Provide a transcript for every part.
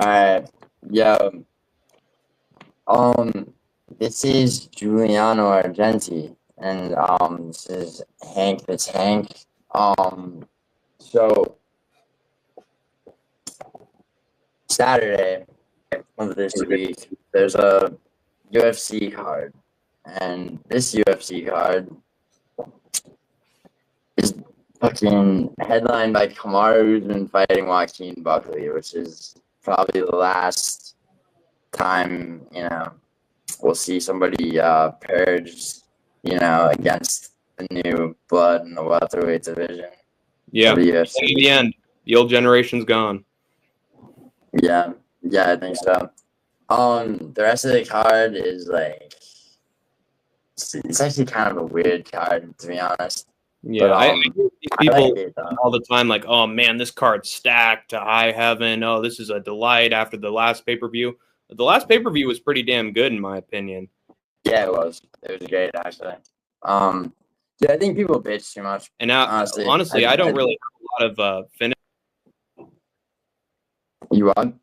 Alright, yo, um, this is Giuliano Argenti, and this is Hank the Tank. So Saturday of this week, there's a UFC card, and this UFC card is fucking headlined by Kamaru Usman fighting Joaquin Buckley, which is probably the last time, we'll see somebody purged, against the new blood in the welterweight division. Yeah, in the end, the old generation's gone. Yeah, I think so. The rest of the card is like, it's actually kind of a weird card, to be honest. Yeah, but, I hear these people all the time, like, oh man, this card's stacked to high heaven. Oh, this is a delight after the last pay-per-view. The last pay-per-view was pretty damn good, in my opinion. Yeah, it was. It was great, actually. Yeah, I think people bitch too much. And now, honestly, I don't really have a lot of finish. You on?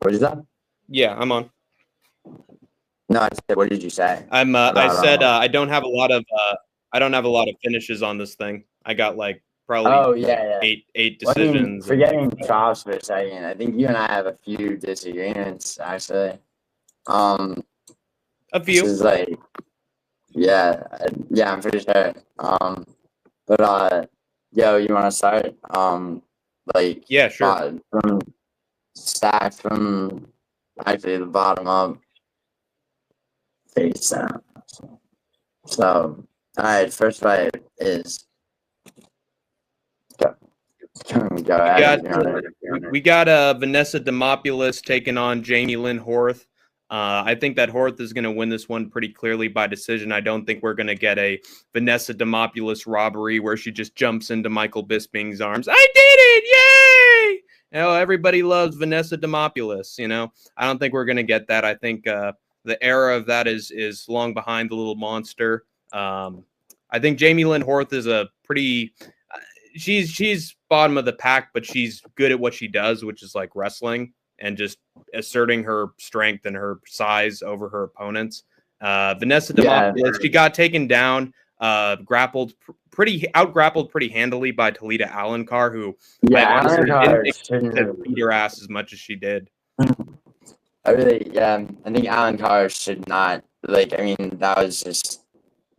What is that? Yeah, I'm on. No, I said, what did you say? I said I don't have a lot of finishes on this thing. I got like probably eight decisions. Forgetting chops for a second, I think you and I have a few disagreements actually. A few. This is like, yeah, I'm pretty sure. But yo, you want to start? Like, yeah, sure. From stacked from actually the bottom up. Face down. So, all right, first fight is. We got Vanessa Demopoulos taking on Jamie Lynn Horth. I think that Horth is going to win this one pretty clearly by decision. I don't think we're going to get a Vanessa Demopoulos robbery where she just jumps into Michael Bisping's arms. I did it! Yay! Everybody loves Vanessa Demopoulos. I don't think we're going to get that. I think the era of that is long behind the little monster. I think Jamie Lynn Horth is a pretty she's bottom of the pack, but she's good at what she does, which is like wrestling and just asserting her strength and her size over her opponents. Vanessa Demopoulos, she got taken down, out-grappled pretty handily by Talita Alencar, who I honestly didn't expect to beat her ass as much as she did. I think Alencar should not, that was just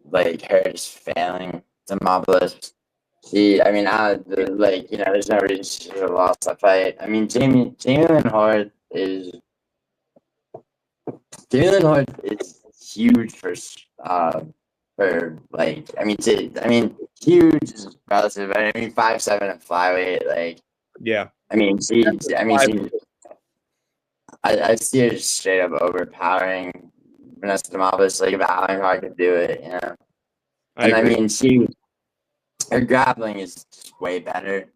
like her just failing Demopoulos. There's no reason she should have lost that fight. I mean, Jamie Lynn Horth is huge for huge is relative. 5'7" at flyweight, yeah. I see her just straight up overpowering Vanessa Demopoulos. If Alencar could do it, her grappling is just way better.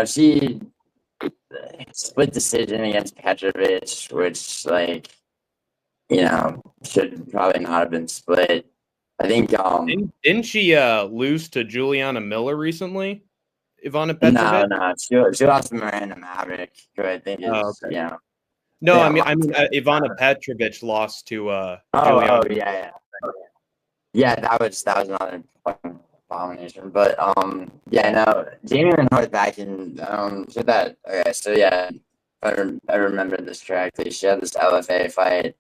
She split decision against Petrovic, which should probably not have been split. I think didn't she lose to Juliana Miller recently? Ivana Petrovic? No, she lost to Miranda Maverick, who I think is No, I mean Ivana Petrovic lost to Juliana. Yeah, that was another fucking abomination. But Jamie Lynn Horth back in I remember this correctly. She had this LFA fight.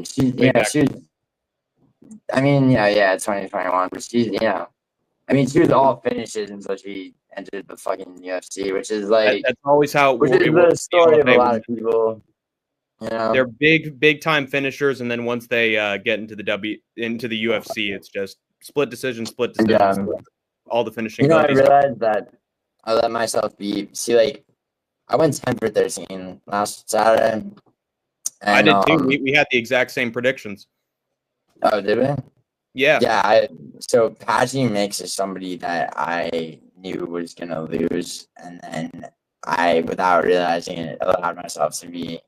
She was 2021, but she was all finishes until she entered the fucking UFC, which is that's always how it is the story of a lot of people. They're big time finishers, and then once they get into the UFC, it's just split decision. All the finishing. I realized that I let myself be. I went 10 for 13 last Saturday. And, I did too. We had the exact same predictions. Oh, did we? Yeah. Yeah. So Patchy Mix is somebody that I knew was gonna lose, and then I, without realizing it, allowed myself to be.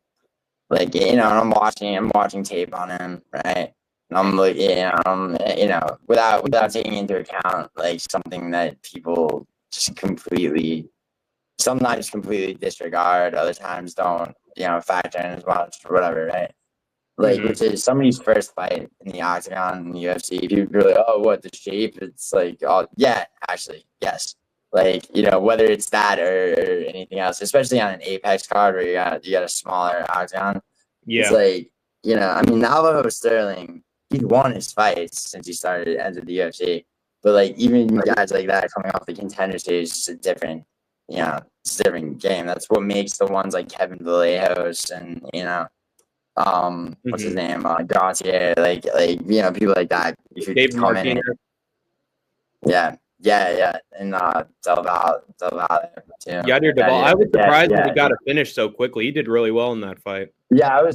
I'm watching tape on him, right? And I'm without taking into account something that people just completely some nights completely disregard, other times don't, factor in as much or whatever, right? Like, which is somebody's first fight in the octagon in the UFC. People are like, oh, what, the shape? It's like, oh, yeah, actually, yes. Like, whether it's that or anything else, especially on an Apex card where you got a smaller octagon. It's Yeah. like, I mean, Navajo Sterling, he's won his fights since he entered the UFC. But, like, even guys like that coming off the contender stage, it's a different, it's a different game. That's what makes the ones like Kevin Vallejos and, what's his name? Gautier, like people like that. You should David come in. Yeah, and Del Valle too. Yadir Duvall. I was surprised that he got a finish so quickly. He did really well in that fight. Yeah, I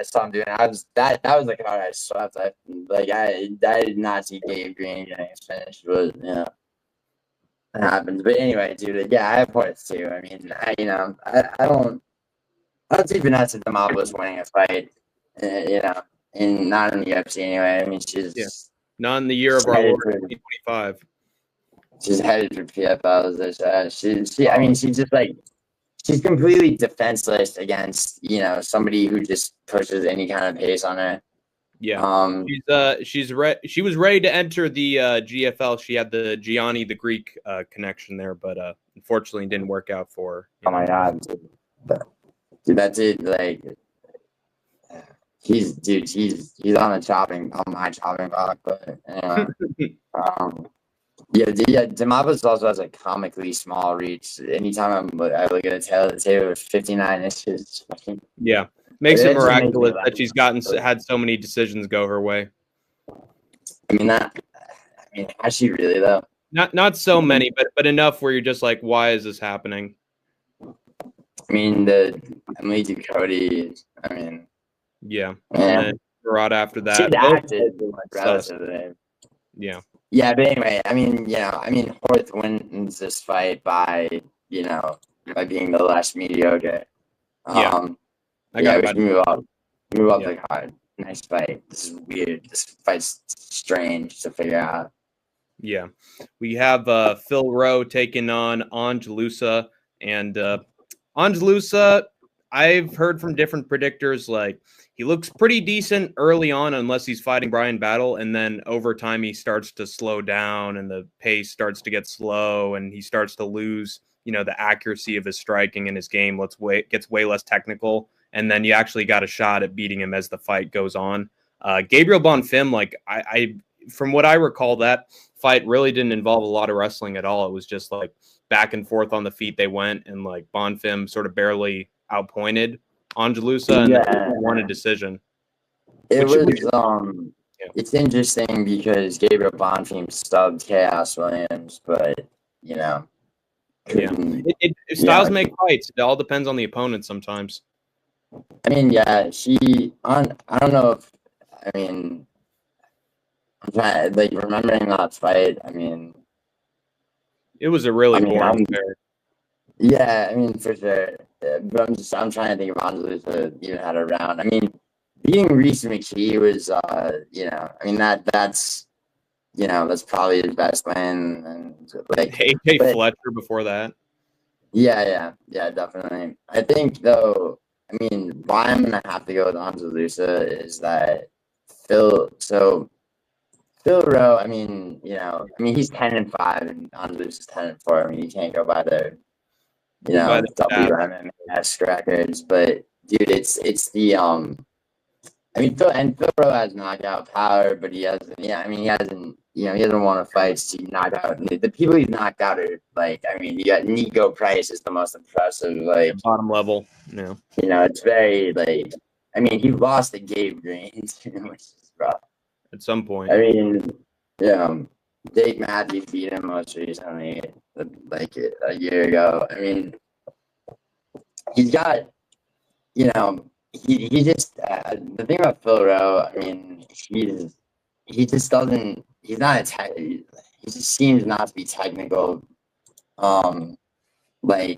saw him doing it. That was the card I swept. I did not see Gabe Green getting his finish, but it happens. But anyway, dude, yeah, I have points too. I mean, I don't see Vanessa Demopoulos winning a fight, and not in the UFC anyway. I mean, she's not in the year of our Lord 2025. She's headed for PFL, as I said. I mean, she's just like, she's completely defenseless against, somebody who just pushes any kind of pace on her. Yeah. She was ready to enter the GFL. She had the Gianni the Greek connection there, but unfortunately didn't work out for her. Oh my God, dude, that's it. Like, he's on my chopping block, but anyway. Demopoulos also has a comically small reach. Anytime I look at a tail, the table is 59 inches. Yeah, makes it miraculous that she's had so many decisions go her way. I mean, has she really though? Not so many, but enough where you're just like, why is this happening? I mean, the Emily Ducote. I mean, yeah. And then Barada after that. She's acted relatively. Yeah. Yeah, but anyway, I mean, Horth wins this fight by by being the less mediocre. Yeah. We should move up the card. Nice fight. This is weird. This fight's strange to figure out. Yeah. We have Phil Rowe taking on Angelusa, and Angelusa, I've heard from different predictors, like, he looks pretty decent early on unless he's fighting Brian Battle, and then over time he starts to slow down and the pace starts to get slow and he starts to lose, the accuracy of his striking and his game gets way less technical, and then you actually got a shot at beating him as the fight goes on. Gabriel Bonfim, like, I from what I recall, that fight really didn't involve a lot of wrestling at all. It was just like back and forth on the feet they went, and like Bonfim sort of barely outpointed Angelusa and won a decision. It was it's interesting because Gabriel Bonfim stubbed Chaos Williams, but styles make fights. It all depends on the opponent sometimes. I mean, I don't know if, I'm trying, like, remembering that fight. I mean, it was a really boring affair. Yeah, I mean, for sure. But I'm trying to think of Angelusa even had a round. I mean, beating Reese McKee was, that's probably his best win. And like AJ Fletcher before that. Yeah, definitely. I think though, why I'm gonna have to go with Angelusa is that Phil Rowe. He's 10-5 and Angelusa's 10-4. You can't go by their WMMS records, but dude, it's the Phil Rowe has knockout power, but he hasn't. He hasn't won a fight to knock out. The people he's knocked out are you got Nico Price is the most impressive, bottom level. Yeah, it's very he lost to Gabe Green, which is rough. At some point, Dave Matthews beat him most recently, a year ago. He's got, he just the thing about Phil Rowe. He just doesn't. He's not a tech. He just seems not to be technical. He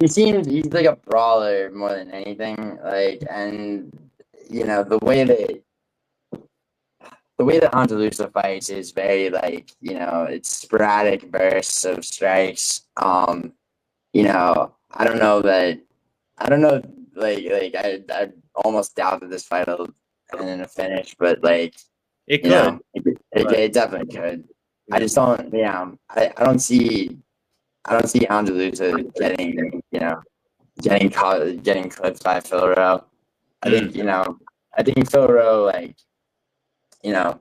seems he's like a brawler more than anything. The way that the way that Andalusa fights is very like, it's sporadic bursts of strikes. I don't know that I don't know I almost doubt that this fight will end in a finish, but It could. it definitely could. I just don't, I don't see Andalusa getting clipped by Phil Rowe. I think Phil Rowe, you know,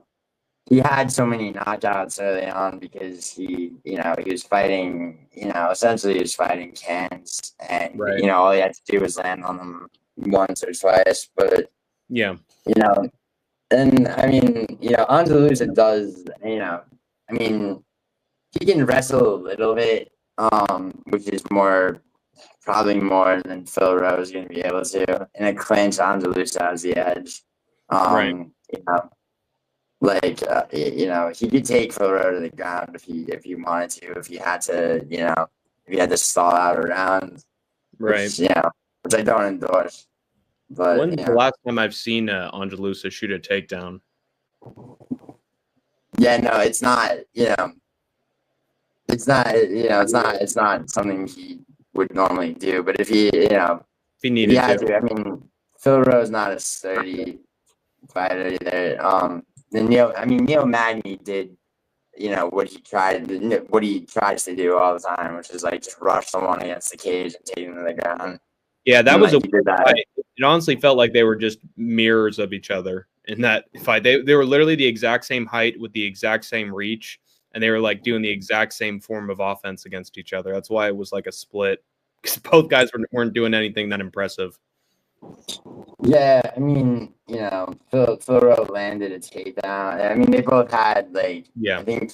he had so many knockouts early on because he was fighting, essentially he was fighting cans, and Right. all he had to do was land on them once or twice. But Yeah. and I mean, Andalusa does, I mean, he can wrestle a little bit, which is probably more than Phil Rowe is going to be able to. In a clinch, Andalusa has the edge. Right. He could take Phil Rowe to the ground if he wanted to, if he had to, if he had to stall out around, Right. which I don't endorse. But when's the last time I've seen Andalusa shoot a takedown? Yeah, no, it's not. It's not something he would normally do. But if he, If he needed to, I mean, Phil Rowe's not a sturdy fighter either. Neil Magny did, what he tries to do all the time, which is just rush someone against the cage and take them to the ground. Yeah, that was a weird fight. It honestly felt like they were just mirrors of each other in that fight. They were literally the exact same height with the exact same reach, and they were doing the exact same form of offense against each other. That's why it was like a split, because both guys weren't doing anything that impressive. Yeah, I mean, Phil Rowe landed a takedown. I mean, they both had I think,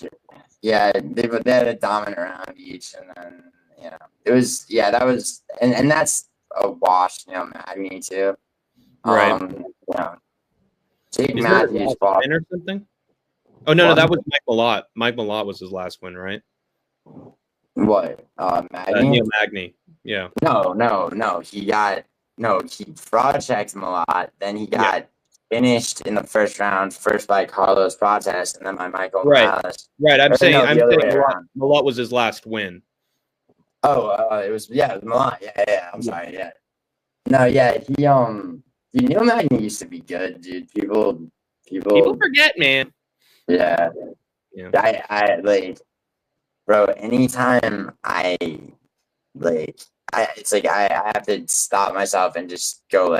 they had a dominant round each, and then it was that was and that's a wash, Magny too. Right. Jake Matthews fought or something. Oh no, that was Mike Malott. Mike Malott was his last win, right? What? Magny? Neil Magny. Yeah. No. He fraud checked him a lot. Then he got finished in the first round, first by Carlos Protest, and then by Michael Morales. Right. I'm saying Malott was his last win. Oh, it was Malott. Yeah. I'm sorry. Yeah. No, yeah. Dude, Neil Magny used to be good, dude. People forget, man. Yeah. I bro. Anytime it's I have to stop myself and just go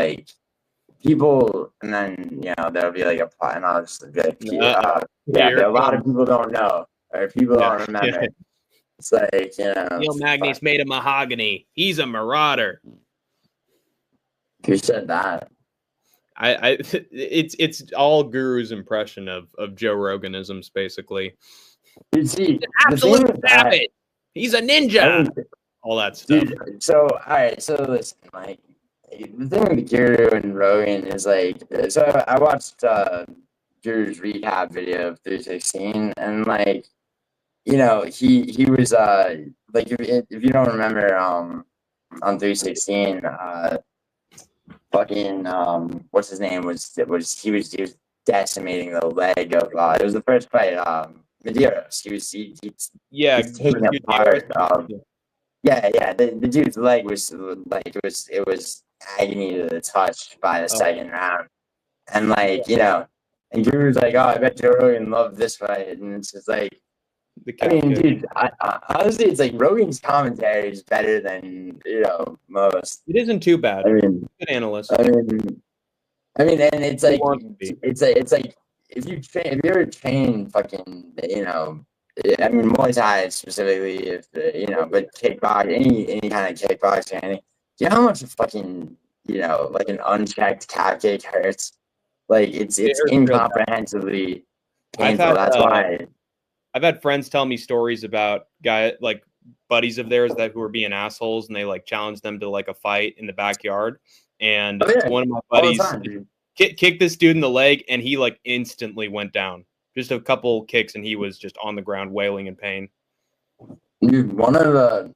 people, and then there'll be a plot, and I'll just be a lot of people don't know, or people don't remember. It's Neil Magny's made of mahogany. He's a marauder. Who said that? It's all Guru's impression of Joe Roganisms, basically. He's an absolute savage. He's a ninja. All that stuff. Dude, so all right, so listen, the thing with Guru and Rogan is so I watched Guru's recap video of 316, and he was if you don't remember on 316 what's his name he was decimating the leg of it was the first fight Medeiros. He was taking apart the dude's leg was it was agony to the touch by the second round, and and Guru's oh, I bet Joe Rogan loved this fight, and it's just dude, honestly, it's Rogan's commentary is better than most. It isn't too bad. I mean, good analyst. I mean, and it's if you ever train fucking Muay Thai specifically, but kickbox, any kind of kickbox training, do you know how much fucking an unchecked calf kick hurts? It's incomprehensibly painful. That's why. I've had friends tell me stories about buddies of theirs who were being assholes, and they challenged them to a fight in the backyard. And one of my buddies kicked this dude in the leg, and he instantly went down. Just a couple kicks, and he was just on the ground wailing in pain. Dude, one of the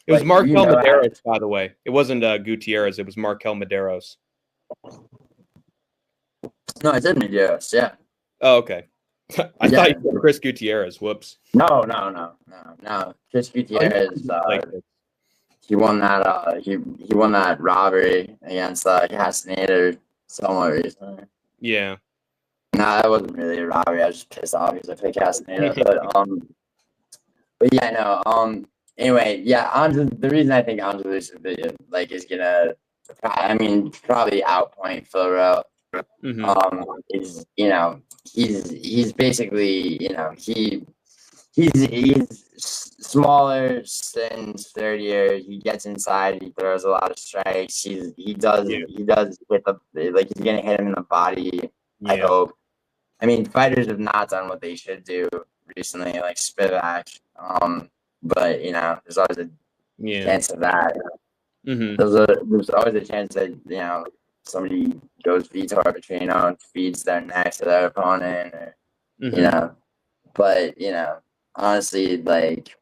it was Markel Medeiros, by the way. It wasn't Gutierrez. It was Markel Medeiros. No, I said Medeiros. Yeah. Oh, okay. I Yeah. thought you said Chris Gutierrez. Whoops. No. Chris Oh, Gutierrez, like this. he won that. He won that robbery against Castaneda somewhat recently. Yeah. No, that wasn't really a robbery. I was just pissed off because I played Castaneda. But yeah, no. Anyway, yeah. The reason I think Angelus is gonna, I mean, probably outpoint Phil Rowe. Is he's basically he's smaller than sturdier. He gets inside. He throws a lot of strikes. He does hit he's gonna hit him in the body. I hope. I mean, fighters have not done what they should do recently, like Spivak. But there's always a chance of that. There's always a chance that somebody goes Vitor Petrino and feeds their neck to their opponent, or But honestly, like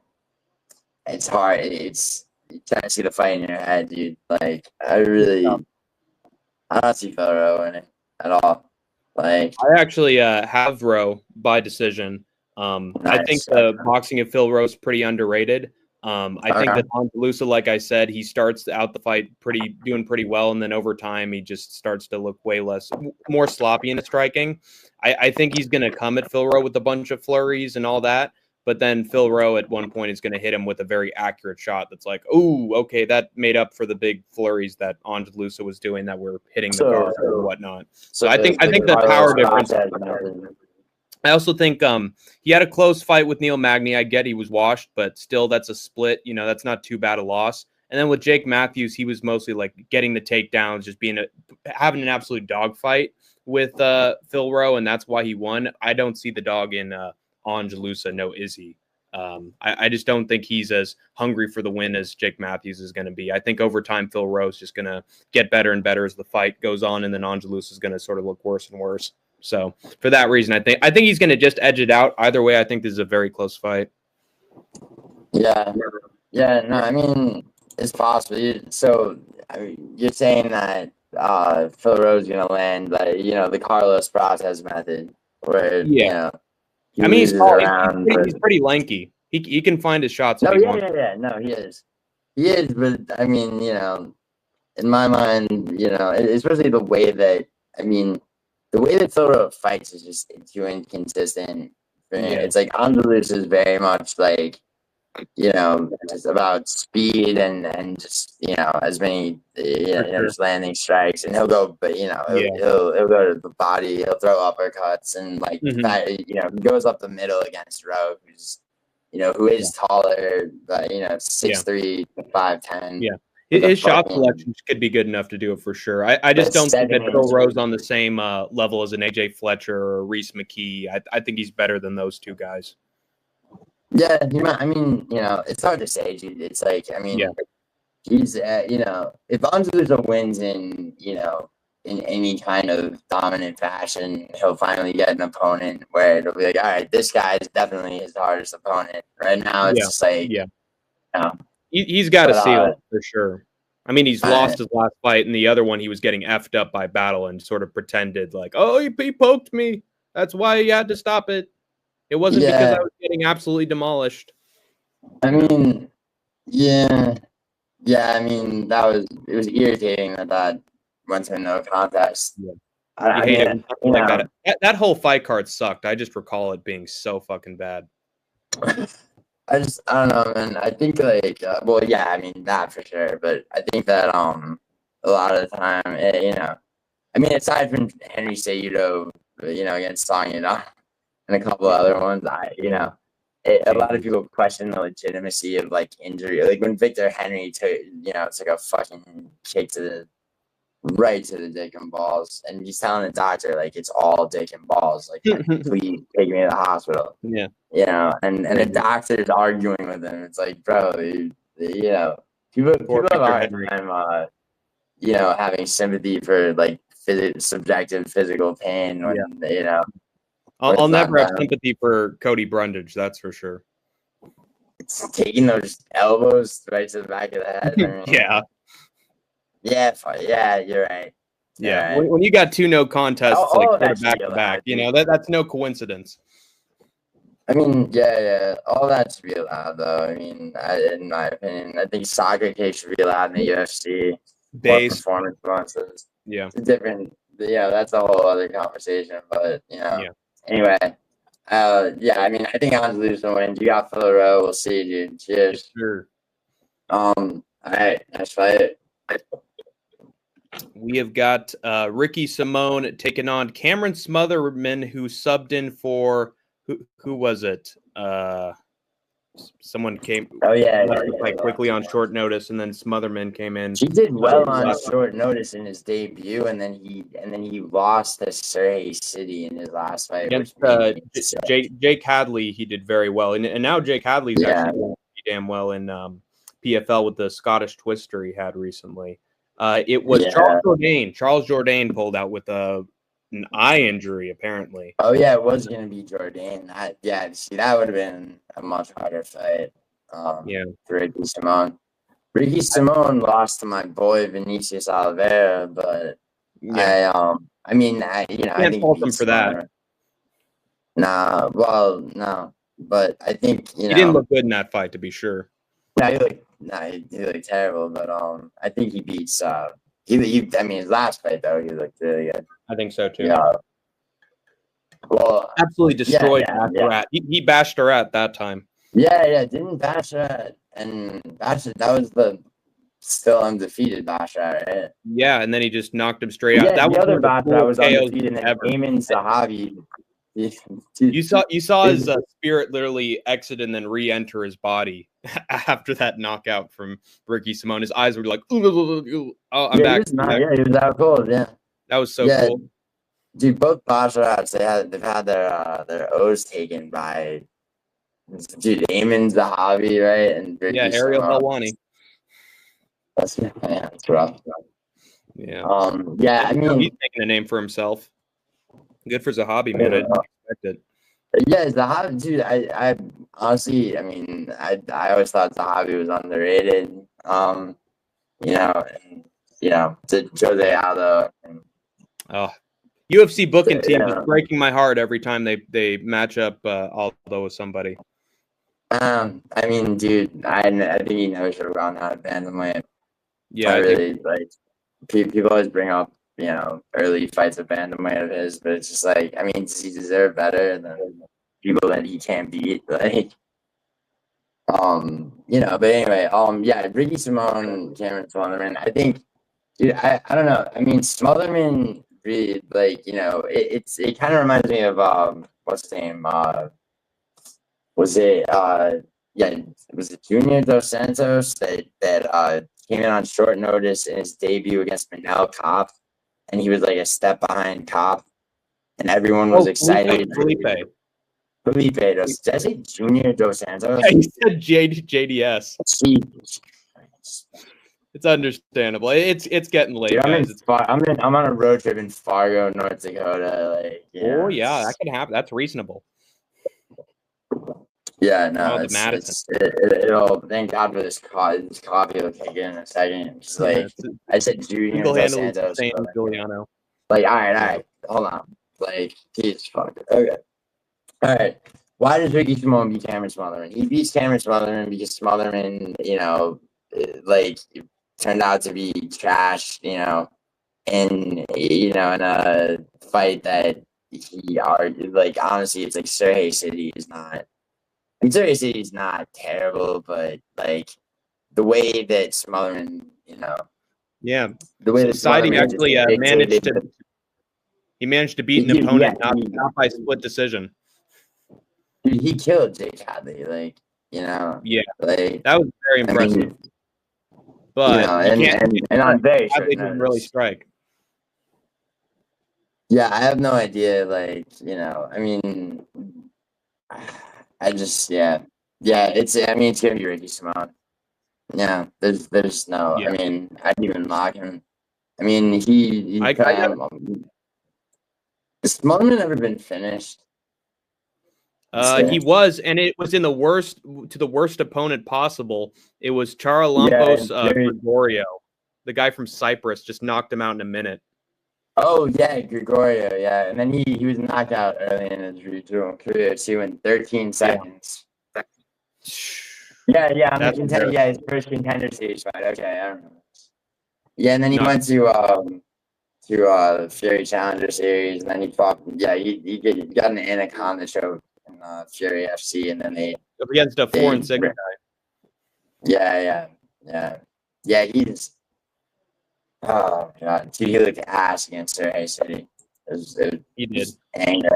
it's hard. It's you kind of see the fight in your head, dude. Like I don't see Phil Rowe in it at all. Like I actually have Rowe by decision. I think the boxing of Phil Rowe is pretty underrated. I think that Andalusa, like I said, he starts out the fight doing pretty well, and then over time he just starts to look more sloppy in his striking. I think he's going to come at Phil Rowe with a bunch of flurries and all that, but then Phil Rowe at one point is going to hit him with a very accurate shot that's like, oh, okay, that made up for the big flurries that Andalusa was doing that were hitting the guard and whatnot. So I think the power difference. I also think he had a close fight with Neil Magny. I get he was washed, but still, that's a split. That's not too bad a loss. And then with Jake Matthews, he was mostly like getting the takedowns, just having an absolute dogfight with Phil Rowe, and that's why he won. I don't see the dog in Andalusa, no Izzy. I just don't think he's as hungry for the win as Jake Matthews is going to be. I think over time, Phil Rowe's just going to get better and better as the fight goes on, and then Andalusa is going to sort of look worse and worse. So for that reason, I think he's going to just edge it out. Either way, I think this is a very close fight. Yeah. No, I mean it's possible. So you're saying that Phil Rowe's going to land, the Carlos process method, where I mean he's pretty lanky. He can find his shots. No, no, he is. He is, but I mean, in my mind, especially the way that Phil Rowe fights is just too inconsistent. It's like Andalus is very much like, just about speed and just, as many, just landing strikes, and he'll go, but he'll go to the body, he'll throw uppercuts, and he goes up the middle against Rowe, who is taller, but 6'3", 5'10". Yeah. His shot selection could be good enough to do it for sure. I just don't think that Phil Rowe's on the same level as an AJ Fletcher or Reese McKee. I think he's better than those two guys. Yeah, I mean, it's hard to say, dude. It's like, I mean, he's, if Andalusa wins in any kind of dominant fashion, he'll finally get an opponent where it'll be like, all right, this guy is definitely his hardest opponent. Right now, it's just like, he's got to seal it for sure. I mean, he's lost his last fight, and the other one he was getting effed up by Battle and sort of pretended like, oh, he poked me. That's why he had to stop it. It wasn't because I was getting absolutely demolished. I mean, I mean, it was irritating that went to no contest. Yeah. I hate it. Like that whole fight card sucked. I just recall it being so fucking bad. I don't know, man. I think I mean that for sure, but I think that a lot of the time, I mean, aside from Henry Cejudo, against Song Yadong and a couple of other ones, a lot of people question the legitimacy of injury. Like when Victor Henry took a fucking kick right to the dick and balls, and he's telling the doctor it's all dick and balls, please take me to the hospital. Yeah. And the doctor's arguing with him. It's like, bro, people have a hard time having sympathy for subjective physical pain when I'll never have sympathy for Cody Brundage, that's for sure. It's taking those elbows right to the back of the head. Yeah. Yeah, you're right. Yeah, Right. when you got 2 no contests, like All of sort of that back should be to back, allowed. that's no coincidence. I mean, yeah, all that should be allowed, though. I mean, in my opinion, I think soccer case should be allowed in the UFC. More Base, performance bonuses. yeah, It's different. That's a whole other conversation. But yeah. anyway, yeah. I mean, I think Hans Lewis wins. You got for the row. We'll see, dude. Cheers. Sure. All right, nice fight. We have got Ricky Simone taking on Cameron Smotherman, who subbed in for who was it? Someone came. Oh yeah, quickly on short notice, and then Smotherman came in. He did well on short notice in his debut, and then he lost to Surrey City in his last fight Against Jake Hadley. He did very well, and now Jake Hadley's actually doing damn well in PFL with the Scottish Twister he had recently. It was Charles Jourdain pulled out with an eye injury, apparently. Oh yeah, it was gonna be Jourdain. See, that would have been a much harder fight. For Ricky Simone. Ricky Simone lost to my boy Vinicius Oliveira, but I think fault him for that. No, but I think he didn't look good in that fight, to be sure. He looked terrible, but I think he beats. His last fight though, he looked really good. I think so too. Yeah. Well, absolutely destroyed Bacherat. He bashed her at that time. Yeah, didn't Bacherat and Bacherat, that was the still undefeated Bacherat, right? Yeah, and then he just knocked him straight out. That the was other Bacherat was undefeated, and then Ayman Zahabi. You saw his spirit literally exit and then re-enter his body after that knockout from Ricky Simone. His eyes were like, "Oh, I'm back." He was out cold. Yeah, that was so cool. Dude, both Bacherats, they've had their O's taken by Ayman Zahabi, right? And Ricky Ariel Helwani. That's rough. Yeah. I mean, he's making a name for himself. Good for Zahabi, man. I didn't expect it. Yeah, Zahabi, dude. I honestly, I always thought Zahabi was underrated. To Jose Aldo. UFC booking team is breaking my heart every time they match up Aldo with somebody. Dude, I think he never should have gone out of bantamweight. Yeah, people always bring up early fights of bantamweight of his, but it's just like, does he deserve better than people that he can't beat? Like, but anyway, Ricky Simone, Cameron Smotherman. I think, dude, I don't know. Smotherman really, it kind of reminds me of what's his name? Was it Junior Dos Santos that came in on short notice in his debut against Manel Kopp, and he was like a step behind Kopp, and everyone was excited. Felipe Did I say Junior Dos Santos? Yeah, he said JDS. Jesus. It's understandable. It's getting late. Dude, I'm on a road trip in Fargo, North Dakota. That can happen. That's reasonable. Yeah, no, it'll thank God for this coffee will kick in a second. Just I said Junior Dos Santos. Giuliano. All right, hold on. Jesus fuck. Okay. All right. Why does Ricky Simone beat Cameron Smotherman? He beats Cameron Smotherman because Smotherman, turned out to be trash, in a fight that he argued. Honestly, it's like Surrey City is not. Surrey City is not terrible, but the way that Smotherman, the way that Siding actually managed to beat an opponent not by split decision. Dude, he killed Jake Hadley, that was very impressive. But and I'm very sure Hadley didn't really strike. Yeah, I have no idea. I just it's gonna be Ricky Simone. Yeah, there's no. Yeah. I'd even lock him. Has Smotherman ever been finished? He was, and it was in the worst opponent possible. It was Charalampos Gregorio, the guy from Cyprus, just knocked him out in a minute. Oh yeah, Gregorio, yeah, and then he was knocked out early in his regional career too in 13 seconds. Yeah, yeah, on the That's contender, embarrassing. yeah, his first contender series fight. Okay, I don't know. Yeah, and then he Not went to Fury Challenger Series, and then he fought. Yeah, he got an Anaconda choke in Fury FC, and then against a 4-6 guy. yeah. He's oh god, dude, he looked ass against Surrey City. It He did. was anger,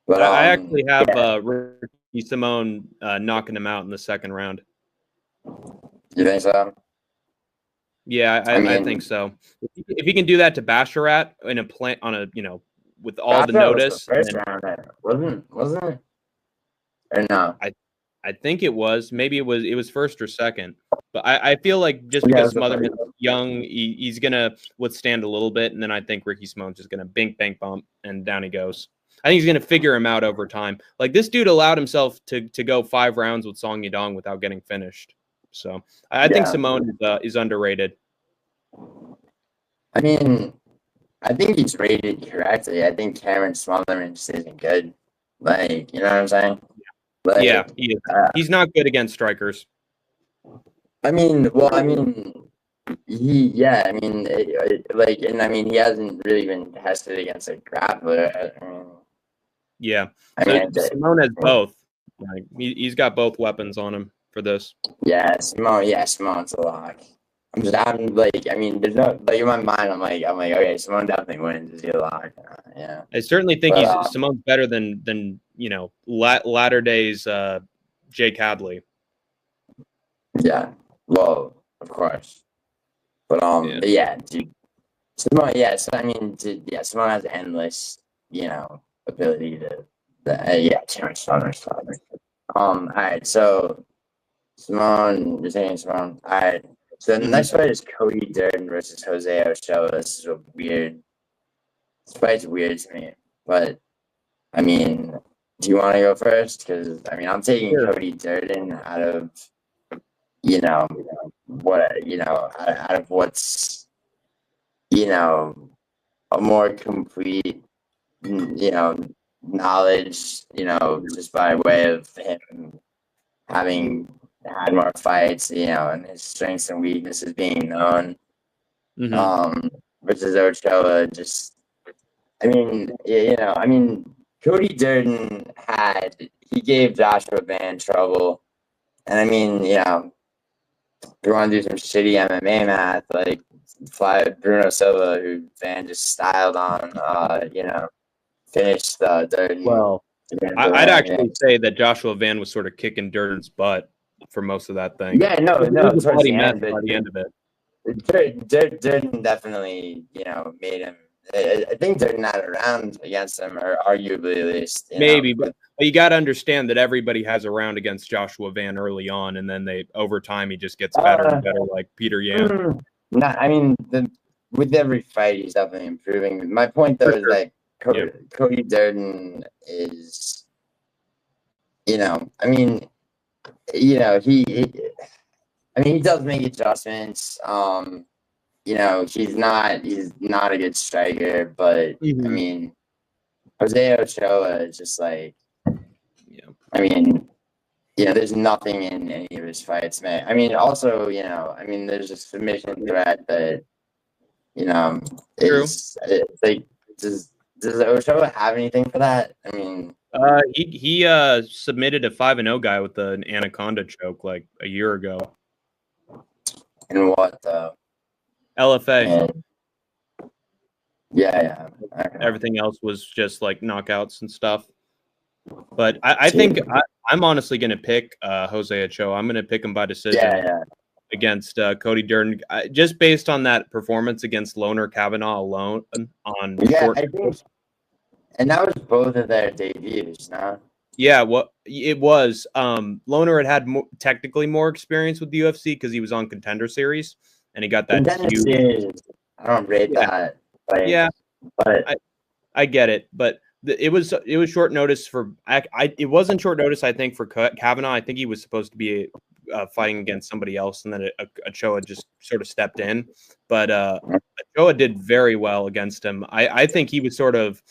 but I actually have yeah, Ricky Simone knocking him out in the second round. you think so? Yeah, I I think mean, so. If he can do that to Basharat in a plant on a with all the Joshua was the notice, first then round, wasn't it? Or no? I think it was maybe it was first or second. But I feel like just Yeah, it because was the first. Smotherman's young, he's gonna withstand a little bit, and then I think Ricky Simone's just gonna bink bank bump and down he goes. I think he's gonna figure him out over time. Like this dude allowed himself to go 5 rounds with Song Yadong without getting finished. So I think Yeah, Simone is underrated. I mean, I think he's rated correctly. I think Cameron Smotherman just isn't good. Like, you know what I'm saying? Yeah, Like, he is. uh, He's not good against strikers. I mean, yeah, I mean, like, and I mean, he hasn't really been tested against a grappler. Yeah. I So mean, Simone has both. Like he's got both weapons on him for this. yeah, Simone's a lock. I'm like, I mean, there's no, like, in my mind, I'm like, okay, Simone definitely wins. Is he a lock? Yeah. I certainly think But, Simone's better than latter days Jake Hadley. yeah, well, of course. Yeah. But yeah, dude, Simone, yeah, so I mean, yeah, Simone has endless, ability yeah, Terrence Summer's father. All right, so Simone, you're saying Simone. All right, so the Mhm. next fight is Cody Durden versus Jose Ochoa. This is a weird, this fight's weird to me, but I mean, do you want to go first? Because I mean, I'm taking Sure. Cody Durden out of, you know, out of what's, you know, a more complete, knowledge, just by way of him having had more fights, and his strengths and weaknesses being known. Mhm. Um, versus Ochoa, just, I mean, I mean, Cody Durden he gave Joshua Van trouble. And I mean, if you want to do some shitty MMA math, like fly Bruno Silva, who Van just styled on, finished Durden. Well, I'd actually say that Joshua Van was sort of kicking Durden's butt for most of that thing. Yeah, no, It no, was a towards bloody the mess end, by but the end of it. Durden definitely, made him. I think Durden had a round against him, or arguably at least, Maybe, but you got to understand that everybody has a round against Joshua Van early on, and then over time he just gets better and better, like Peter Yan. Not, I mean, with every fight, he's definitely improving. My point, though, For is sure. that Yeah. Cody Durden is, I mean, I mean, he does make adjustments. He's not a good striker, but I Mhm. mean, Jose Ochoa is just like, Yeah. I mean, there's nothing in any of his fights, man. I mean, also, I mean, there's a submission threat that, True. like, does Ochoa have anything for that? I mean, He submitted a 5-0 guy with an anaconda choke like a year ago. in what though? LFA. And yeah. Okay. Everything else was just like knockouts and stuff. But I think I'm honestly going to pick Jose Ochoa. I'm going to pick him by decision against Cody Durden, just based on that performance against Loner Kavanaugh alone on short. I think, and that was both of their debuts, no? Yeah, it was. Loner had technically more experience with the UFC because he was on Contender Series, and he got that Contender huge. Series, I don't rate that. Like, Yeah, but I get it, but it was short notice for. It wasn't short notice. I think for Kavanaugh, I think he was supposed to be fighting against somebody else, and then Ochoa just sort of stepped in. But Ochoa did very well against him. I think he was sort of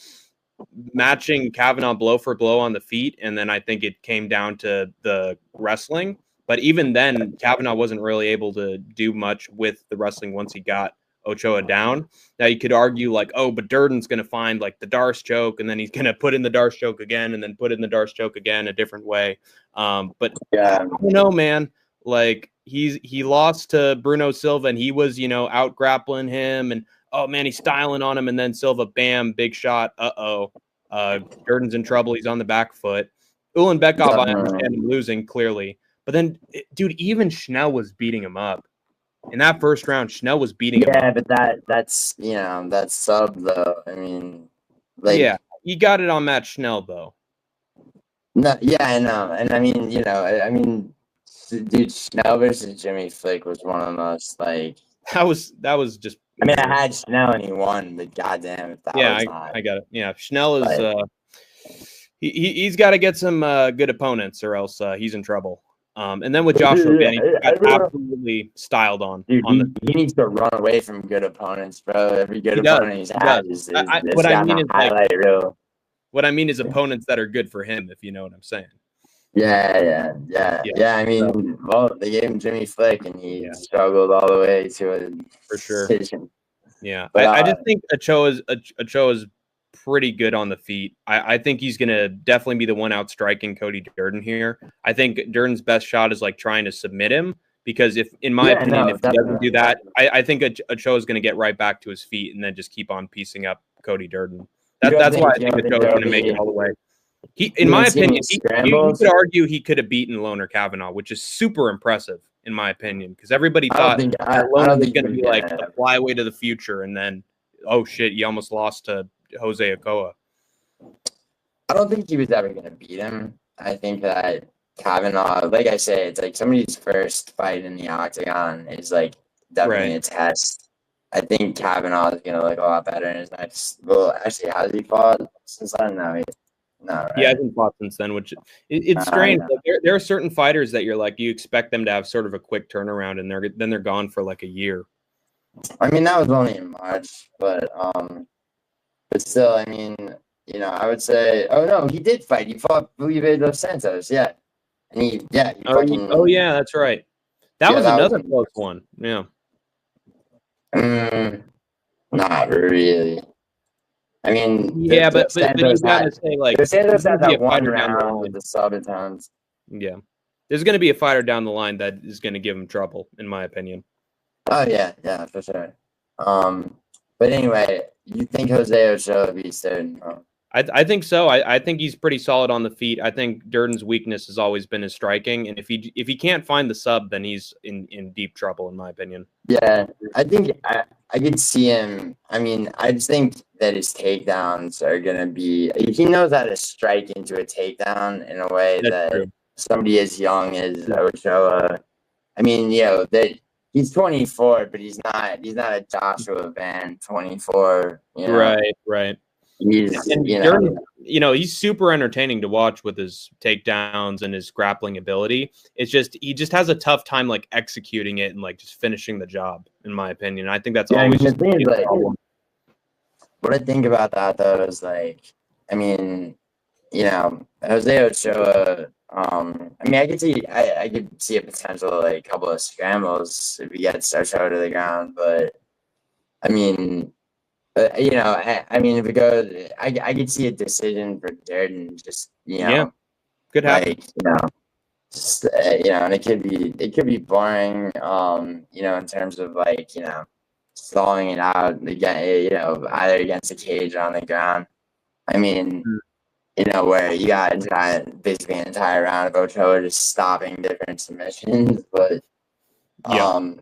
matching Kavanaugh blow for blow on the feet, and then I think it came down to the wrestling. But even then, Kavanaugh wasn't really able to do much with the wrestling once he got Ochoa down. Now you could argue like, oh, but Durden's going to find like the Darce choke, and then he's going to put in the Darce choke again, and then put in the Darce choke again a different way. But Yeah, I don't know, man. Like he lost to Bruno Silva, and he was out grappling him, and oh man, he's styling on him, and then Silva, bam, big shot. Durden's in trouble. He's on the back foot. Ulanbekov, I understand him losing clearly, but then, dude, even Schnell was beating him up. In that first round, Schnell was beating him up. Yeah, but that's that's sub though. I mean, like, yeah, you got it on Matt Schnell though. No, yeah, I know, and I mean, dude, Schnell versus Jimmy Flick was one of the most like. That was just. I mean, I had Schnell and he won, but goddamn, if that was not. I got it. Yeah, Schnell is. He's got to get some good opponents, or else he's in trouble. And then with Joshua, he got absolutely styled on. Dude, he needs to run away from good opponents, bro. Every good opponent he's had is what I mean is highlight reel. What I mean is opponents that are good for him, if you know what I'm saying. Yeah. I mean, well, they gave him Jimmy Flick, and he struggled all the way to a for sure decision. Yeah, but, I just think Ochoa's pretty good on the feet. I think he's going to definitely be the one out striking Cody Durden here. I think Durden's best shot is like trying to submit him, because if he doesn't do that, I think Ochoa is going to get right back to his feet and then just keep on piecing up Cody Durden. That's why I think Ochoa is going to make it all the way. In my opinion, you could argue he could have beaten Loner Kavanaugh, which is super impressive in my opinion, because everybody thought Loner was going to be like a flyway to the future, and then oh shit, he almost lost to Jose Ochoa. I don't think he was ever going to beat him. I think that Kavanaugh, like I say, it's like somebody's first fight in the octagon is like definitely a test. I think Kavanaugh is going to look a lot better in his next. Well, actually, has he fought since then? No, right? He hasn't fought since then, which it's strange. Like, there are certain fighters that you're like, you expect them to have sort of a quick turnaround, and then they're gone for like a year. I mean, that was only in March, but still, I mean, I would say, oh no, he did fight. He fought Felipe dos Santos, yeah, and he yeah, that's right. That was another close one, yeah. Not really. I mean, but you gotta say like the Santos had that one round with the subatones. Yeah, there's going to be a fighter down the line that is going to give him trouble, in my opinion. Oh yeah, for sure. But anyway, you think Jose Ochoa beats Durden? I think so. I think he's pretty solid on the feet. I think Durden's weakness has always been his striking, and if he can't find the sub, then he's in deep trouble, in my opinion. Yeah, I think I could see him. I mean, I just think that his takedowns are gonna be. He knows how to strike into a takedown in a way that somebody as young as Ochoa. I mean, that. He's 24, but he's not a Joshua Van 24. Right. Durden, he's super entertaining to watch with his takedowns and his grappling ability. It's just he just has a tough time like executing it and like just finishing the job, in my opinion. I think that's always just the problem. What I think about that though is like, I mean, Jose Ochoa. I mean, I could see a potential like couple of scrambles if he gets Ochoa to the ground, but I mean, I mean, if it goes, I could see a decision for Durden. Just could happen. And it could be boring. In terms of like stalling it out again. Either against the cage or on the ground. I mean. Where you got basically an entire round of Ochoa just stopping different submissions, but man,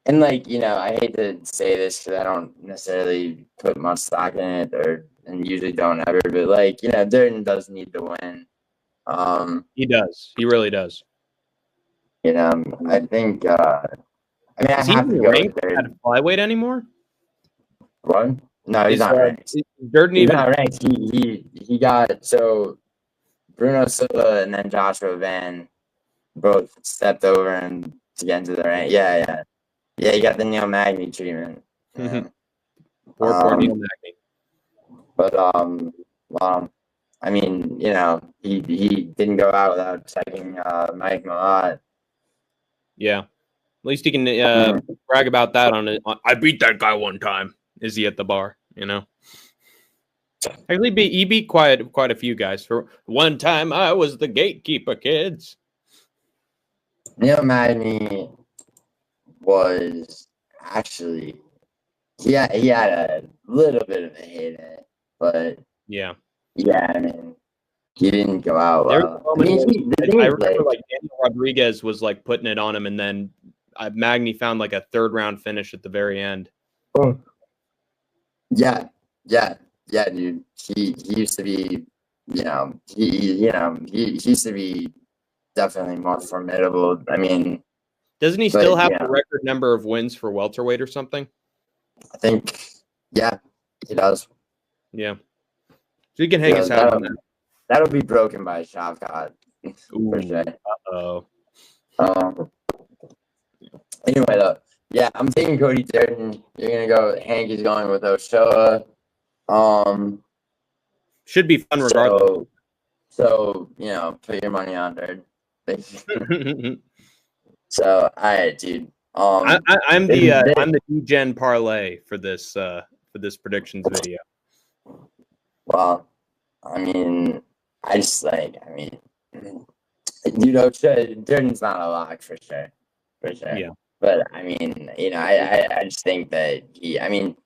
and like I hate to say this because I don't necessarily put much stock in it, and usually don't ever, but like Durden does need to win. He does. He really does. I think. I mean, I have to go with Durden. At flyweight anymore? What? No, he's not ranked. He's not ranked. He got Bruno Silva and then Joshua Van both stepped over and to get into the rank. Yeah. You got the Neil Magny treatment. Yeah. Poor Neil Magny. But well, I mean, he didn't go out without checking Mike Malott. Yeah, at least he can brag about that on it. I beat that guy one time. Is he at the bar? Actually, he beat quite a few guys. For one time, I was the gatekeeper, kids. Neil Magny was actually he had a little bit of a hit in it, but yeah, I mean, he didn't go out well. I remember like Daniel Rodriguez was like putting it on him, and then Magny found like a 3rd round finish at the very end. Oh. Yeah, dude. He used to be, he used to be definitely more formidable. I mean, doesn't he still have the record number of wins for welterweight or something? I think, yeah, he does. Yeah, so he can hang his hat on that. That'll be broken by Shavkat for sure. Anyway, though, yeah, I'm taking Cody Durden. You're gonna go. Hank is going with Ochoa. Should be fun regardless. So put your money on Durden. So, all right, dude. I'm the D-Gen parlay for this predictions video. Well, I mean, Durden's not a lock for sure. Yeah. But I mean, I just think that he's gonna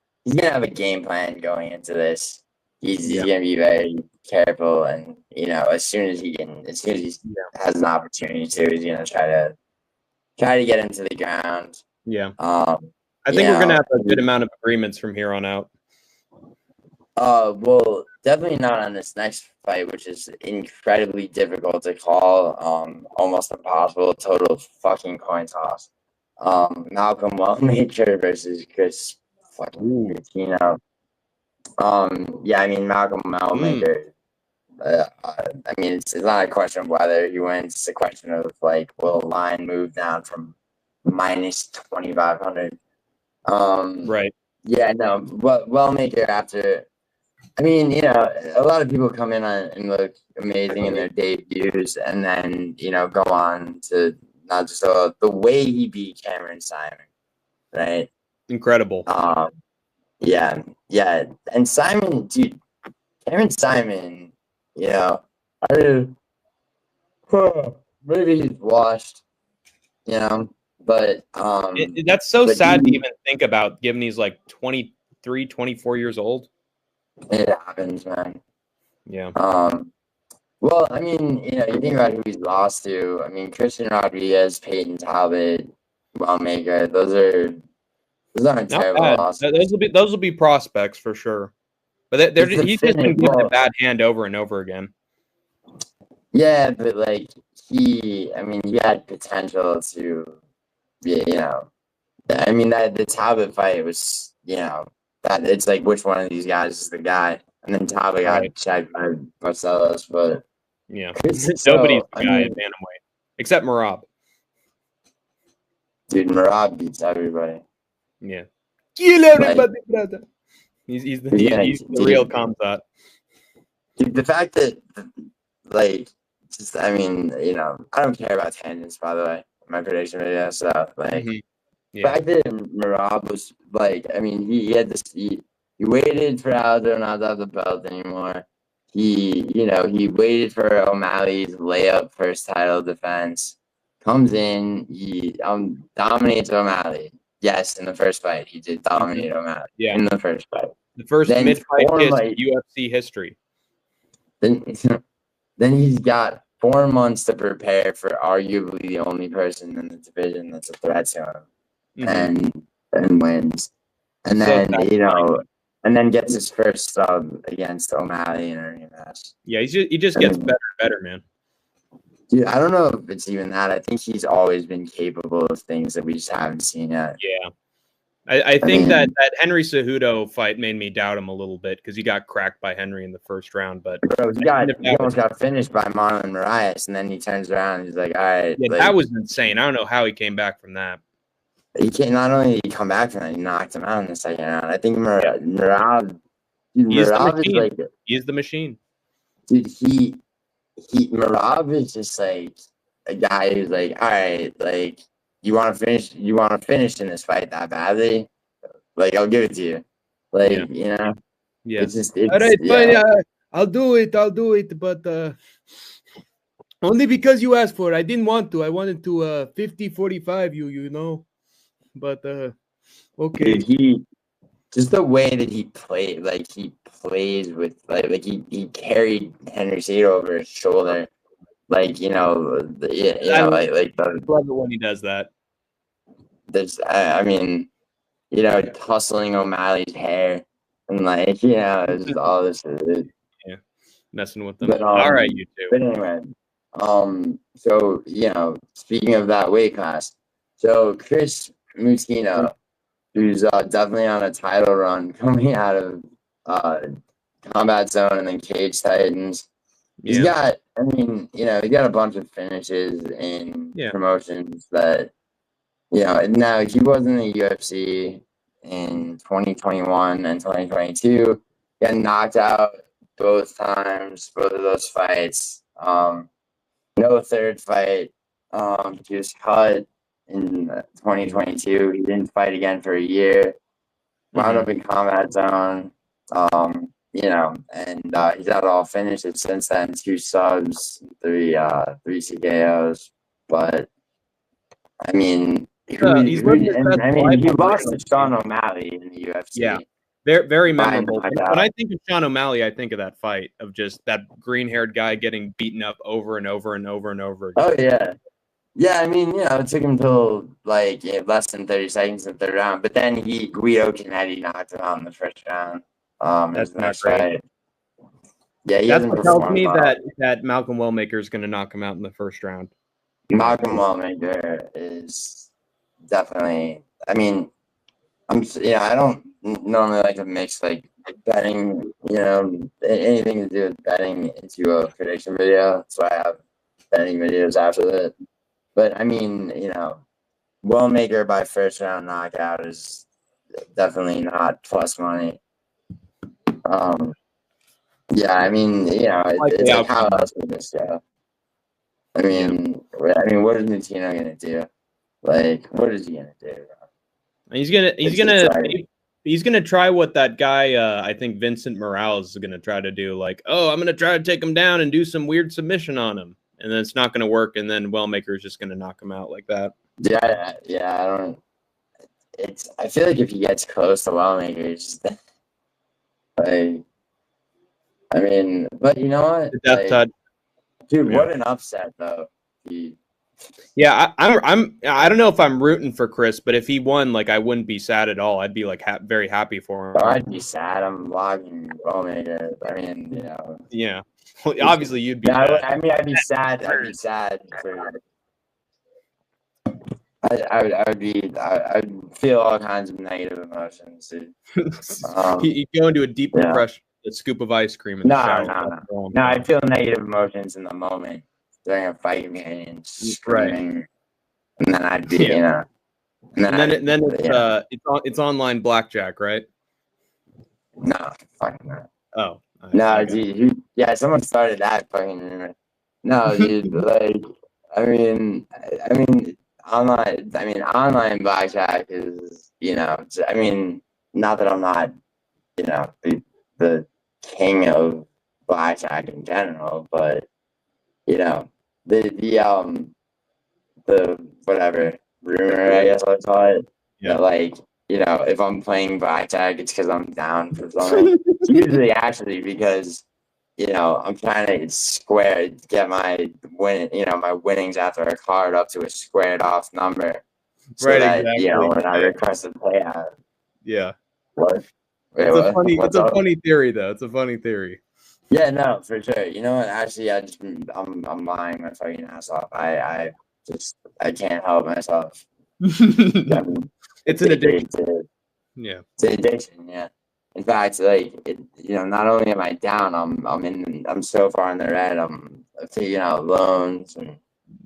have a game plan going into this. He's gonna be very careful, and as soon as he has an opportunity to, he's gonna try to get into the ground. Yeah. I think we're gonna have a good amount of agreements from here on out. Well, definitely not on this next fight, which is incredibly difficult to call. Almost impossible. Total fucking coin toss. Malcolm Wellmaker versus Chris fucking Giuliano. Malcolm Wellmaker. It's not a question of whether he wins. It's a question of will the line move down from minus 2,500? Right. Yeah, no. Wellmaker after. A lot of people come in and look amazing in their debuts, and then go on to not just the way he beat Cameron Simon, right? Incredible. Yeah, and Simon, dude, Cameron Simon, maybe he's washed, but that's so sad to even think about, given he's like 23, 24 years old. It happens, man. Yeah. Well, you think about who he's lost to. Christian Rodriguez, Peyton Talbot, Wellmaker. Those aren't terrible losses. Those will be prospects for sure. But he's just been given a bad hand over and over again. Yeah, but he had potential to, the Talbot fight was, that it's which one of these guys is the guy, and then Talbot got checked by Marcellus, but nobody's the guy at bantamweight except Merab. Dude, Merab beats everybody. Yeah, kill everybody, brother. He's the real Kamzat. Dude, the fact that I don't care about tangents, by the way. My prediction video, so the fact that Merab was he had this. He waited for Aldo not to have the belt anymore. He waited for O'Malley's layup first title defense. Comes in, he dominates O'Malley. Yes, in the first fight, he did dominate O'Malley. Yeah, in the first fight, the first mid-fight kiss in UFC history. Then he's got 4 months to prepare for arguably the only person in the division that's a threat to him. And wins, and then and then gets his first sub against O'Malley in a rematch. Yeah, he just gets better and better, man. Dude, I don't know if it's even that. I think he's always been capable of things that we just haven't seen yet. I think mean, that Henry Cejudo fight made me doubt him a little bit because he got cracked by Henry in the first round. But bro, he almost got finished by Marlon Moraes, and then he turns around and he's like, all right, yeah, like, that was insane. I don't know how he came back from that. he can't. Not only did he come back from that, he knocked him out in the second round. I think Moraes He is the is machine. like, He is the machine. dude, Merab is just like a guy who's like, all right, like, you want to finish in this fight that badly? Like, I'll give it to you. Like, Yeah. you know, Yeah. it's just, All it's, right, fine. yeah. I'll do it, but only because you asked for it. I didn't want to. I wanted to 50-45 you know. But okay. Dude, just the way that he played, like, he plays with, like he carried Henry Cejudo over his shoulder. Like, I like love it when he does that. there's, I mean, tussling O'Malley's hair and, like, it's just all this. Yeah. Messing with them. But All right, you two. But anyway, so speaking of that weight class, so Chris Mutino, who's definitely on a title run coming out of Combat Zone and then Cage Titans. He's got, he got a bunch of finishes in promotions that, now he was in the UFC in 2021 and 2022. Got knocked out both times, both of those fights. No third fight. He was cut in 2022. He didn't fight again for a year. Wound up in Combat Zone. And he's had all finishes since then. 2 subs, 3 CKOs. But I mean, he lost to Sean O'Malley in the UFC. Yeah. Very, very memorable. When I think of Sean O'Malley, I think of that fight of just that green-haired guy getting beaten up over and over and over and over again. Oh, yeah. Yeah, I mean, it took him till, like, less than 30 seconds in the third round. But then Guido Canetti knocked him out in the first round. That's not great. Fight. Yeah, he That's hasn't what tells performed me well. that Malcolm Wellmaker is going to knock him out in the first round. Malcolm Wellmaker is definitely, I mean, I don't normally like to mix, like, betting, anything to do with betting into a prediction video. That's why I have betting videos after that. But I mean, Wellmaker by first round knockout is definitely not plus money. Yeah, I mean, it's like, how else would this go? I mean, what is Nutino gonna do? Like, what is he gonna do? He's gonna try what that guy, I think Vincent Morales is gonna try to do. Like, oh, I'm gonna try to take him down and do some weird submission on him, and then it's not gonna work. And then Wellmaker is just gonna knock him out like that. Yeah. I don't. I feel like if he gets close to Wellmaker, it's just like. I mean, but you know what? The death touch. Dude, what an upset though. Yeah, I don't know if I'm rooting for Chris, but if he won, like, I wouldn't be sad at all. I'd be like very happy for him. I'd be sad. I'm logging Wellmaker. I mean, Yeah. Well, obviously, you'd be. I mean, I'd be sad. I'd be sad for. I'd feel all kinds of negative emotions. He'd go into a deep depression. A scoop of ice cream in the shower. No, I feel negative emotions in the moment during a fight and screaming, and then I'd be, and then it's online blackjack, right? No, fucking not. Oh, no, dude. Someone started that fucking. No, dude. Like, I mean, online blackjack is, I mean, not that I'm not, the king of blackjack in general, but the whatever rumor, I guess I'll call it. Yeah. That, like, if I'm playing blackjack, it's because I'm down for something. Usually, actually, because I'm trying to get my my winnings after a card up to a squared off number, so that exactly. When I request a payout. Yeah. What? Wait, it's a funny theory, though. It's a funny theory. Yeah, no, for sure. You know what? Actually, I'm lying my fucking ass off. I can't help myself. It's an addiction. Yeah. It's an addiction. Yeah. In fact, like not only am I down, I'm so far in the red. I'm taking out loans and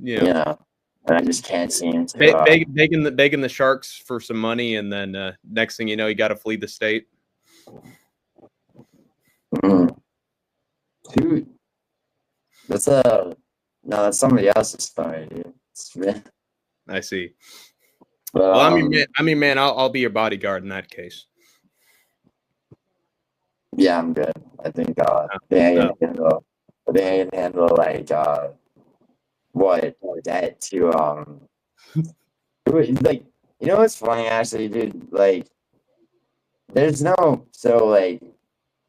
Yeah. and I just can't seem to. Begging the Sharks for some money, and then next thing you know, you got to flee the state. Dude, that's somebody else's story, dude. I see. But, well, man, I'll be your bodyguard in that case. Yeah, I'm good. I think they can handle like what that to like what's funny actually, dude, like there's no like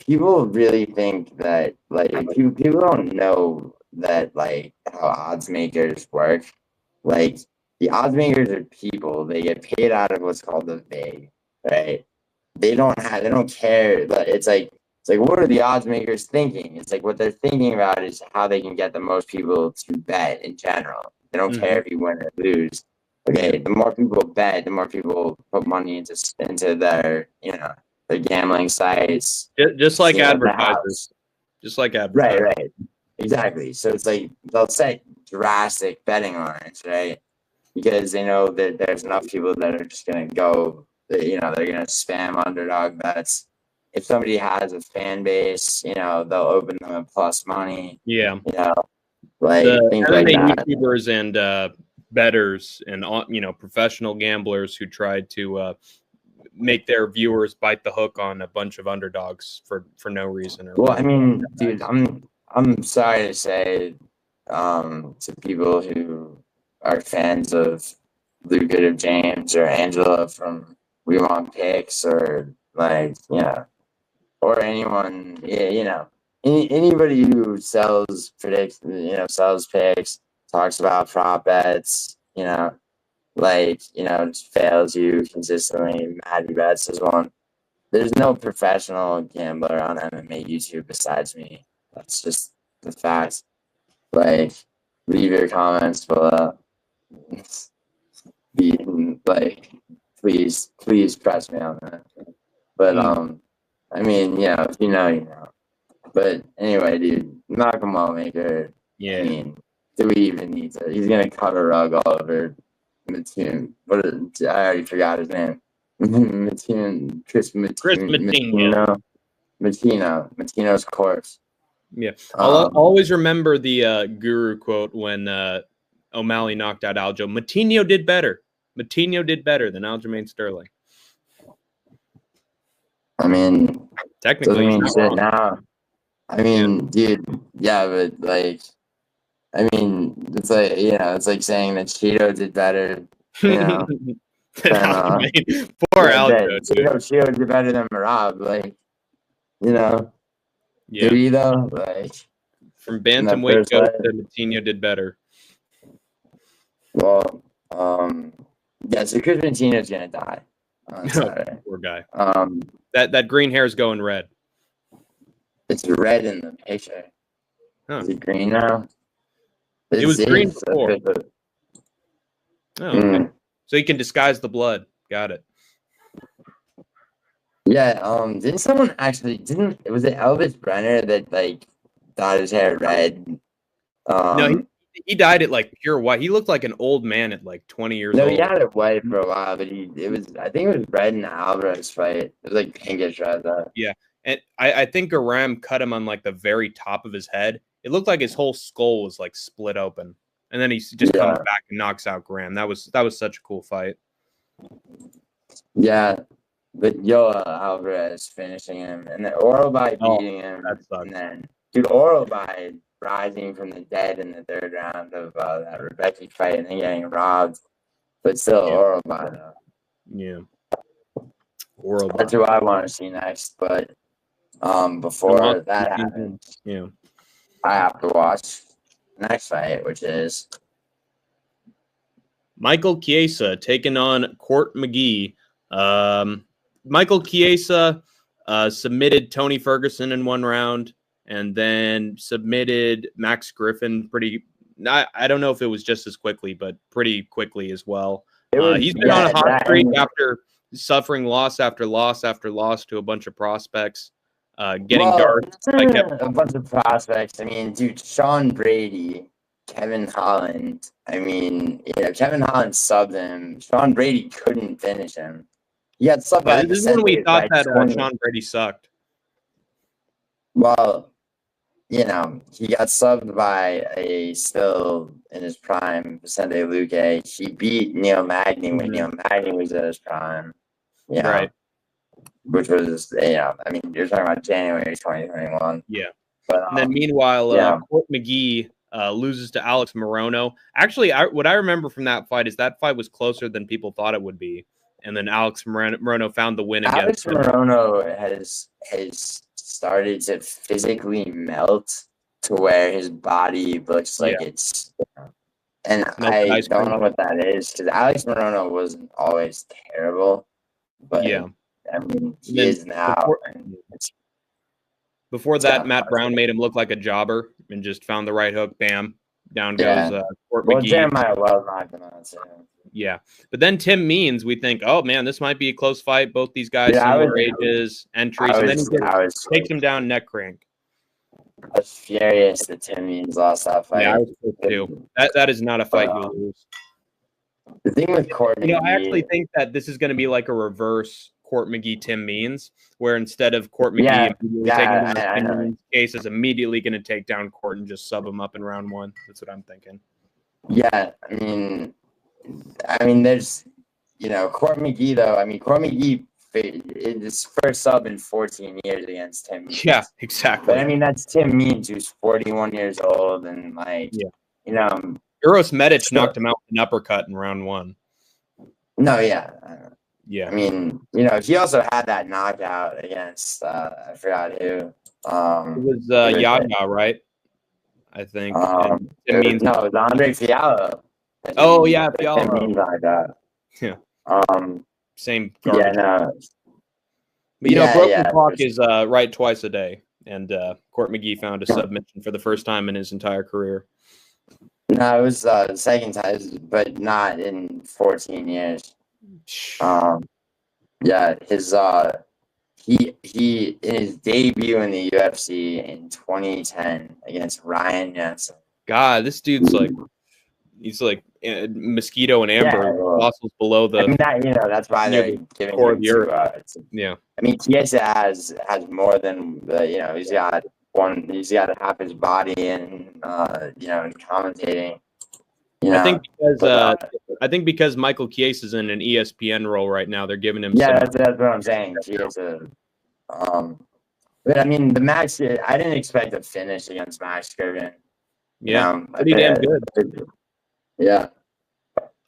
people really think that like people don't know that like how odds makers work. Like the odds makers are people. They get paid out of what's called the vig, right? They don't care, but it's like what are the odds makers thinking? It's like what they're thinking about is how they can get the most people to bet in general. They don't care if you win or lose. Okay, the more people bet, the more people put money into their their gambling sites. Just like advertisers. Just like advertisers. Right. Exactly. So it's like they'll set drastic betting lines, right? Because they know that there's enough people that are just gonna go, they're gonna spam underdog bets. If somebody has a fan base, they'll open them at plus money. Yeah. Like things like that. YouTubers and bettors and professional gamblers who tried to make their viewers bite the hook on a bunch of underdogs for no reason. Well, I mean, dude, I'm sorry to say to people who are fans of Lucrative James or Angela from We Want Picks or like or anyone anybody who sells picks, talks about prop bets, just fails you consistently. Matty Bets is one. There's no professional gambler on MMA YouTube besides me. That's just the facts. Like, leave your comments below. Like, please press me on that. But I mean, if you know, you know. But anyway, dude, Malcolm Lawmaker. Yeah. I mean, do we even need to? He's gonna cut a rug all over Mattoon. I already forgot his name. Chris Matino's corpse. Yeah, I'll always remember the Guru quote when O'Malley knocked out Aljo. Matinho did better. Matinho did better than Aljamain Sterling. I mean, technically, mean shit now. I mean, dude, yeah, but like, I mean, it's like it's like saying that Cheeto did better. Poor Aljo. Cheeto did better than Marab. Like, did he though? Like, from bantamweight goat to Matinho did better. Well, yeah. So Chris Matino's gonna die. Poor guy. That green hair is going red. It's red in the picture. Huh. Is it green now? It was green before. Okay. So he can disguise the blood. Got it. Yeah. Didn't someone actually? Was it Elvis Brenner that like dyed his hair red? No, he dyed it like pure white. He looked like an old man at like 20 years old. No, he had it white for a while, but I think it was red in the Alvarez fight. It was like pinkish red though. Yeah. And I think Aram cut him on like the very top of his head. It looked like his whole skull was like split open. And then he just comes back and knocks out Graham. That was such a cool fight. Yeah. But Alvarez finishing him and then Oralby beating him. And then Oralby rising from the dead in the third round of that Rebecca fight and then getting robbed. But still Oralby though. Yeah. Oralby. That's who I want to see next, but before that happens, I have to watch the next fight, which is Michael Chiesa taking on Court McGee. Michael Chiesa submitted Tony Ferguson in one round and then submitted Max Griffin I don't know if it was just as quickly, but pretty quickly as well. He's been on a hot streak suffering loss after loss after loss to a bunch of prospects, getting dark. A bunch of prospects. I mean, dude, Sean Brady, Kevin Holland. I mean, Kevin Holland subbed him. Sean Brady couldn't finish him. He got subbed by This is when we thought that Sean Brady sucked. Well, he got subbed by a still in his prime, Vicente Luque. He beat Neil Magny when Neil Magny was at his prime. Right. Which was, I mean, you're talking about January 2021. Yeah. But, and then meanwhile, Court McGee loses to Alex Morono. Actually, what I remember from that fight is that fight was closer than people thought it would be. And then Alex Morono found the win again. Alex Morono has started to physically melt to where his body looks like it's. And I don't know what that is, because Alex Morono wasn't always terrible. But I mean, he is now. Before that, Matt Brown made him look like a jobber and just found the right hook. Bam, down goes Court McGee. Jeremiah Wells knocked him out too. Yeah, but then Tim Means, we think, oh man, this might be a close fight. Both these guys similar ages, entries, and then he takes him down neck crank. I was furious that Tim Means lost that fight. Yeah, I was too. That is not a fight you lose. The thing with Court McGee, I actually think that this is going to be like a reverse Court McGee Tim Means, where instead of Court McGee taking down Case is immediately going to take down Court and just sub him up in round one. That's what I'm thinking. Yeah, I mean, there's, Court McGee though. I mean, Court McGee his first sub in 14 years against Tim Means. Yeah, exactly. But I mean, that's Tim Means, who's 41 years old, and Uros Medic knocked him out with an uppercut in round one. No, yeah. Yeah. I mean, he also had that knockout against I forgot who. It was Yaya, right? I think. It was Andre Fiallo. Oh yeah, Fiallo. Yeah. Same garbage. Yeah, no. But broken clock is right twice a day, and Court McGee found a submission for the first time in his entire career. No, it was the second time, but not in 14 years. His he in his debut in the UFC in 2010 against Ryan Jensen. God, this dude's he's like mosquito and amber fossils below the. I mean, that's why they're giving core him of the earth. I mean, Chiesa has more than he's got half his body in commentating. I think because Michael Chiesa is in an ESPN role right now, they're giving him. Yeah, that's what I'm saying. Chiesa. But I mean, the Max. I didn't expect a finish against Max Kirby. Yeah, pretty damn good. Yeah.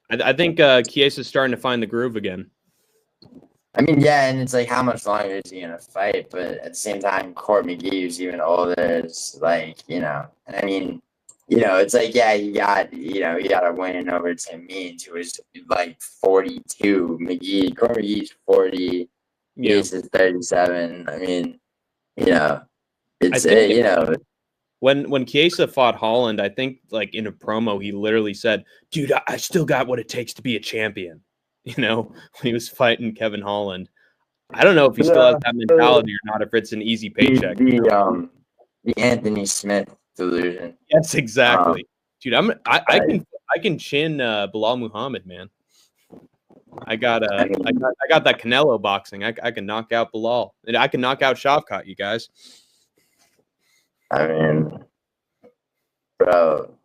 I think Chiesa's starting to find the groove again. I mean, yeah, and it's like, how much longer is he gonna fight? But at the same time, Court McGee, who's even older, is like, I mean, it's like, yeah, he got a win over Tim Means, who was like 42. Court McGee's 40. He's 37. I mean, it's When Chiesa fought Holland, I think in a promo he literally said, "Dude, I still got what it takes to be a champion." When he was fighting Kevin Holland. I don't know if he still has that mentality or not. If it's an easy paycheck. The Anthony Smith delusion. Yes, exactly, dude. I can chin Bilal Muhammad, man. I got that Canelo boxing. I can knock out Bilal, and I can knock out Shavkat. You guys. I mean, bro,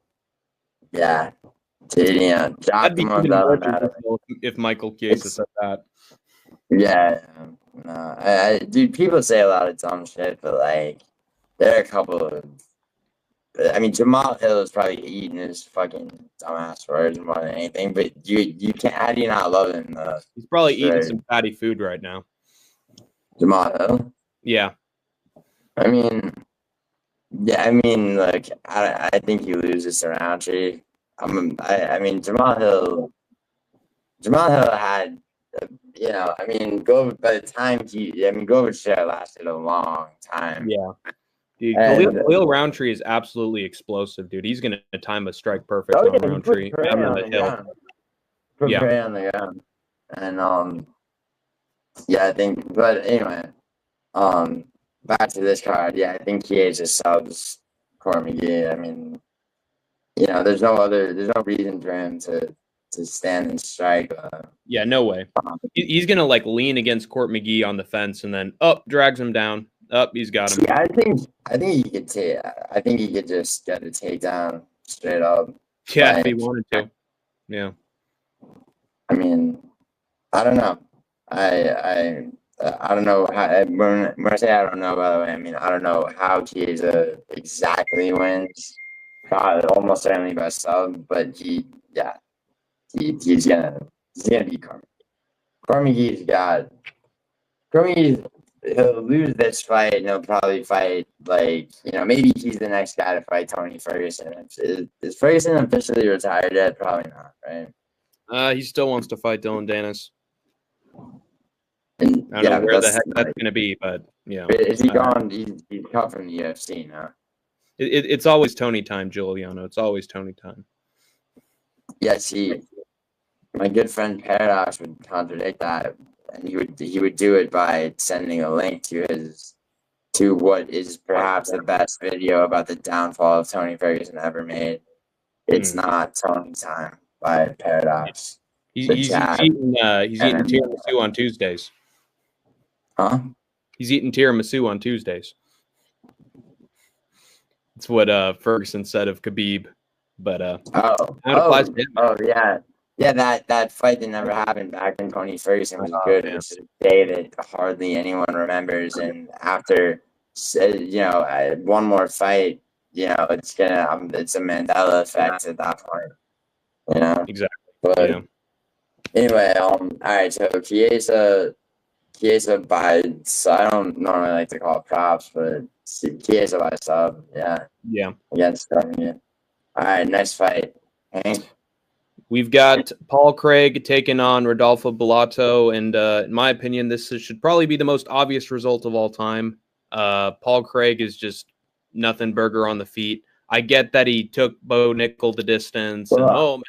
yeah, dude, That'd be if Michael Chiesa said that. Yeah, no, dude, people say a lot of dumb shit, but there are a couple of. I mean, Jamal Hill is probably eating his fucking dumbass words more than anything, but you can't. How do you not love him? He's probably eating some fatty food right now. Jamal Hill. Yeah. I mean, I think he loses to Roundtree. I mean, Jamal Hill had, by the time Govic share lasted a long time. Yeah. Dude, Khalil Roundtree is absolutely explosive, dude. He's going to time a strike perfect on Roundtree. Put prey on the ground. And, Yeah, I think. But anyway, back to this card. Yeah, I think Chiesa subs Court McGee. I mean, there's no reason for him to stand and strike. Yeah, no way. He's gonna like lean against Court McGee on the fence and then drags him down. He's got him. Yeah, I think he could take. I think he could just get a takedown straight up. Yeah, Like, if he wanted to. Yeah. I mean, I don't know. I don't know how. When I say I don't know, by the way, I mean I don't know how Chiesa exactly wins. Probably almost certainly by sub, but he's gonna beat Cormier. Cormier's got Cormier. He'll lose this fight, and he'll probably fight maybe he's the next guy to fight Tony Ferguson. Is Ferguson officially retired yet? Probably not, right? He still wants to fight Dylan Danis. And, I don't know where the heck that's going to be, but yeah. Is he gone? He's cut from the UFC now. It's always Tony time, Giuliano. It's always Tony time. Yes, my good friend Paradox would contradict that, and he would do it by sending a link to what is perhaps the best video about the downfall of Tony Ferguson ever made. It's not Tony time by Paradox. He's eating tiramisu on Tuesdays. Huh? He's eating tiramisu on Tuesdays. That's what Ferguson said of Khabib. But yeah, that fight that never happened back when Tony Ferguson was good. It was a day that hardly anyone remembers, and after one more fight, it's a Mandela effect at that point. Exactly. But anyway, all right. So Chiesa by, so I don't normally like to call it props, but Chiesa by sub, yeah, against Cormier. All right, next fight. Hank? We've got Paul Craig taking on Rodolfo Bellato, and in my opinion, this should probably be the most obvious result of all time. Paul Craig is just nothing burger on the feet. I get that he took Bo Nickel the distance, and oh man,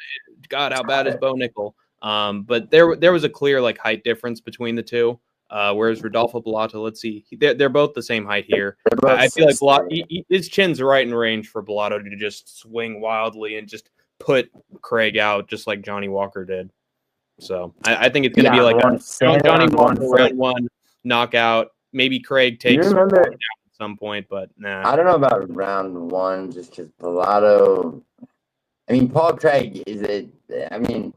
God, how bad is Bo Nickel? But there was a clear height difference between the two. Whereas Rodolfo Bellato, let's see, they're both the same height here. I feel like Bellato, his chin's right in range for Bellato to just swing wildly and just put Craig out, just like Johnny Walker did. So I think it's going to be like a Johnny Walker round one knockout. Maybe Craig takes it down at some point, but nah. I don't know about round one just because Bellato. I mean, Paul Craig is it. I mean,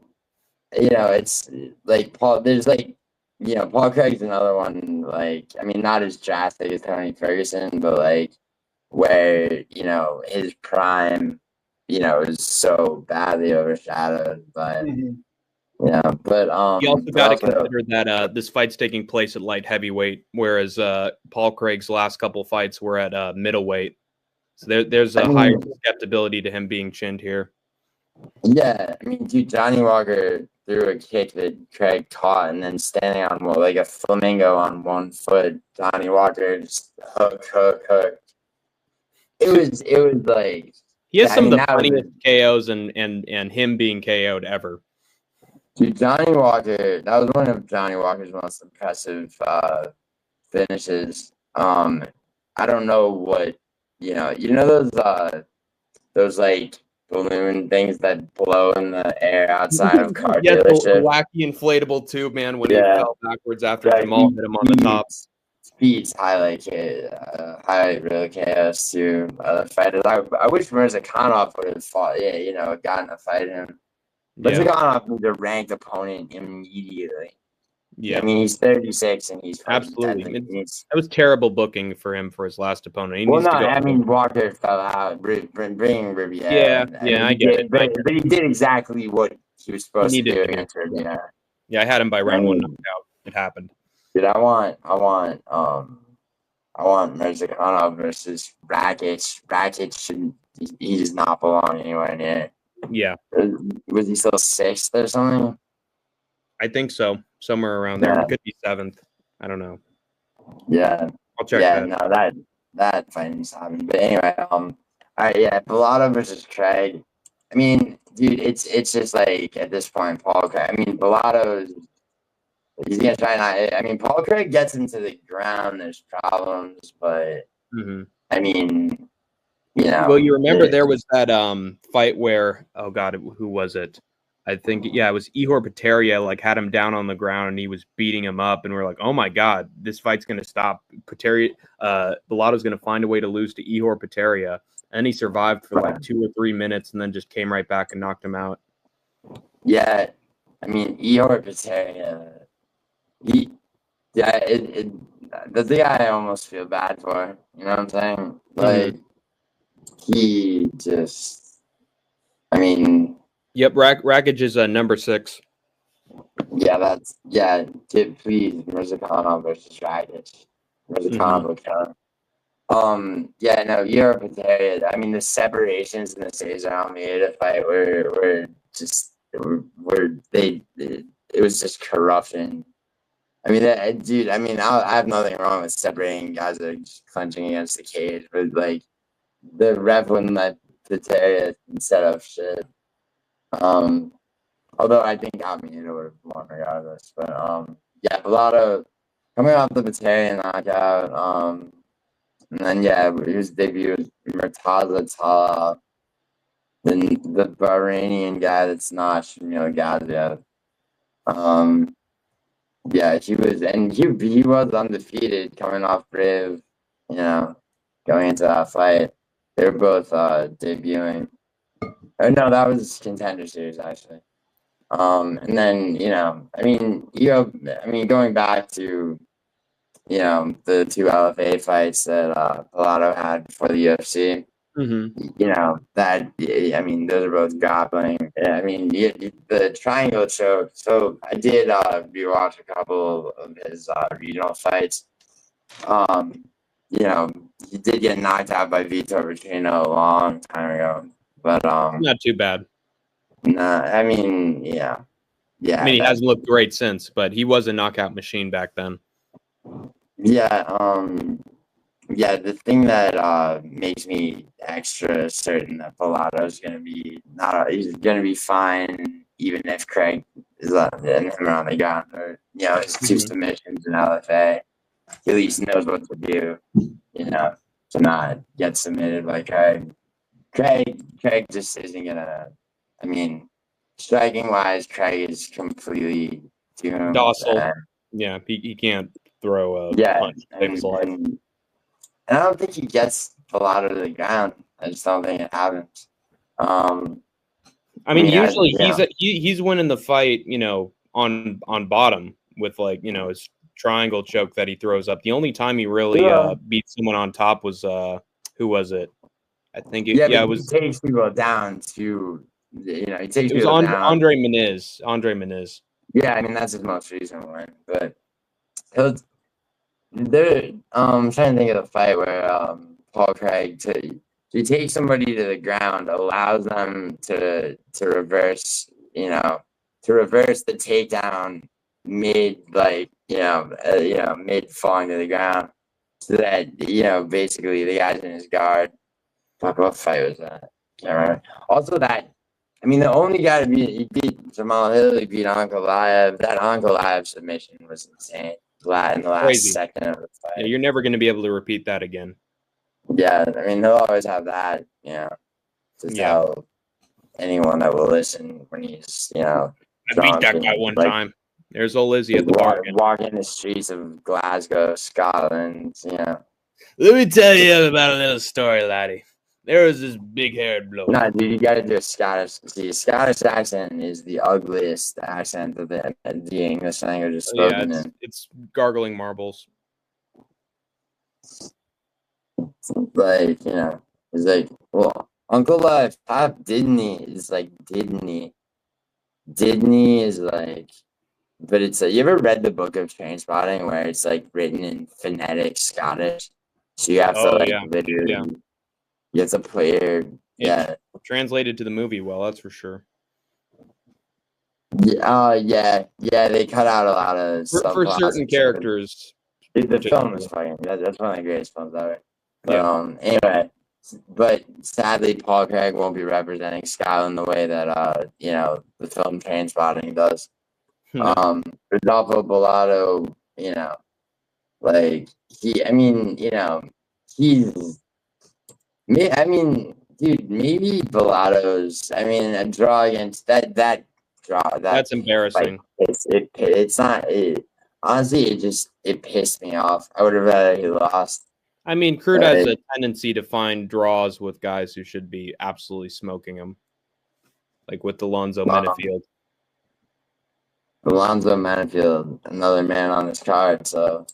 it's like Paul. There's Paul Craig's another one, not as drastic as Tony Ferguson, but where, his prime, is so badly overshadowed by, but you also got to consider that this fight's taking place at light heavyweight, whereas Paul Craig's last couple fights were at middleweight. So there's a higher susceptibility to him being chinned here. Yeah, I mean, dude, Johnny Walker threw a kick that Craig caught, and then standing on like a flamingo on one foot, Johnny Walker just hook. It was like he has some of the funniest KOs and him being KO'd ever. Dude, Johnny Walker, that was one of Johnny Walker's most impressive finishes. I don't know what those balloon things that blow in the air outside of car dealership. The wacky inflatable tube, man, when he fell backwards after Jamal hit him on the top. Speeds highlight real chaos to other fighters. I wish Mirzakhanov would have fought, gotten a fight in him. Mirzakhanov was a ranked opponent immediately. Yeah, I mean, he's 36 and he's absolutely. That was terrible booking for him for his last opponent. Walker fell out, bringing Riviere. Yeah, I get it. But he did exactly what he was supposed to do against Riviere. Yeah, I had him by round one knockout. It happened. Dude, I want Mirzakhanov versus Rakic. Rakic he does not belong anywhere near. Yeah. Was he still 6th or something? I think so. Somewhere around there. It could be 7th. I don't know. Yeah. I'll check that. No, that fighting's happening. But anyway, all right, Bellato versus Craig. I mean, dude, it's just at this point, Paul Craig. I mean, Bellato He's gonna try not. I mean, Paul Craig gets him to the ground. There's problems, but I mean, Well, you remember there was that fight where, oh god, who was it? I think it was Ihor Potieria, like had him down on the ground and he was beating him up, and we're like, oh my god, this fight's gonna stop. Bellato's gonna find a way to lose to Ihor Potieria, and he survived for like 2 or 3 minutes and then just came right back and knocked him out. Yeah, I mean, Ihor Potieria, that's the guy I almost feel bad for. You know what I'm saying? Like, he just, I mean. Yep, Rakic is number 6. Yeah, please, Mirzakhanov versus Rakic. Mirzakhanov will kill him. Europe and Potieria. I mean, the separations in the Cesar Almeida fight were just it was just corruption. I mean, dude. I mean, I have nothing wrong with separating guys that are just clenching against the cage, but like the ref wouldn't let Potieria set up shit. Although I think Almeida would have won regardless, but Bellato coming off the Potieria knockout. And then his debut was Murtaza Talal, then the Bahrainian guy that's not Shamil Gaziev. He was undefeated coming off Brave, going into that fight. They were both debuting. Or no, that was Contender Series actually. And then going back to the 2 LFA fights that Bellato had before the UFC. Those are both grappling. I mean, the triangle choke. So I did rewatch a couple of his regional fights. He did get knocked out by Vitor Vitrino a long time ago, but not too bad. Nah, I mean, yeah. I mean, he hasn't looked great since, but he was a knockout machine back then. The thing that makes me extra certain that Bellato is going to be he's going to be fine, even if Craig is letting him on the ground, or his 2 submissions in LFA. He at least knows what to do, to not get submitted by Craig. Craig just isn't gonna. I mean, striking wise, Craig is completely doomed. Docile. He can't throw a punch to save his life. And I don't think he gets Bellato to the ground. I just don't think it happens. Usually he's winning the fight, on bottom with his triangle choke that he throws up. The only time he really beat someone on top was who was it? I think it was. He takes people down to. He takes people down. Andre Moniz. Yeah, I mean that's his most recent one, but I'm trying to think of the fight where Paul Craig to take somebody to the ground allows them to reverse the takedown mid mid falling to the ground, so that basically the guy's in his guard. Fuck, what fight was that? Can't remember. Also, the only guy to beat Jamal Hill, he beat Ankalaev. That Ankalaev submission was insane. In the last second of the fight. Yeah, you're never going to be able to repeat that again. Yeah, I mean, he'll always have that, to tell anyone that will listen when he's, I beat that guy one time. There's old Lizzie at the bar. Walking the streets of Glasgow, Scotland, Let me tell you about a little story, laddie. There was this big-haired bloke. No, dude, you got to do a Scottish. See, Scottish accent is the ugliest accent that the English language is spoken in. It's gargling marbles. Like, it's like, well, Uncle Life, Didney is like Didney. Didney is like, but it's like, you ever read the Book of Trainspotting where it's like written in phonetic Scottish? So you have to literally. You have to play it translated to the movie well, that's for sure. Yeah, they cut out a lot of stuff for certain characters. The film is fucking. That's one of the greatest films ever. But anyway, but sadly, Paul Craig won't be representing Scotland the way that the film Trainspotting does. Rodolfo Bellato, like he's dude, maybe Bellato's. A draw against that draw that That's embarrassing. it's not. Honestly, it pissed me off. I would have rather he lost. Crude has a tendency to find draws with guys who should be absolutely smoking him, like with Alonzo Menifield. Alonzo Menifield, another man on this card. So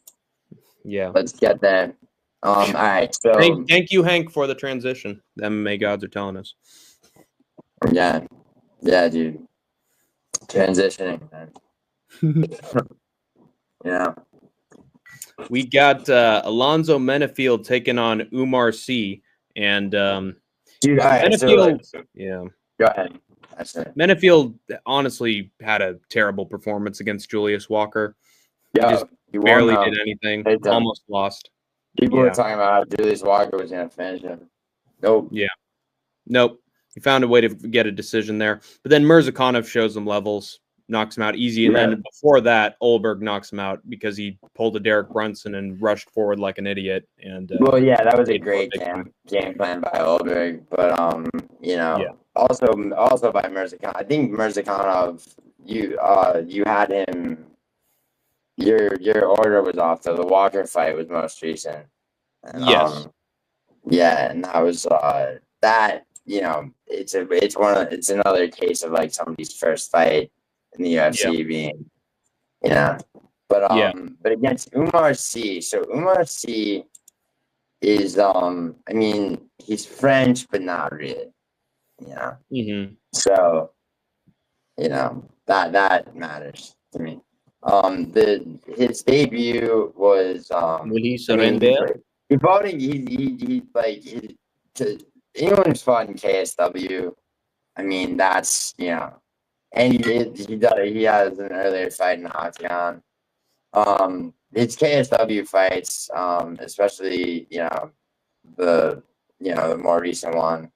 yeah, let's get there. All right. So thank you, Hank, for the transition. The MMA gods are telling us. Yeah, dude. Transitioning, man. Yeah. We got Alonzo Menifield taking on Umar Sy, and dude, Menifield. Yeah. Go ahead. Menifield honestly had a terrible performance against Julius Walker. He barely did anything. Almost lost. People were talking about how Julius Walker was going to finish him. Nope. Yeah. Nope. He found a way to get a decision there. But then Mirzakhanov shows him levels, knocks him out easy. And then before that, Olberg knocks him out because he pulled a Derek Brunson and rushed forward like an idiot. And that was a great game plan by Olberg. But also by Mirzakhanov. I think Mirzakhanov, you had him. Your order was off. So the Walker fight was most recent. And, yes. And that was that. It's another case of like somebody's first fight in the UFC being, but against Umar Sy. So Umar Sy is he's French but not really, Mm-hmm. So that matters to me. His debut was Will he surrender? He fought anyone who's fought in KSW, that's and he has an earlier fight in the Octagon. His KSW fights, especially the more recent one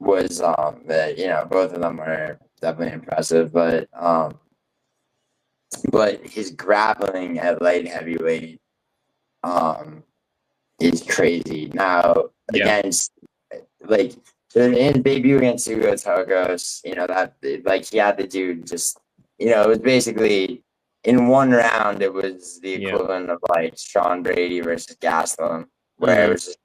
was both of them were definitely impressive, but his grappling at light heavyweight is crazy. Now against in his debut against Hugo Tokos, that he had to do just it was basically in one round it was the equivalent of like Sean Brady versus Gastelum, where it was just,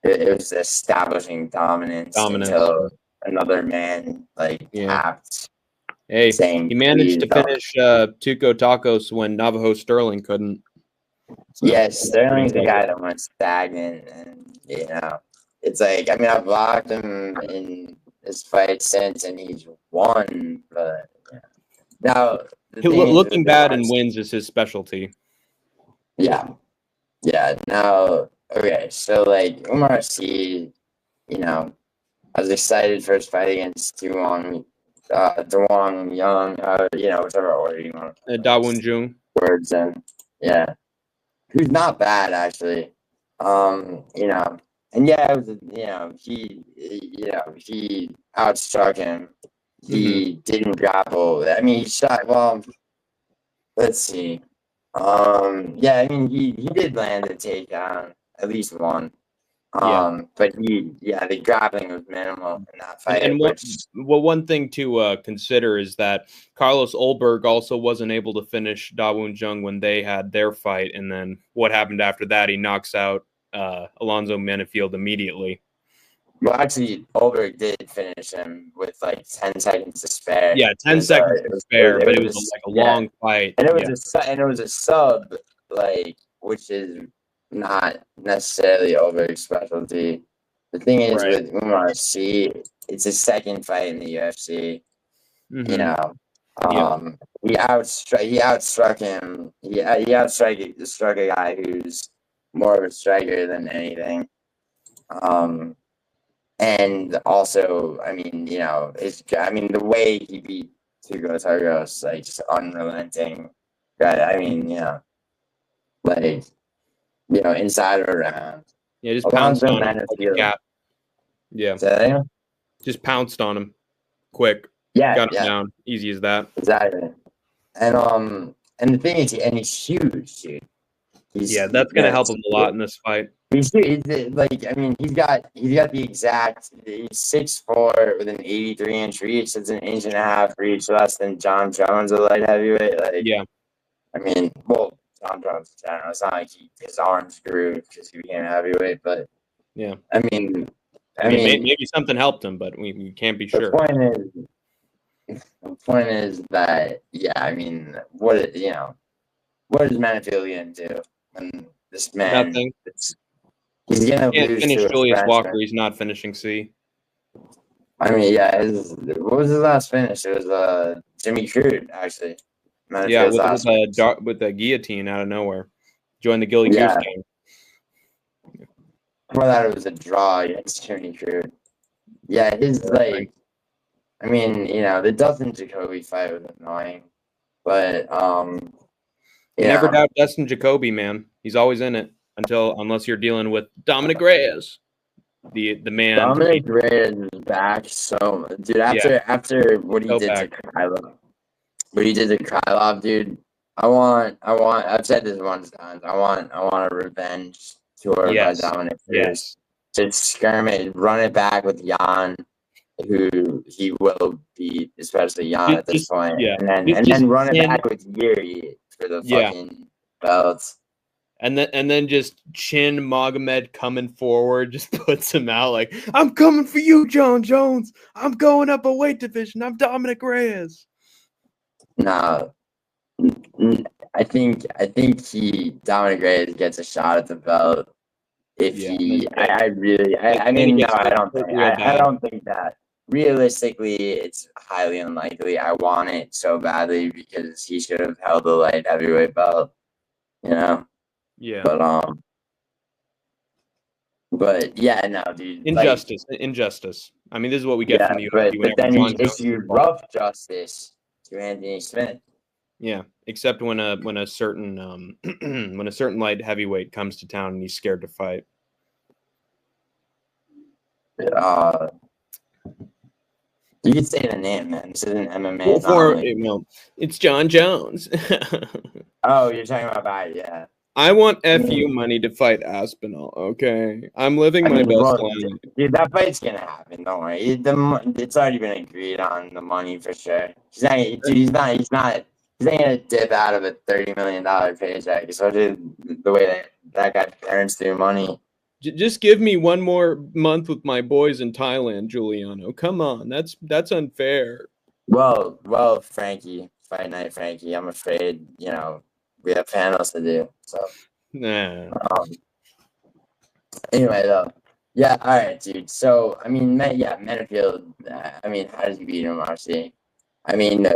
it was establishing dominance until another man tapped. Hey, he managed to finish Tuco Tacos when Navajo Sterling couldn't. So, Sterling's the guy that went stagnant, and it's like I've blocked him in his fight since, and he's won. But now looking bad and wins is his specialty. Yeah. Now, okay, so Umar Sy, I was excited for his fight against Dawon Young, whichever order you want. Dawon Jung. Words in, who's not bad actually. And it was, he outstruck him. He didn't grapple. He shot. Well, let's see. He did land a takedown, at least one. But the grappling was minimal in that fight. And one thing to consider is that Carlos Olberg also wasn't able to finish Dawon Jung when they had their fight, and then what happened after that? He knocks out Alonzo Menifield immediately. Well, actually, Olberg did finish him with 10 seconds to spare. Yeah, 10 seconds to spare, but it was a long fight. And it was a sub, which is not necessarily Olberg's specialty. The thing is with Umar Sy, it's his second fight in the UFC. He outstruck him. He struck a guy who's more of a striker than anything. And also, the way he beat Hugo Targos, just unrelenting. Inside of a round. Yeah, just pounced on him. Yeah. So, just pounced on him quick. Yeah, Got him yeah, down. Easy as that. exactly. And the thing is, and he's huge, dude. Yeah, that's going to help him a lot in this fight. He's like, I mean, he's got the exact. He's 6'4" with an 83-inch reach. That's an inch and a half reach less than John Jones, a light heavyweight. Like, Yeah. I mean, well, John Jones, I don't know. It's not like his arms grew because he became a heavyweight, but Yeah. I mean, maybe something helped him, but we can't be sure. The point is that, yeah, I mean, what does Menifield gonna do? And this man, Nothing. he's gonna Can't lose finish to a Julius Walker. Frenchman. He's not finishing C. I mean, yeah, what was his last finish? It was Jimmy Crude, actually. Yeah, Menifield's last with a guillotine out of nowhere. Joined the Gilly yeah. Goose game. Before that, it was a draw against Jimmy Crude. Yeah, I mean, the Dustin Jacoby fight was annoying, but You never doubt Dustin Jacoby, man. He's always in it unless you're dealing with Dominic Reyes, the man. Dominic Reyes is back so much. Dude, after what he did to Krylov. What he did to Krylov, dude. I've said this once times. I want a revenge tour by Dominic Reyes. To skirmish, run it back with Jan, who he will beat, especially Jan at this point. Yeah. And then run it back with Yuri for the fucking belts. And then just Chin Magomed coming forward just puts him out like, I'm coming for you, John Jones. I'm going up a weight division. I'm Dominic Reyes. No, I think Dominic Reyes gets a shot at the belt if I don't think that. Realistically, it's highly unlikely. I want it so badly because he should have held the light heavyweight belt, Yeah. But yeah, no, dude. Injustice. I mean, this is what we get from the UFC. But then he issued rough justice to Anthony Smith. Yeah, except when a certain when a certain light heavyweight comes to town and he's scared to fight. You can say the name, man. This isn't MMA. It's John Jones. Oh, you're talking about that, yeah. I want FU money to fight Aspinall, okay? I'm living my best life. Dude, that fight's gonna happen, don't worry. It's already been agreed on, the money for sure. He's not gonna dip out of a $30 million paycheck, especially the way that guy burns through money. Just give me one more month with my boys in Thailand, Giuliano. Come on, that's unfair. Well, Frankie, Fight Night Frankie, I'm afraid, we have panels to do. So, nah. Anyway, though, yeah, all right, dude. So, I mean, Menifield. I mean, how does he beat him, RC? I mean, I've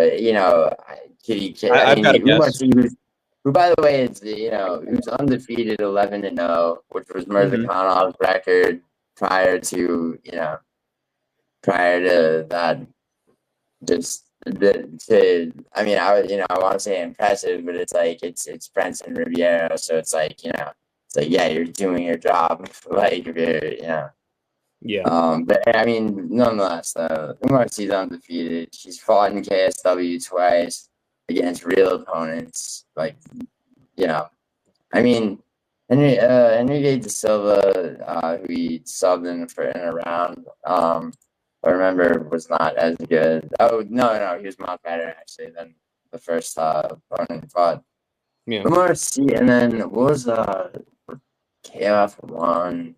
got a guess. Who, by the way, is he was undefeated 11-0, which was Mirzakhanov's record prior to that. I want to say impressive, but it's like it's Brenton Riviera, so it's like yeah, you're doing your job, like Yeah. But I mean, nonetheless, though, Marcy's undefeated. She's fought in KSW twice against real opponents. Like, I mean, Enrique de Silva, who he subbed in a round, I remember was not as good. Oh, no, he was much better actually than the first opponent he fought. Yeah. Marcy, and then what was KF 1?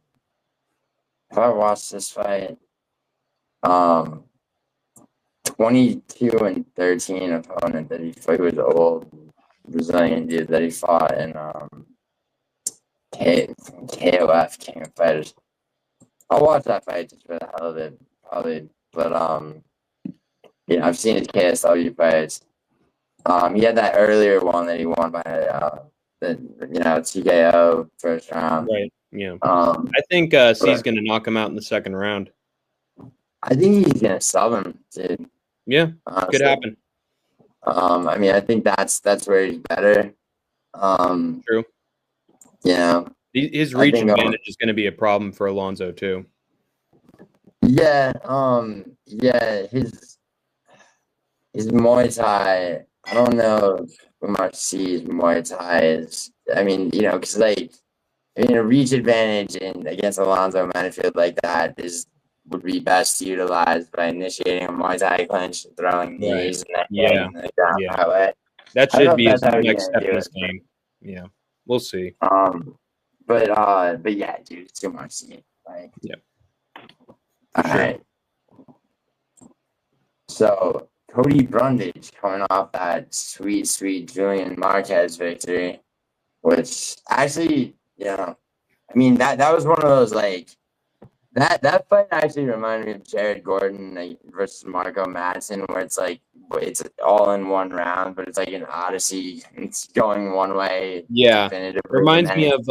If I watched this fight, 22-13 opponent that he fought was old Brazilian dude that he fought in KOF, King of Fighters. I'll watch that fight just for the hell of it, probably. But I've seen his KSW fights. He had that earlier one that he won by TKO first round. Right. Yeah. I think C's going to knock him out in the second round. I think he's going to sub him, dude. Yeah, could happen. I mean, I think that's where he's better. True. His reach advantage is going to be a problem for Alonzo too. Yeah. his Muay Thai. I don't know if Umar sees Muay Thai is. I mean, because a reach advantage against Alonzo Menifield like that would be best utilized by initiating a Muay Thai clinch and throwing Right. knees and then Yeah. getting the ground Yeah. that way. That I don't know should if be his that's how he's next gonna step do in it. his game. Yeah. We'll see. But yeah, dude, it's too much scene. Like, Yeah. all Sure. right. So Cody Brundage coming off that sweet, sweet Julian Marquez victory, which actually, I mean that was one of those that fight actually reminded me of Jared Gordon versus Marco Madsen, where it's all in one round, but it's like an odyssey. It's going one way Yeah. definitively. Reminds me of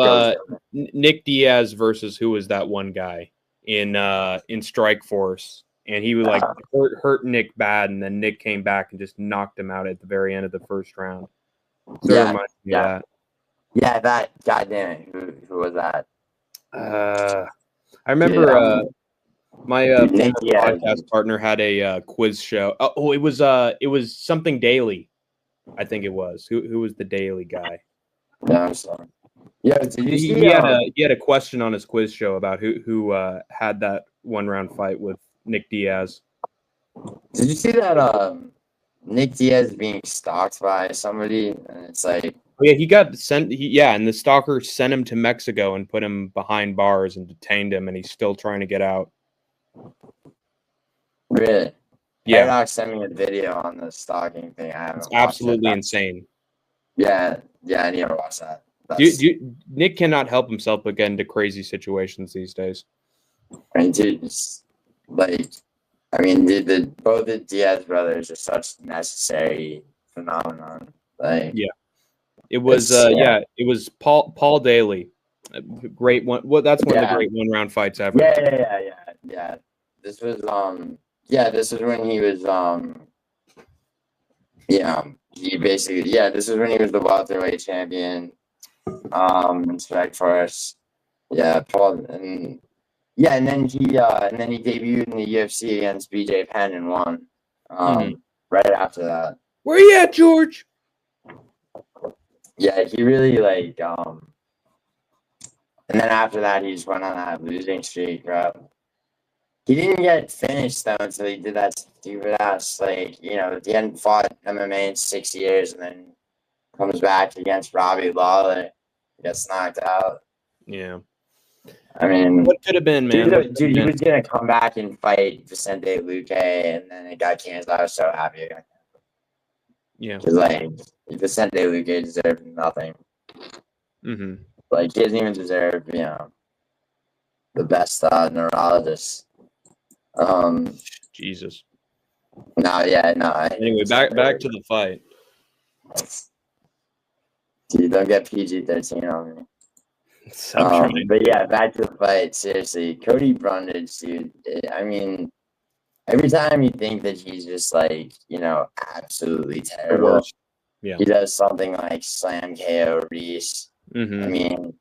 Nick Diaz versus who was that one guy in Strike Force, and he would hurt Nick bad, and then Nick came back and just knocked him out at the very end of the first round. So it reminds me of that. Yeah, that goddamn who was that? I remember my former podcast partner had a quiz show. Oh, it was something daily. I think it was. Who was the daily guy? No, sorry. Yeah, did you see? He had a question on his quiz show about who had that 1-round fight with Nick Diaz. Did you see that Nick Diaz being stalked by somebody? And it's like, oh, yeah, he got sent. And the stalker sent him to Mexico and put him behind bars and detained him, and he's still trying to get out. Really? Yeah. Paradox sent me a video on the stalking thing. I haven't. It's absolutely insane. Yeah, I need to watch that. Nick cannot help himself but get into crazy situations these days. I mean, dude, both the Diaz brothers are such necessary phenomenon. It was it was Paul Daly, great one. Well, that's one of the great 1-round fights ever. Yeah. This was this is when he was this is when he was the welterweight champion. In Strike Force. Yeah, Paul and then he debuted in the UFC against BJ Penn and won. Right after that. Where you at, George? Yeah, he really and then after that he just went on that losing streak, bro. He didn't get finished though until he did that stupid ass he hadn't fought MMA in 6 years and then comes back against Robbie Lawler, gets knocked out. Yeah. I mean, what could have been, man? Dude, he was gonna come back and fight Vicente Luque, and then it got canceled. I was so happy. Yeah. Because Vicente Luque deserved nothing. Mm-hmm. He doesn't even deserve, the best neurologist. Jesus. No. Anyway, back to the fight. Dude, don't get PG-13 on me. But yeah, back to the fight. Seriously, Cody Brundage, dude. I mean, every time you think that he's just absolutely terrible, he does something like slam KO Reese. Mm-hmm. I mean,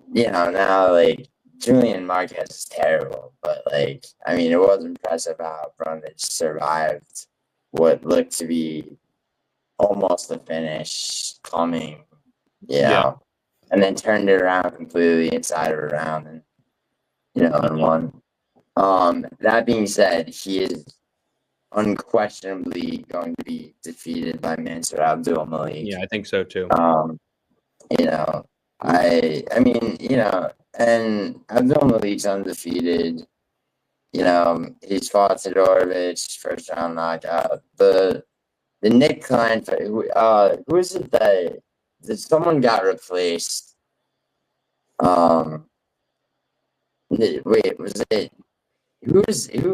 now Julian Marquez is terrible, but it was impressive how Brundage survived what looked to be almost a finish coming. And then turned it around completely inside of a round and and won. That being said, he is unquestionably going to be defeated by Mansour Abdul Malik. Yeah, I think so too. And Abdul Malik's undefeated. He's fought Todorovic, first round knockout. The Nick Klein fight, who is it that someone got replaced? Wait, was it who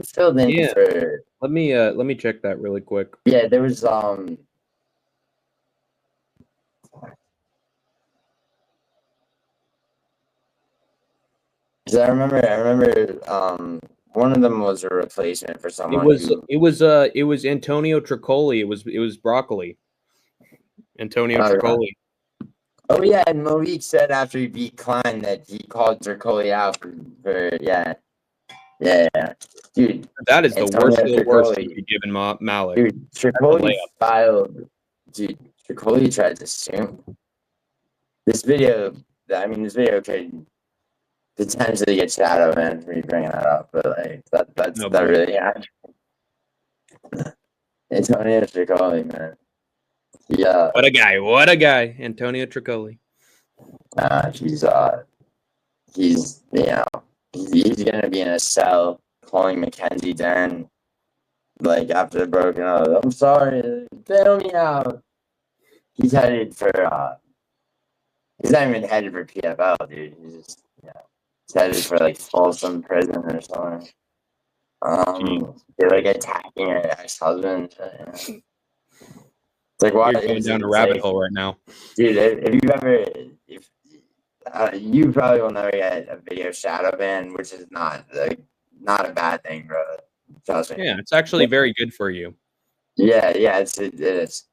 filled in for? Let me check that really quick. Yeah, there was because I remember one of them was a replacement for someone. It was Antonio Tricoli. It was Broccoli. Antonio Tricoli. Oh yeah, and Malik said after he beat Klein that he called Tricoli out for. Yeah. Dude, That is the worst of Antonio the worst you Tricoli. could give in Malik. Dude, Tricoli filed. Dude, Tricoli tried to sue him. This video could potentially get shadow banned for you bringing that up, but like that's No, that really happened. Antonio Tricoli, man. Yeah. What a guy. What a guy. Antonio Tricoli. He's he's gonna be in a cell calling Mackenzie Dern like after broken up. I'm sorry, bail me out. He's headed for he's not even headed for PFL, dude. He's just he's headed for like Folsom Prison or something. They're like attacking her ex-husband. It's like why You're going down a rabbit hole right now, dude. If you've ever, if you probably will never get a video shadow ban, which is not a bad thing, bro. Trust me. Yeah, it's actually very good for you. Yeah, it is.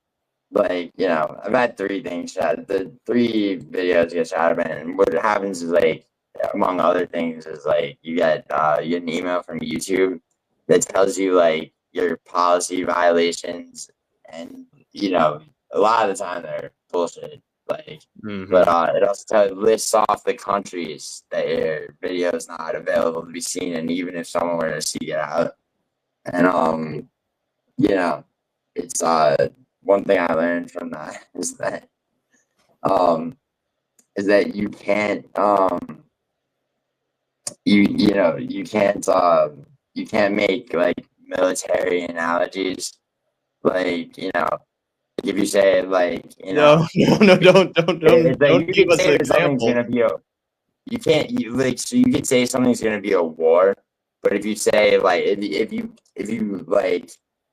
Like, I've had 3 things shot. The 3 videos get shadow banned. And what happens is like, among other things, is like you get an email from YouTube that tells you like your policy violations, and a lot of the time they're bullshit. Like, but it also lists off the countries that your video is not available to be seen, and even if someone were to seek it out, and it's one thing I learned from that is that you can't you can't make like military analogies, like if you say like no, don't give us an example. You can't so you could say something's gonna be a war, but if you say like if you like,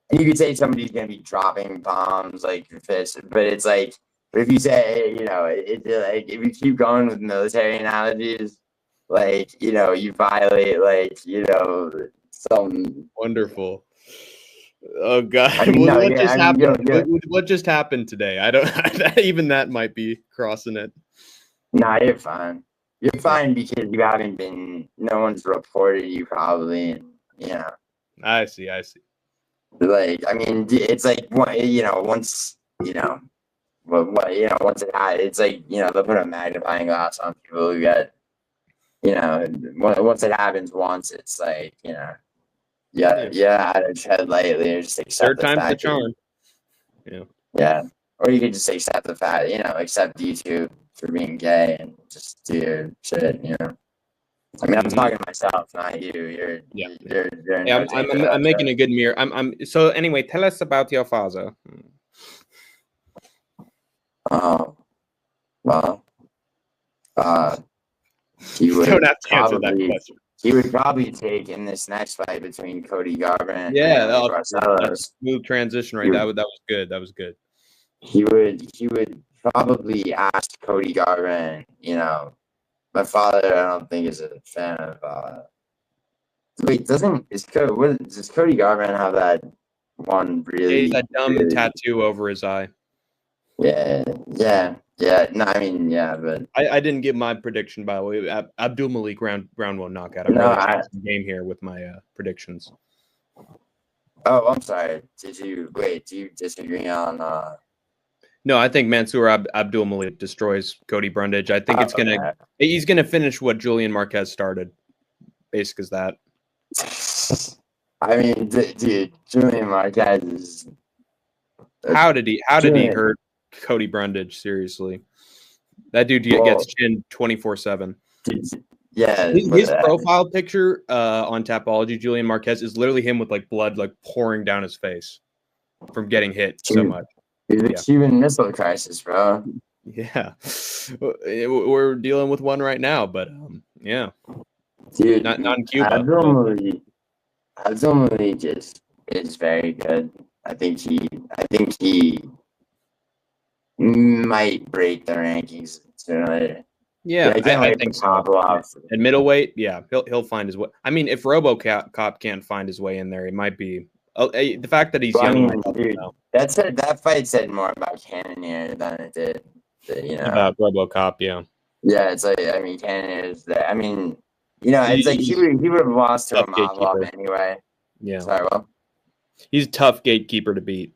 and you could say somebody's gonna be dropping bombs like your fist, but it's like, but if you say like if you keep going with military analogies, like you violate like some wonderful. Oh God! What just happened? What just happened today? I don't. Even that might be crossing it. Nah, you're fine. You're fine because you haven't been. No one's reported you probably. And, I see. Like, I mean, it's like once once it had, it's like they'll put a magnifying glass on people who get once it happens once, it's like I tread lightly or just accept third time's the charm. Yeah, or you could just accept the fact, accept YouTube for being gay and just do your shit. I mean, I'm talking to myself, not you. I'm making a good mirror. So anyway, tell us about your father. Oh, well, he would don't have to answer that question. He would probably take in this next fight between Cody Garbrandt. That's a smooth transition, right? That was good. That was good. He would probably ask Cody Garbrandt. My father, I don't think, is a fan of. Wait, does Cody Garbrandt have that one really? That dumb tattoo over his eye. Yeah. No, I mean, yeah, but I didn't give my prediction, by the way. Abdul Malik round 1 knockout. I'm really changing the game here with my predictions. Oh, I'm sorry. Do you disagree on? No, I think Mansour Abdul Malik destroys Cody Brundage. I think he's gonna finish what Julian Marquez started. Basic as that. I mean, dude, Julian Marquez is. How did he hurt Cody Brundage? Seriously, that dude gets chinned 24/7. Yeah, his profile picture on Tapology, Julian Marquez, is literally him with like blood like pouring down his face from getting hit so much. The Cuban Missile Crisis, bro. Yeah, we're dealing with one right now, but yeah, dude, not in Cuba. Abdul Malik is very good. I think he might break the rankings sooner or later. Yeah, I think so. And middleweight, yeah, he'll find his way. I mean, if RoboCop can't find his way in there, it might be the fact that he's young. I mean, dude, that fight said more about Cannonier than it did, about RoboCop. Yeah. Yeah, it's like, I mean, Cannonier is that. I mean, it's like he would have lost to Tough Imavov gatekeeper. anyway. Yeah. Sorry, well, He's a tough gatekeeper to beat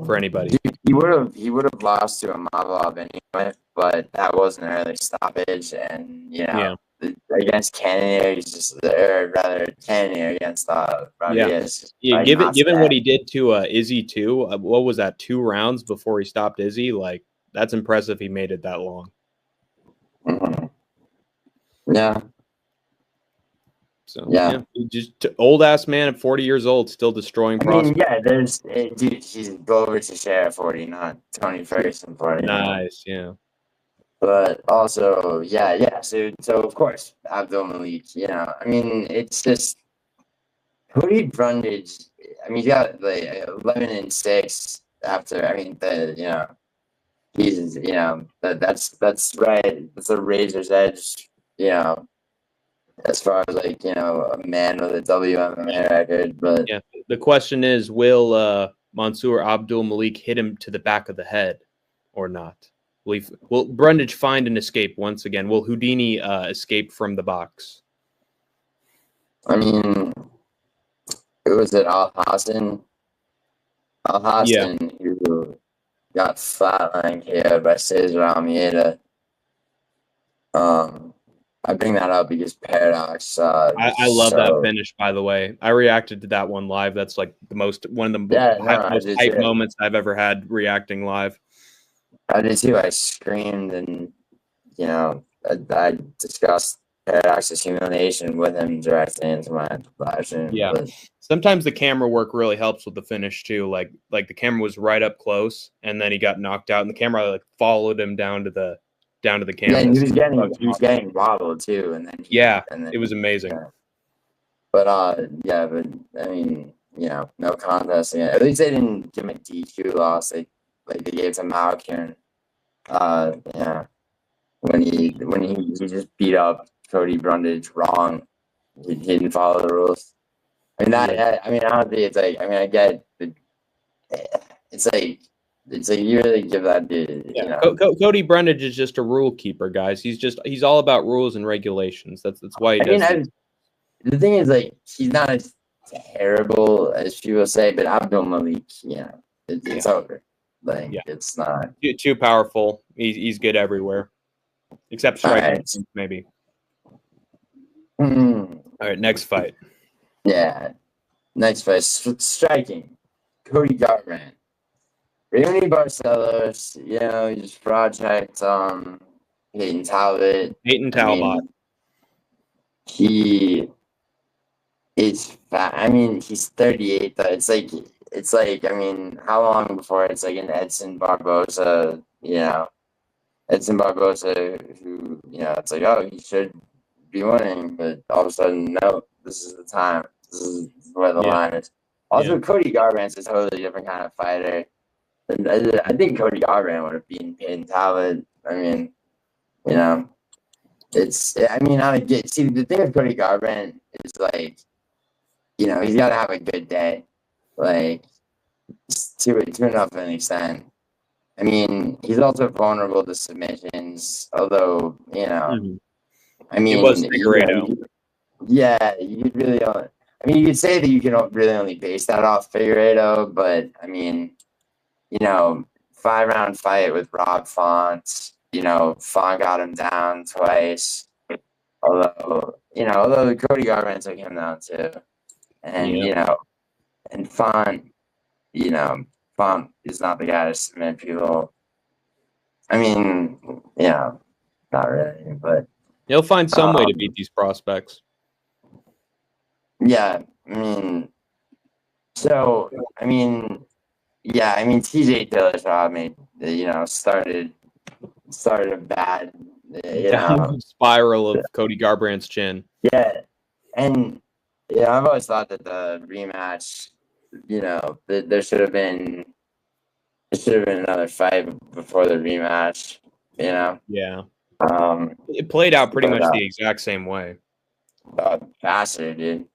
for anybody. he would have lost to Imavov anyway, but that wasn't an early stoppage, and Yeah. against Cannonier, he's just or rather Cannonier against Rodriguez. Yeah, Like, given what he did to Izzy too, what was that, 2 rounds before he stopped Izzy? Like, that's impressive he made it that long. Mm-hmm. Yeah. So yeah, just old ass man at 40 years old, still destroying prospects. Yeah, dude, he's over to share 40, not Tony Ferguson 40. Nice, yeah. But also, yeah. So of course, Abdul Malik, it's just Cody Brundage. He got like 11-6 after. He's that's right. That's a razor's edge. As far as a man with a WMMA record, but yeah, the question is, will Mansour Abdul Malik hit him to the back of the head or not? Will Brundage find an escape once again? Will Houdini escape from the box? it was at Al Hassan. Al Hassan, who got flatlined KO'd by Cesar Almeida. I bring that up because Paradox. I love that finish, by the way. I reacted to that one live. That's like one of the most hype moments I've ever had reacting live. I did too. I screamed, and I discussed Paradox's humiliation with him directly into my live stream. Yeah, but sometimes the camera work really helps with the finish too. Like the camera was right up close, and then he got knocked out, and the camera followed him down to the canvas. Yeah, and he was getting wobbled too, and then it was amazing. Yeah. But no contest. Yeah, at least they didn't give him a DQ loss. They gave it to Malkian. When he just beat up Cody Brundage wrong, he didn't follow the rules. I don't think it's like. I get it's like you really give that dude. Yeah. Cody Brundage is just a rule keeper, guys. He's all about rules and regulations. That's why he does. The thing is, he's not as terrible as people say, but Abdul Malik, it's over. It's not too powerful. He's good everywhere, except striking, maybe. All right, next fight. Yeah, next fight. Striking. Cody Garbrandt. Raymond Barcelos, he just project Peyton Talbot. He is fat. He's 38 though. It's like how long before it's like an Edson Barboza, Edson Barboza who, it's like, oh, he should be winning, but all of a sudden, no, this is the time. This is where the line is. Also, Cody Garbrandt's a totally different kind of fighter. And I think Cody Garbrandt would have beaten Peyton Talbot. It's. I get. See, the thing with Cody Garbrandt is he's got to have a good day, to enough of an extent. He's also vulnerable to submissions, although he was Figueiredo. Yeah, you really don't. You could say that you can really only base that off Figueiredo, but 5-round fight with Rob Font. Font got him down twice. Although Cody Garbrandt took him down too. And and Font, Font is not the guy to submit people. Not really, but he'll find some way to beat these prospects. Yeah, TJ Dillashaw started bad, spiral of Cody Garbrandt's chin. Yeah, and I've always thought that the rematch, there should have been another fight before the rematch. Yeah. It played out pretty much the exact same way. Faster, dude.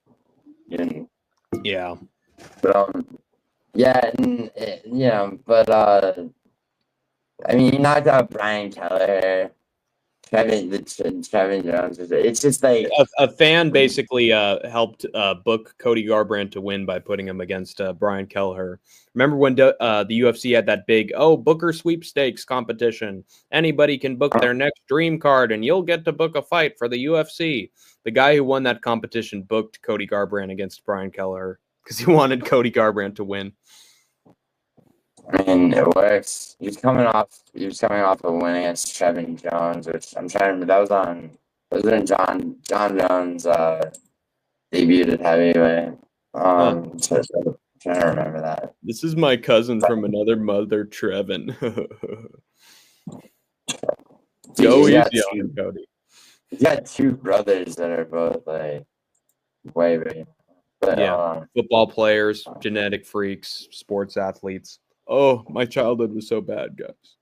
Yeah. But he knocked out Brian Keller. Trevin Jones. It's just like A fan basically helped book Cody Garbrandt to win by putting him against Brian Kelleher. Remember when the UFC had that big Booker sweepstakes competition? Anybody can book their next dream card, and you'll get to book a fight for the UFC. The guy who won that competition booked Cody Garbrandt against Brian Kelleher because he wanted Cody Garbrandt to win. I mean, it works. He was coming off a win against Trevin Jones, which I'm trying to remember. That was when John Jones debuted at heavyweight. So I'm trying to remember that. This is my cousin from another mother, Trevin. Go easy on him, Cody. He's got two brothers that are both like way big. But, yeah, football players, genetic freaks, sports athletes. Oh, my childhood was so bad, guys.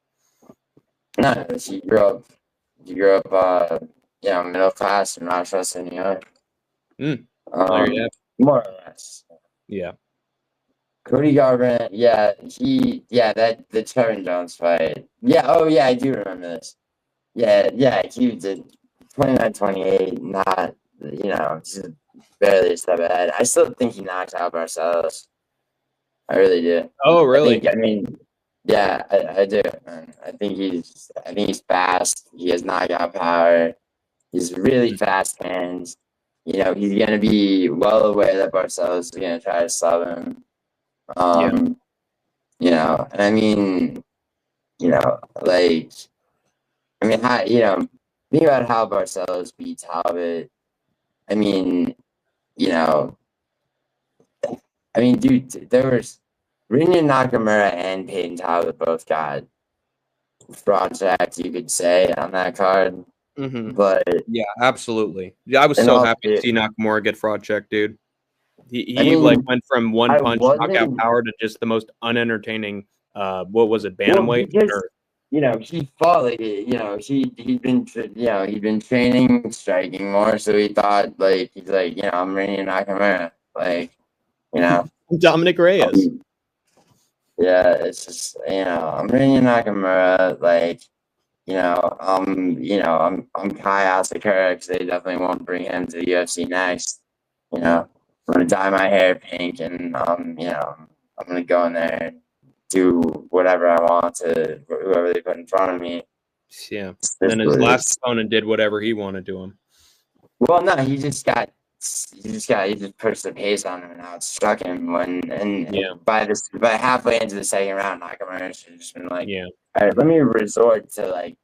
No, you grew up, middle class in Rochester, New York. More or less. Yeah. Cody Garbrandt, the Trevin Jones fight. I do remember this. He did 29-28, not, just barely a step ahead. I still think he knocked out Barcelos. I really do. Oh, really? I do, man. I think he's fast. He has knockout power. He's really fast hands. He's gonna be well aware that Barcelos is gonna try to sub him. And I mean, think about how Barcelos beat Talbot. Dude, there was Rinya Nakamura and Peyton Talbot both got fraud checks, you could say, on that card. Mm-hmm. But yeah, absolutely. Yeah, I was so happy to see Nakamura get fraud checked, dude. He went from one punch knockout power to just the most unentertaining. What was it, bantamweight? He fought like he'd been training striking more, so he thought I'm Rinya Nakamura, Dominic Reyes. It's just I'm Rinya Nakamura, I'm Kai Asakura because they definitely won't bring him to the UFC next. I'm gonna dye my hair pink and I'm gonna go in there and do whatever I want to whoever they put in front of me. Yeah. And his last opponent did whatever he wanted to him. Well, no, he just pushed the pace on him and outstruck him by halfway into the second round, Nakamura should have just been like, all right, let me resort to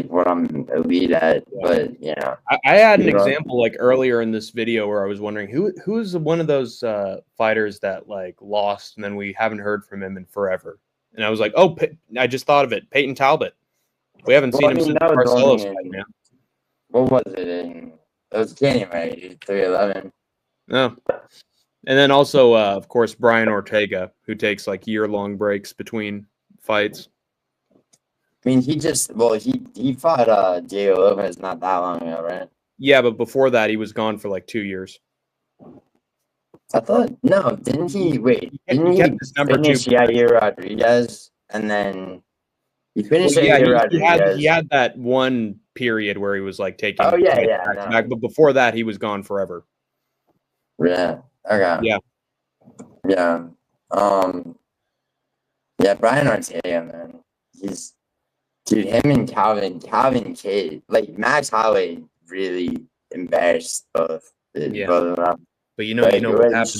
what I'm elite at. But I had an example earlier in this video where I was wondering who's one of those fighters that lost and then we haven't heard from him in forever. And I was like, oh, I just thought of it, Peyton Talbot. We haven't seen him since Barcelos fight, man. What was it in? It was January 3/11. No. And then also, of course, Brian Ortega, who takes year-long breaks between fights. I mean, he fought Diego Lopez not that long ago, right? Yeah, but before that, he was gone for 2 years. I thought didn't he? Wait, didn't he finish Yair Rodriguez and then he finished Yair Rodriguez? He had that one period where he was taking. Oh back, but before that, he was gone forever. Yeah. Okay. Yeah. Brian Ortega, man, him and Calvin Cade, Max Holloway really embarrassed both of them. But what happens?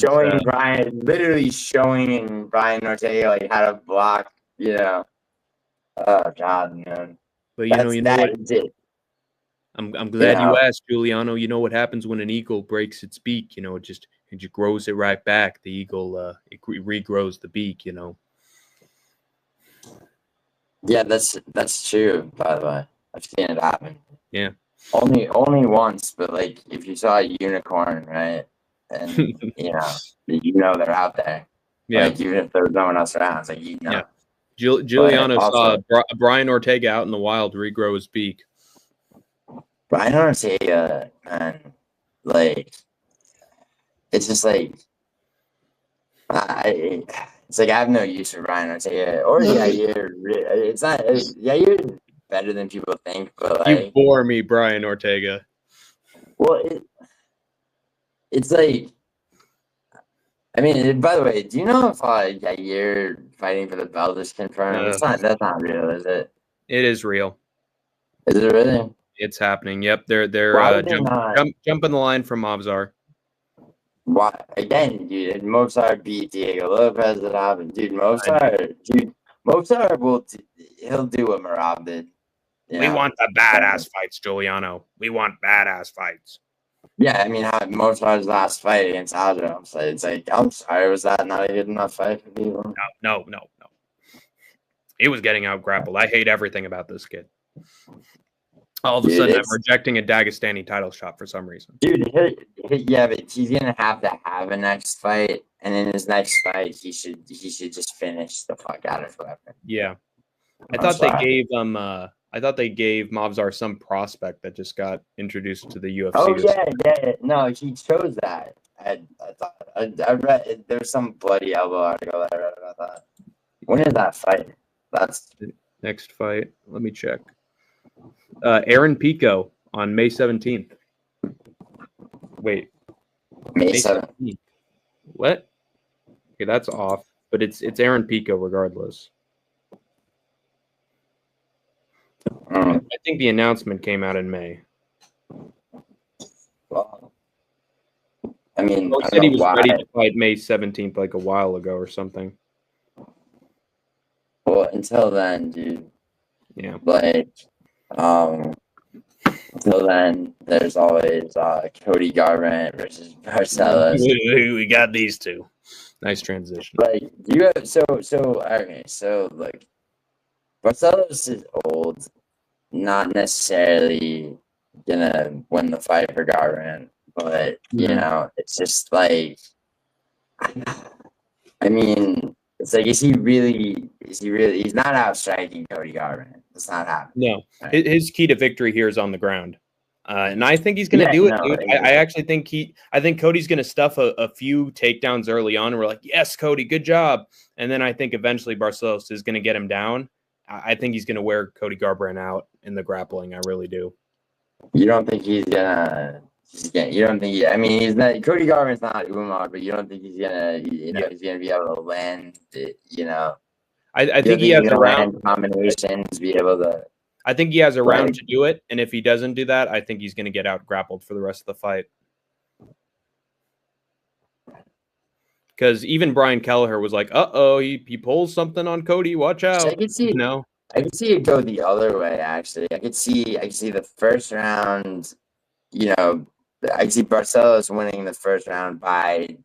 Showing Brian Ortega how to block. Oh God, man. But I'm glad you asked, Giuliano. You know what happens when an eagle breaks its beak? It just grows it right back. The eagle it regrows the beak. Yeah, that's true. By the way, I've seen it happen. Yeah. Only once, but if you saw a unicorn, right, and they're out there. Yeah. Even if there was no one else around, it's Yeah. Giuliano saw Brian Ortega out in the wild regrow his beak. Brian Ortega, man, it's just It's like I have no use for Brian Ortega or Yair. It's not Yair better than people think, but You like, bore me, Brian Ortega. well, it's like. I mean, by the way, do you know if Yair fighting for the belt is confirmed? It's not. That's not real, is it? It is real. Is it really? It's happening. Yep, they're Why would they not? jumping the line from Mavzar. Why again, dude? Mozart beat Diego Lopez at Robin. Dude, Mozart he'll do what Marab did. We want the badass fights, Giuliano. We want badass fights. Yeah, I mean, Mozart's last fight against Aljo, so it's like, I'm sorry, was that not a good enough fight for people? No. He was getting out grappled. I hate everything about this kid. All of a sudden, I'm rejecting a Dagestani title shot for some reason. Dude, yeah, but he's gonna have to have a next fight, and in his next fight, he should just finish the fuck out of whoever. Yeah, I thought they gave Mavzar some prospect that just got introduced to the UFC. Oh yeah. No, he chose that. I read there's some bloody elbow article I read about that. When is that fight? That's the next fight. Let me check. Aaron Pico on May 17th. Wait. May 17th. What? Okay, that's off. But it's Aaron Pico regardless. I think the announcement came out in May. Well, I mean, he said he was ready to fight May 17th, like a while ago or something. Well, until then, dude. Yeah. Like, until then, there's always Cody Garbrandt versus Barcelos. We got these two. Nice transition. Like you have so like Barcelos is old, not necessarily gonna win the fight for Garbrandt, but you know, it's just like, I mean, it's like, is he really? He's not outstriking Cody Garbrandt. It's not happening. No, right? His key to victory here is on the ground. And I think he's going to do it, dude. I actually think I think Cody's going to stuff a few takedowns early on. And we're like, yes, Cody, good job. And then I think eventually Barcelos is going to get him down. I think he's going to wear Cody Garbrandt out in the grappling. I really do. You don't think he's gonna? You don't think? I mean, he's not. Cody Garbrandt's not Umar, but you don't think he's gonna? He's gonna be able to land. I think he has a round combinations. Be able to. I think he has a round to do it, and if he doesn't do that, I think he's going to get out grappled for the rest of the fight. Because even Brian Kelleher was like, "Uh-oh, he pulls something on Cody. Watch out!" So I could see, I could see it go the other way. Actually, I could see the first round. I could see Barcelos winning the first round by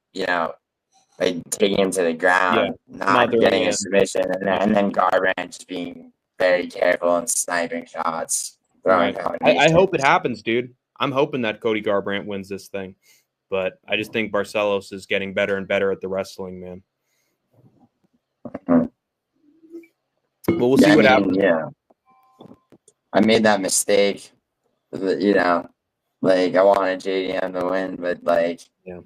by taking him to the ground, not getting a submission, and then Garbrandt just being very careful and sniping shots. I hope it happens, dude. I'm hoping that Cody Garbrandt wins this thing. But I just think Barcelos is getting better and better at the wrestling, man. Well, we'll see what happens. Yeah. I made that mistake. Like, I wanted JDM to win, but dude,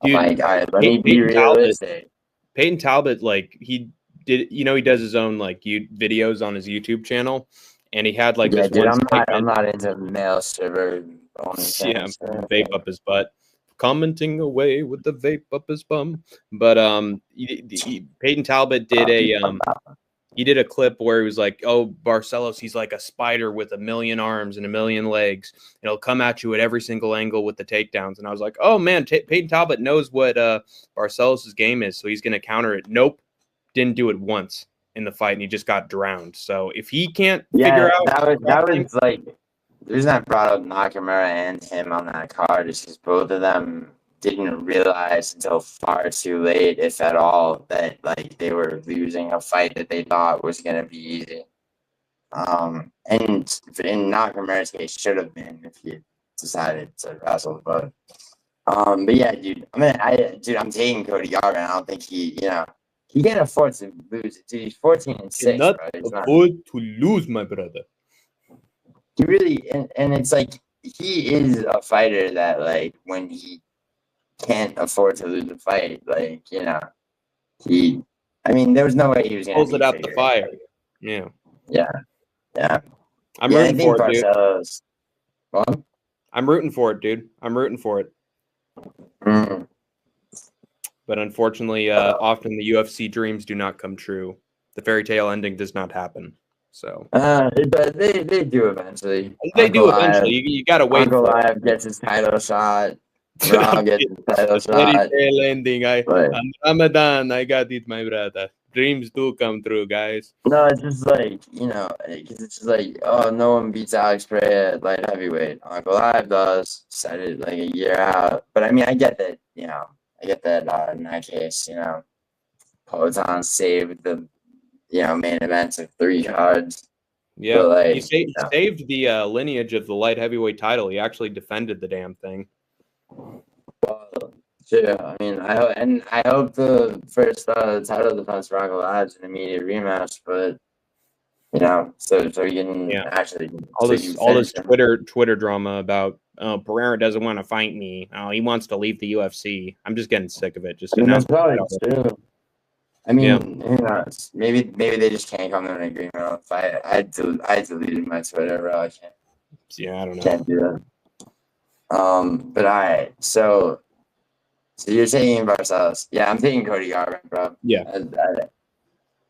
I'm like, all right, let me be realistic. Peyton Talbot, he did, he does his own videos on his YouTube channel, and he had this. Dude, I'm not into male stripper. Yeah, vape up his butt, commenting away with the vape up his bum. But Peyton Talbot did he did a clip where he was like, "Oh, Barcelos, he's like a spider with a million arms and a million legs. It'll come at you at every single angle with the takedowns." And I was like, "Oh man, Peyton Talbot knows what Barcelos' game is, so he's going to counter it." Nope, didn't do it once in the fight, and he just got drowned. So if he can't figure out that was like the reason I brought up Nakamura and him on that card is because both of them didn't realize until far too late, if at all, that they were losing a fight that they thought was going to be easy. And in Nakamura's case, should have been if he decided to wrestle. But yeah, dude. I'm taking Cody Garbrandt. I don't think he can't afford to lose. Dude, he's 14-6. Not afford to lose, my brother. He really, and it's like he is a fighter that when he can't afford to lose a fight, I mean, there was no way he was going to Pulls it beat out the Figueroa. fire. Yeah. Yeah, yeah. I'm Yeah, I rooting think for it, dude. Barcelos. Well, I'm rooting for it, dude. I'm rooting for it. mm, But unfortunately, often the UFC dreams do not come true. The fairy tale ending does not happen. So but they do eventually. they do eventually. You got to wait Uncle for Live gets his title shot. Raul gets his title the fairy shot. tale ending. But On Ramadan, I got it, my brother. Dreams do come true, guys. no, it's just like, because it's just like, oh, no one beats Alex Pereira at light heavyweight. Uncle Live does. Said it like a year out. But I mean, I get that, in that case, Poatan saved the, main events of 3 cards. Yeah, But like, he saved the lineage of the light heavyweight title. He actually defended the damn thing. well, sure. I mean, I hope the first title defense for Uncle Live's an immediate rematch, but so you can actually all this Twitter drama about Pereira doesn't want to fight me. Oh, he wants to leave the UFC. I'm just getting sick of it. Just that's probably true. I mean, who knows? Maybe they just can't come to an agreement on the fight. I deleted my Twitter, bro. I can't. Yeah, I don't know. Can't do that. But all right. So you're taking Barcelos. Yeah, I'm taking Cody Garbrandt, bro. Yeah.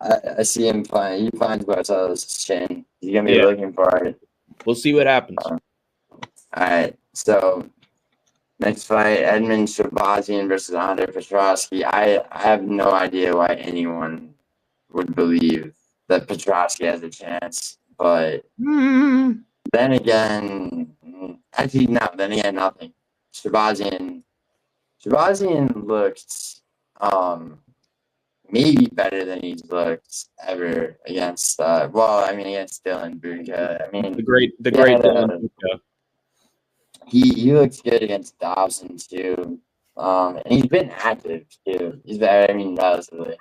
I see him playing. He finds Barcelos' chin. He's gonna be looking for it. We'll see what happens. All right. So next fight, Edmund Shabazian versus Andre Petrosky. I have no idea why anyone would believe that Petrosky has a chance, but then again, actually no. Then again, nothing. Shabazian looked maybe better than he's looked ever against. Against Dylan Buka. I mean, the great Dylan Buka. He looks good against Dobson too, and he's been active too. Relatively.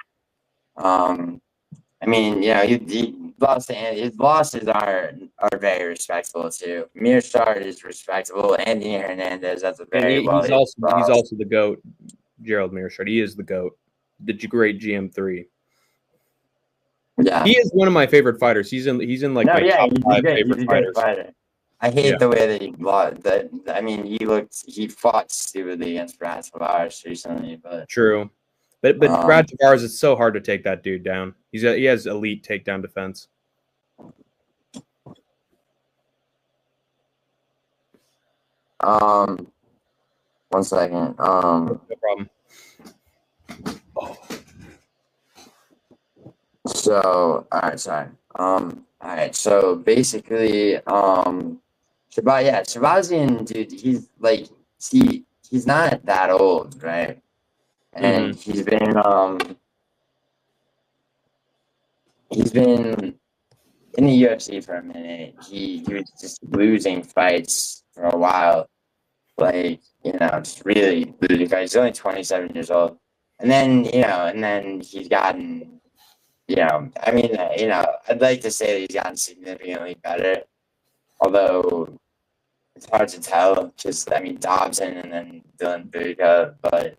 He lost to his losses are very respectable too. Mearshart is respectable. Anthony Hernandez, that's a very he's also the GOAT. Gerald Mearshart, he is the GOAT. The great GM3. Yeah, he is one of my favorite fighters. He's in my top 5 favorite fighters. Fighter. I hate the way that he lost. He fought stupidly against Brad Tavares recently, but true. But Brad Tavares, it's so hard to take that dude down. He has elite takedown defense. One second. No problem. So, all right, sorry. All right. So basically, Shabazian, dude, he's not that old, right? And he's been in the UFC for a minute. He was just losing fights for a while, just really losing fights. He's only 27 years old, and then he's gotten. I'd like to say that he's gotten significantly better, although it's hard to tell. Just, Dobson and then Dylan Buka, but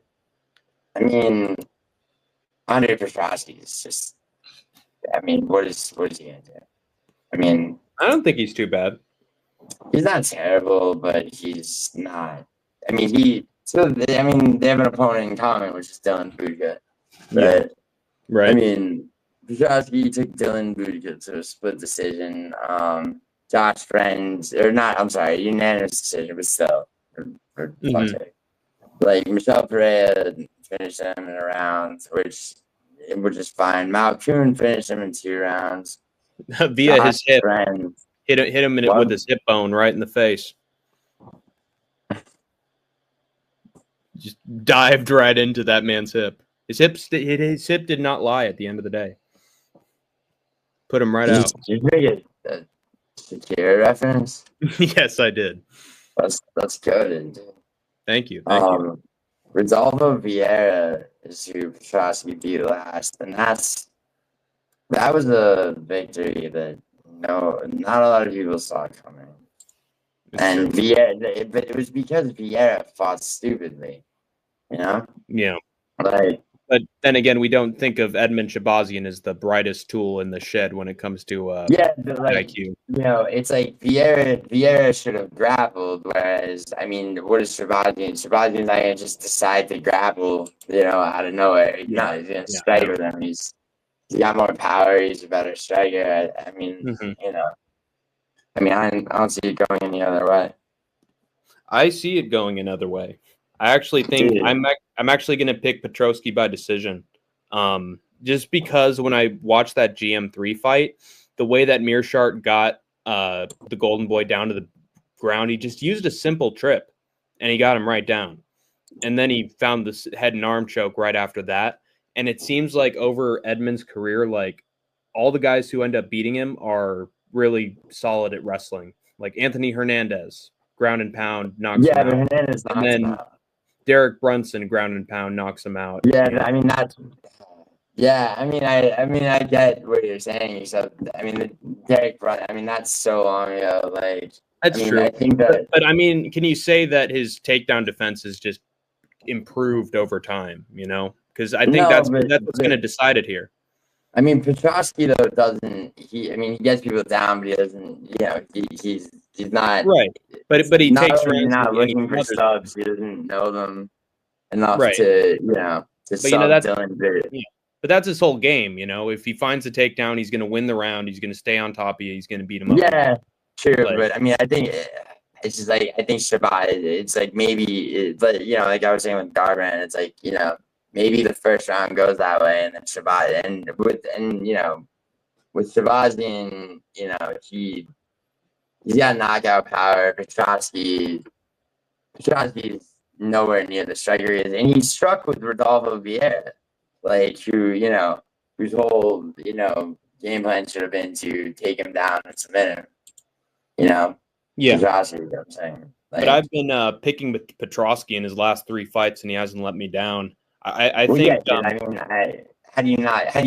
Andre Petrosky is just. What is he gonna do? I don't think he's too bad. He's not terrible, but he's not. They have an opponent in common, which is Dylan Buka. But, right. Petrosky took Dylan Buka to a split decision. Josh Friends, unanimous decision, but still, for fuck's sake. Michelle Pereira finished him in a round, which is fine. Malkoon finished him in 2 rounds. Via Josh his hip. Friends, hit him in it with his hip bone right in the face. Just dived right into that man's hip. His hip did not lie at the end of the day. Put him right out. Did you make a Shakira reference? Yes, I did. That's good. Thank you. Thank you. Rodolfo Vieira is who Petrosky beat last, and that was a victory that not a lot of people saw coming. And Vieira, but it was because Vieira fought stupidly, Yeah. But then again, we don't think of Edmund Shabazian as the brightest tool in the shed when it comes to Yeah, but like IQ. it's like Vieira should have grappled, whereas I mean, what is Shabazian? Shabazian's not gonna just decide to grapple, out of nowhere. No, he's gonna strike with him. He's got more power. He's a better striker. I mean, I don't see it going any other way. I see it going another way. I actually think I'm actually going to pick Petrosky by decision. Just because when I watched that GM3 fight, the way that Mearshart got the Golden Boy down to the ground, he just used a simple trip and he got him right down. And then he found this head and arm choke right after that. And it seems like over Edmund's career, like all the guys who end up beating him are really solid at wrestling. Like Anthony Hernandez, ground and pound, knocks him out. Hernandez knocks him out. Derek Brunson, ground and pound, knocks him out. Yeah, I mean that's. Yeah, I get what you're saying. Except, Derek Brunson. I mean, that's so long ago. Like, that's true. I think that, but I mean, can you say that his takedown defense has just improved over time? Because I think that's what's going to decide it here. I mean, Petrosky though doesn't. He gets people down, but he doesn't. He's not right. But he takes really not looking for subs. He doesn't know them enough to sub Dylan Bridge. Yeah. But that's his whole game, If he finds a takedown, he's going to win the round. He's going to stay on top of you. He's going to beat him up. Yeah, true. But I think it's just like Shabbat. It's like maybe, but like I was saying with Garbrandt, it's like maybe the first round goes that way, and then Shabbat, and with Shabazian, he's got knockout power. Petrosky's nowhere near the striker he is, and he struck with Rodolfo Vieira, like whose whole game plan should have been to take him down and submit him. Yeah. Petrosky, I'm saying. But I've been picking Petrosky in his last 3 fights, and he hasn't let me down. I think. How do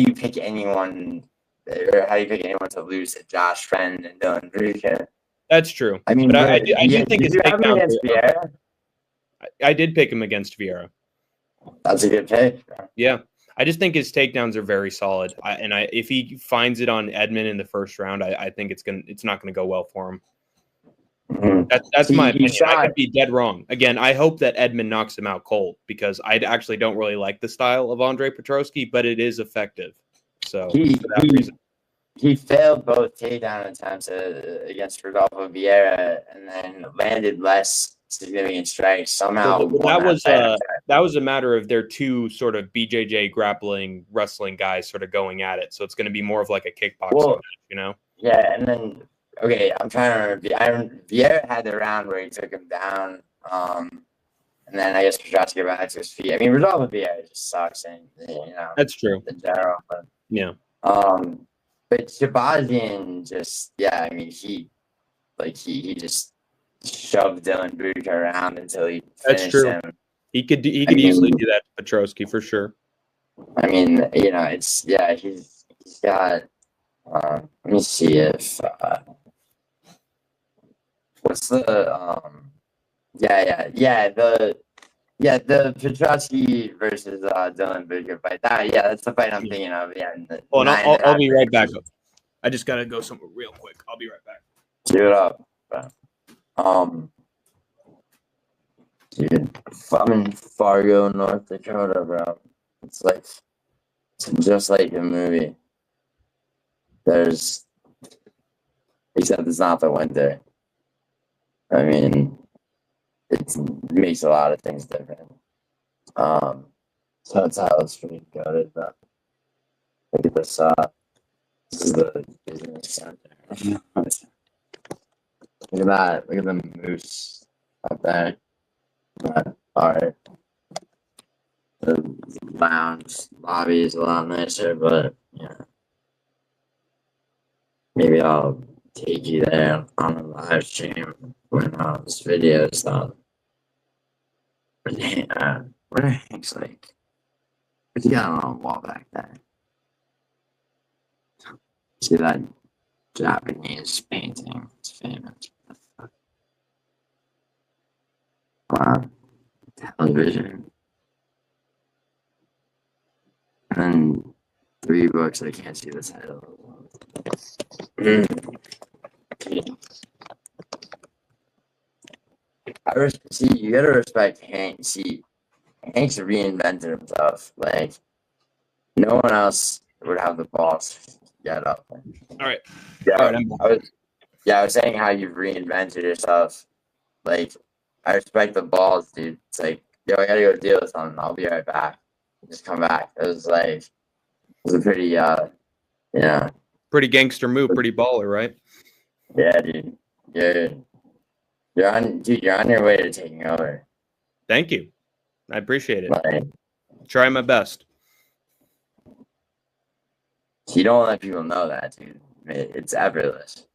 you pick anyone, or how do you pick anyone to lose to Josh Friend and Dylan Bruce? That's true. I mean, but I do think his takedown against Vieira. I did pick him against Vieira. That's a good pick. Yeah, I just think his takedowns are very solid. If he finds it on Edmund in the first round, I think it's not gonna go well for him. Mm-hmm. That's my opinion. I could be dead wrong. Again, I hope that Edmund knocks him out cold because I actually don't really like the style of Andre Petrosky, but it is effective. So for that reason. He failed both takedown attempts against Rodolfo Vieira, and then landed less significant strikes. Somehow, that was a matter of their two sort of BJJ grappling wrestling guys sort of going at it. So it's going to be more of like a kickboxing match, Yeah, and then I'm trying to remember. Vieira had the round where he took him down, and then I guess Petrosky got back to his feet. I mean, Rodolfo Vieira just sucks, and that's true in general. But, yeah. But Shabazian he just shoved Dylan Booth around until he finished That's true. him. He could easily do that to Petrosky for sure. I mean, he's got. Let me see if what's the the Petrosky versus Dylan Booth fight. That's the fight I'm thinking of. Yeah. I'll be right back. I just gotta go somewhere real quick. I'll be right back. Give it up. Dude, I'm in Fargo, North Dakota, bro. It's just like a movie. Except it's not the winter. I mean, it makes a lot of things different. So that's how it's pretty good. But look at this. This is the business center. Look at that. Look at the moose up there. Alright. The lounge lobby is a lot nicer, but yeah. Maybe I'll take you there on a live stream when this video is done. What are Hank's like? What's he got on the wall back there? See that Japanese painting? It's famous. Wow. Television. and 3 books. I can't see the title. See, you gotta respect Hank. See, Hank's reinvented himself. Like, no one else would have the balls to get up. All right. Yeah, All right, I was saying how you've reinvented yourself. Like, I respect the balls, dude. It's like, yo, I gotta go deal with something. I'll be right back. Just come back. It was a pretty, pretty gangster move, pretty baller, right? yeah, dude. You're on your way to taking over. Thank you. I appreciate it. Like, Try my best. you don't let people know that, dude. It's effortless.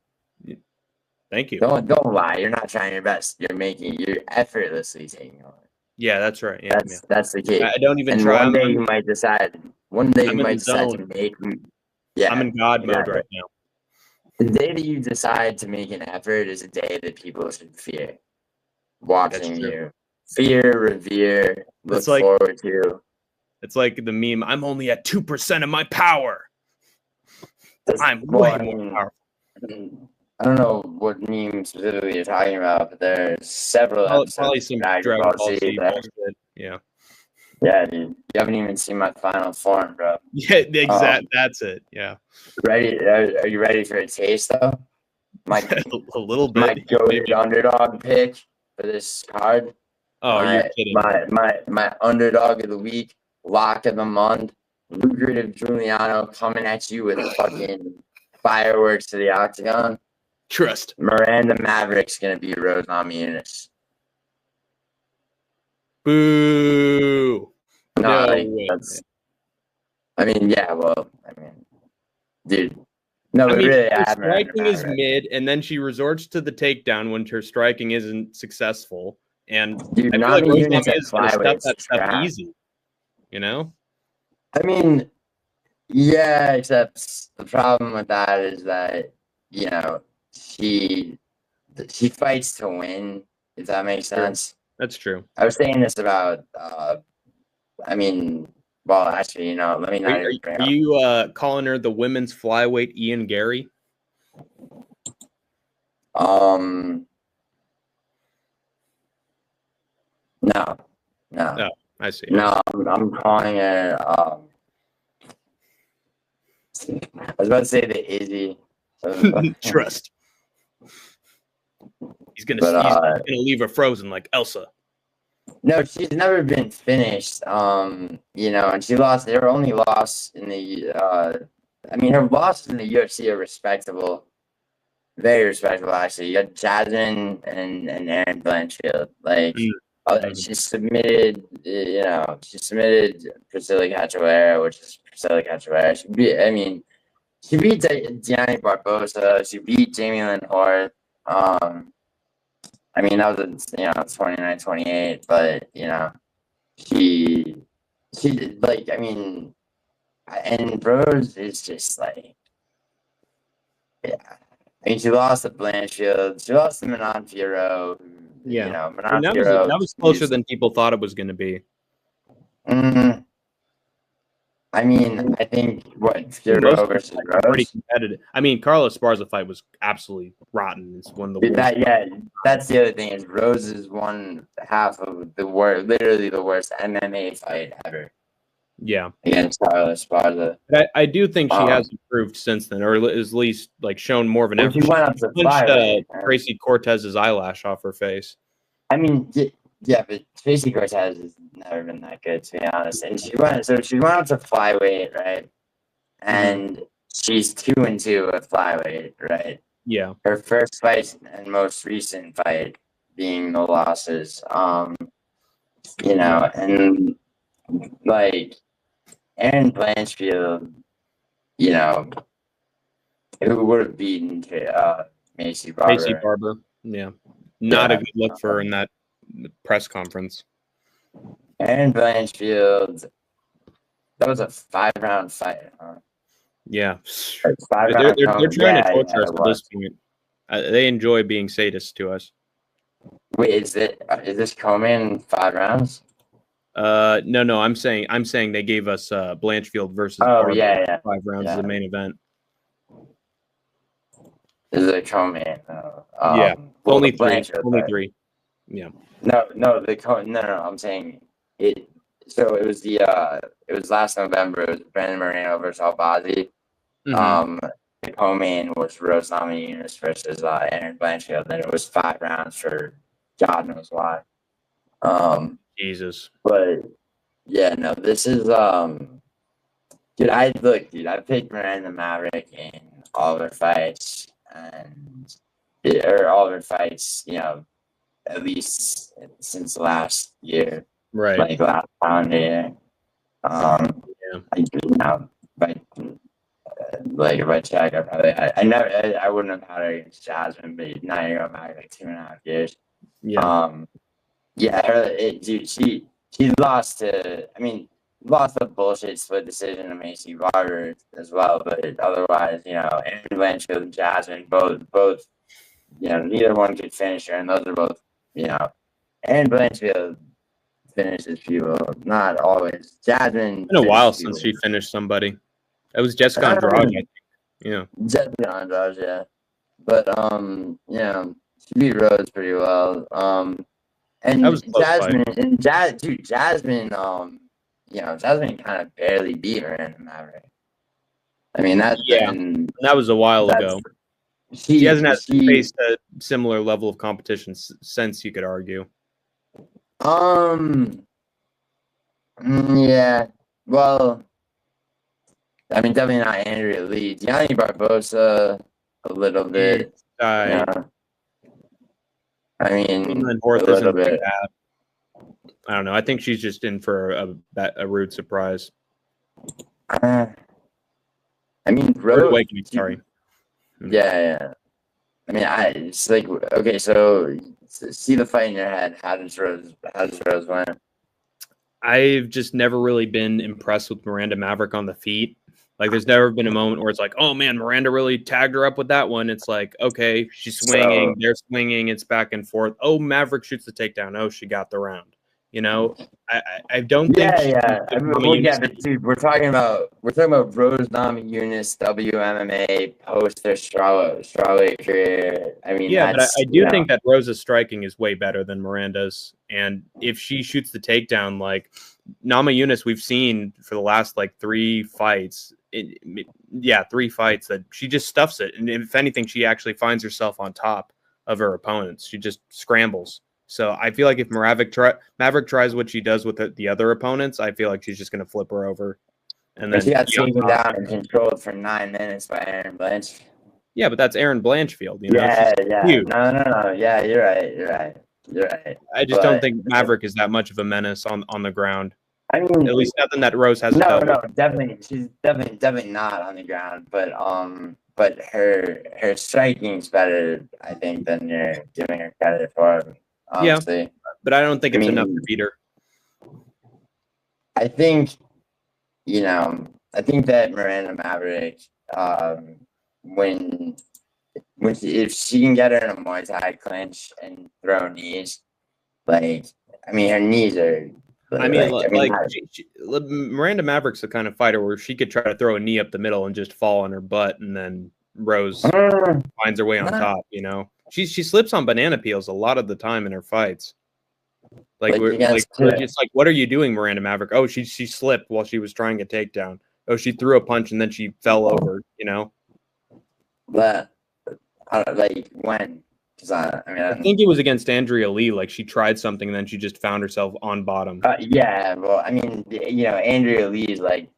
Thank you. Don't lie. You're not trying your best. You're effortlessly taking over. Yeah, that's right. Yeah, that's the key. I don't even and try. One day you might decide to make. Yeah, I'm in God mode right now. The day that you decide to make an effort is a day that people should fear. Watching you, fear, revere, look forward to. It's like the meme. I'm only at 2% of my power. I'm way more powerful. I don't know what meme specifically you're talking about, but there's several episodes. Probably some Dragon Ball Z bullshit. Yeah. Yeah, dude. You haven't even seen my final form, bro. Yeah, that's it. Yeah. Ready? Are you ready for a taste, though? A little bit. My goated underdog pick for this card. Oh, you're kidding. My underdog of the week, lock of the month, lucrative Giuliano coming at you with fucking fireworks to the octagon. Trust. Miranda Maverick's gonna be Rose Namajunas. Boo. No, dude. No, but really, her striking is mid, and then she resorts to the takedown when her striking isn't successful. And dude, I feel like Rose Namajunas gonna step that stuff easy. You know? I mean, yeah, except the problem with that is that, you know, she fights to win, if that makes sense. That's true. I was saying this about, well, actually, let me not even bring up. Are you calling her the women's flyweight Ian Gary? No. Oh, I see. No, I'm calling her, I was about to say the Izzy. Trust. He's gonna leave her frozen like Elsa. No, she's never been finished. And she lost. Her only loss in the. Her losses in the UFC are respectable, very respectable. Actually, you got Jasmine and Erin Blanchfield. She submitted. She submitted Priscilla Cachoeira, which is Priscilla Cachoeira. She beat Diana Barbosa. She beat Jamie Lynn Horth. That was 29-28, but and Rose is just she lost to Blanchfield. She lost to Manon Fiorot. Yeah, that was closer than people thought it was going to be. I think Fiorot versus Rose, pretty competitive. Carlos Esparza fight was absolutely rotten. It's one of the worst. That's the other thing is Rose is one half of literally the worst MMA fight ever. Yeah, against Carlos Esparza. But I do think she has improved since then, or at least shown more of an effort. She went up to punched Tracy Cortez's eyelash off her face. Yeah, but Tracy Cortez has never been that good, to be honest. And she went up to flyweight, right? And she's 2-2 at flyweight, right? Yeah. Her first fight and most recent fight being the losses. And Erin Blanchfield, who would have beaten Macy Barber. Macy Barber, yeah. Not a good look for her in that press conference. Erin Blanchfield, that was a 5-round fight, huh? Yeah. They're trying to torture us at this point. They enjoy being sadists to us. Wait, is this Coleman 5 rounds? No. I'm saying they gave us Blanchfield versus Oh Barber yeah, 5 rounds as the main event. This is a co-main. Yeah, Well, only the three. Blanchard Only fight. 3. Yeah. No, no. I'm saying it. So it was it was last November. It was Brandon Moreno versus Albazi. Mm-hmm. The co-main was Rose Namajunas versus Aaron Blanchfield. Then it was 5 rounds for God knows why. Jesus. But yeah, no, this is dude. I picked Miranda Maverick in all of her fights, and or all of her fights. At least since last year, Right. like last calendar year. Yeah. If I check, I wouldn't have had her against Jasmine, but now you're going back like 2.5 years. Yeah. Dude, she lost lost a bullshit split decision to Macy Barber as well, but otherwise, Aaron Blanchfield and Jasmine both, neither one could finish her, and those are both, Aaron Blanchfield finishes people, not always. Jasmine It's been a while finishes since people. she finished somebody. It was Jessica Andrade, I think. Yeah. Jessica Andrade, yeah. But she beat Rose pretty well. That was And a close fight. Jasmine, Jasmine kind of barely beat her in the Maverick. I mean That was a while ago. She hasn't faced a similar level of competition since, you could argue. Yeah. Well, I mean, definitely not Andrea Lee. Gianni Barbosa, a little bit. I mean, a little bit. I don't know. I think she's just in for a rude surprise. I mean, Rude awakening. Sorry. Yeah. I mean, it's like, okay, so see the fight in your head. How does Rose win? I've just never really been impressed with Miranda Maverick on the feet. Like, there's never been a moment where it's like, oh man, Miranda really tagged her up with that one. It's like, okay, she's swinging, they're swinging, it's back and forth. Oh, Maverick shoots the takedown. Oh, she got the round. I don't think. But dude, we're talking about Rose Namajunas, WMMA post their strawweight career. I mean, but I do think that Rosa's striking is way better than Miranda's, and if she shoots the takedown, like Namajunas, we've seen for the last like 3 fights. 3 fights that she just stuffs it, and if anything, she actually finds herself on top of her opponents. She just scrambles. So I feel like if Maverick tries what she does with the other opponents, I feel like she's just going to flip her over. And then she got taken down and controlled for 9 minutes by Aaron Blanchfield. Yeah, but that's Aaron Blanchfield. Yeah. No. Yeah, you're right. I just don't think Maverick is that much of a menace on the ground. I mean, at least nothing that Rose hasn't done. No, definitely. She's definitely not on the ground. But her striking's better, I think, than you're giving her credit for. Honestly. Yeah, but I don't think it's enough to beat her. I think, I think that Miranda Maverick, if she can get her in a Muay Thai clinch and throw knees, her knees are. Miranda Maverick's the kind of fighter where she could try to throw a knee up the middle and just fall on her butt, and then Rose finds her way on top. She slips on banana peels a lot of the time in her fights. It's like, what are you doing, Miranda Maverick? Oh, she slipped while she was trying a takedown. Oh, she threw a punch and then she fell over. But when? I think it was against Andrea Lee. Like, she tried something and then she just found herself on bottom. Andrea Lee is like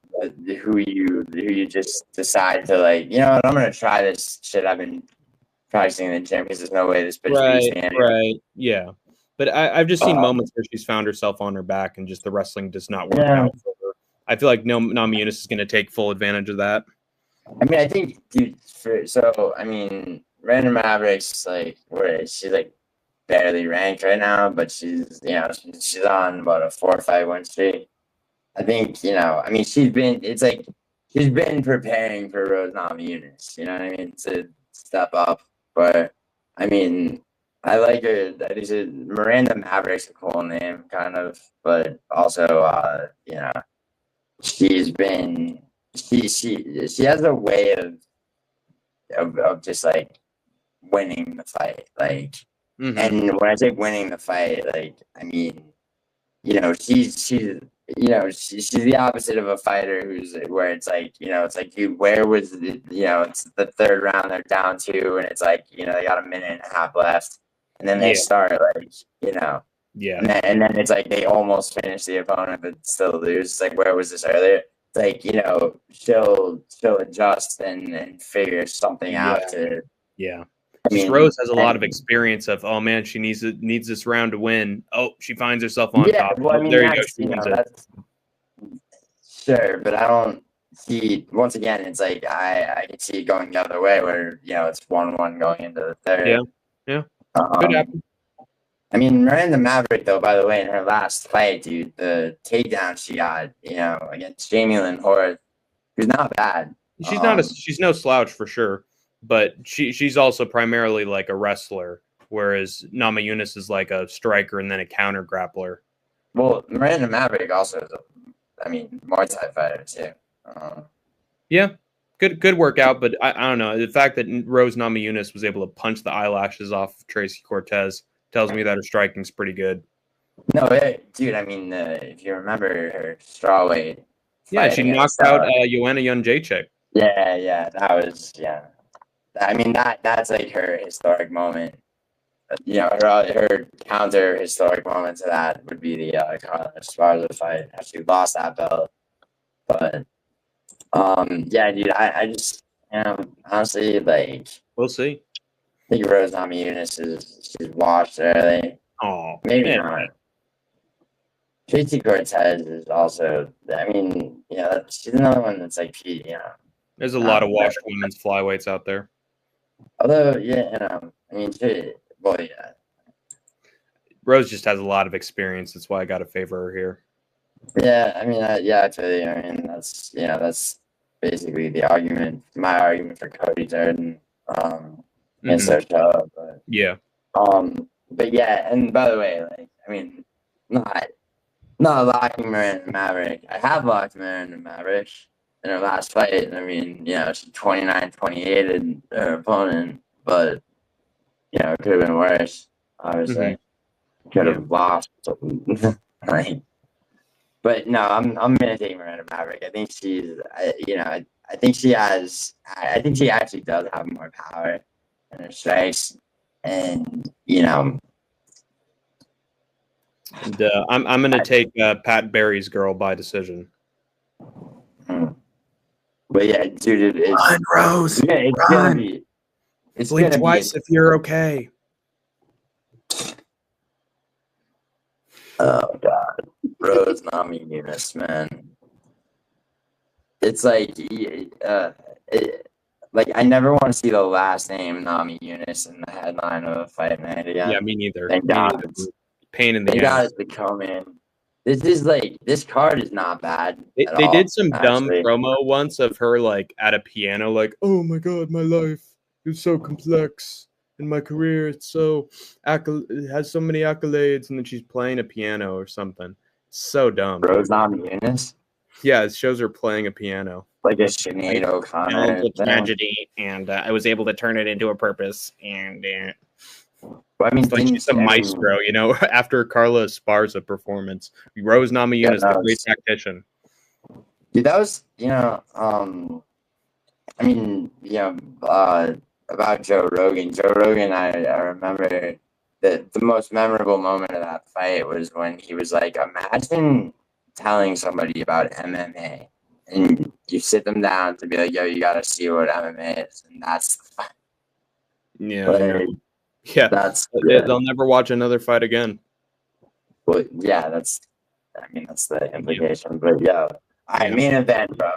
who you just decide to I'm gonna try this shit I've been practicing in the gym because there's no way this bitch beats me anyway. Right, yeah. But I've just seen moments where she's found herself on her back and just the wrestling does not work out for her. I feel like Namajunas is going to take full advantage of that. I think, dude. Random Mavericks, she's barely ranked right now, but she's on about a 4 or 5 win streak. I think she's been preparing for Rose Namajunas, to step up, but I like her. I think Miranda Maverick's a cool name, kind of, but also, she's been she has a way of just like winning the fight, like, and when I say winning the fight, like, I mean, she's the opposite of a fighter who's where it's like, it's like, dude, where was it's the third round, they're down two, and it's like, they got a minute and a half left, and then they start like, Yeah. And then it's like they almost finish the opponent but still lose. It's like, where was this earlier? It's like, she'll adjust and figure something out to. Yeah. I mean, Rose has a lot of experience of, oh man, she needs this round to win. Oh, she finds herself on top. Well, I mean, there you go. She wins it. Sure, but I don't see. Once again, it's like I can see it going the other way, where it's 1-1 going into the third. Yeah. Could happen. I mean, Miranda Maverick, though, by the way, in her last fight, dude, the takedown she got, against Jamie Lynn Horth, who's not bad. She's no slouch for sure, but she's also primarily like a wrestler, whereas Namajunas is like a striker and then a counter grappler. Well, Miranda Maverick also is Muay Thai fighter too. Yeah, good workout, but I don't know. The fact that Rose Namajunas was able to punch the eyelashes off Tracy Cortez tells me that her striking's pretty good. No, dude, I mean, if you remember her strawweight. Yeah, she knocked out Joanna Jędrzejczyk. Yeah, that was, I mean, that's like her historic moment. Her counter historic moment to that would be the Carla Esparza fight. She lost that belt. But, yeah, dude, I just, honestly, like, we'll see. I think Rose Namajunas she's washed early. Oh, maybe not. Tracy Cortez is also. I mean, she's another one that's like, there's a lot of washed women's flyweights out there. Although, I mean, Rose just has a lot of experience. That's why I got to favor her here. Yeah, I mean, I feel you. I mean, that's basically the argument. My argument for Cody Durden. And Socha, but yeah. But yeah, and by the way, like, I mean, not locking Miranda Maverick. I have locked Miranda Maverick in her last fight. I mean, she 29-28 in her opponent, but it could have been worse. Obviously, could have lost. Like, but no, I'm gonna take Miranda Maverick. I think she's, I think she actually does have more power in her strikes, and And, I'm going to take Pat Barry's girl by decision. But yeah, dude, Run, Rose. Yeah, it's Run. gonna be. It's Blink gonna twice if you're okay. Oh God, Rose Namajunas, man. It's like, like, I never want to see the last name Namajunas in the headline of a fight night again. Yeah, me neither. Thank God. Pain in the ass. They got it to come in. This card is not bad. They did some dumb promo once of her like at a piano, like, oh my God, my life is so complex, and my career it has so many accolades, and then she's playing a piano or something. So dumb. Rose Namajunas? Yeah, it shows her playing a piano. Like a Sinead O'Connor tragedy, and I was able to turn it into a purpose, and well, I mean, it's like she's a maestro, after Carla Esparza performance. Rose Namajunas, the great tactician. Dude, that was, I mean, about Joe Rogan. Joe Rogan, I remember that the most memorable moment of that fight was when he was like, imagine telling somebody about MMA, and you sit them down to be like, yo, you got to see what MMA is, and that's the fight. Yeah. But, yeah, they'll never watch another fight again. Well, yeah, that's the implication. But yeah, main event, bro.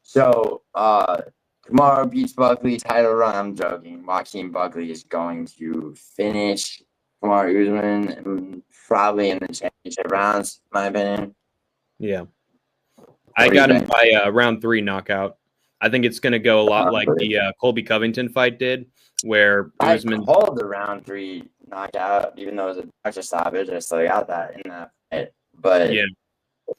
So tomorrow beats Buckley, title run. I'm joking. Joaquin Buckley is going to finish Kamaru Usman probably in the championship rounds, in my opinion. Yeah, I got him by round 3 knockout. I think it's going to go a lot like the Colby Covington fight did, where Usman called the round 3 knockout, even though it was a doctor stoppage. I still got that in that fight. But Yeah.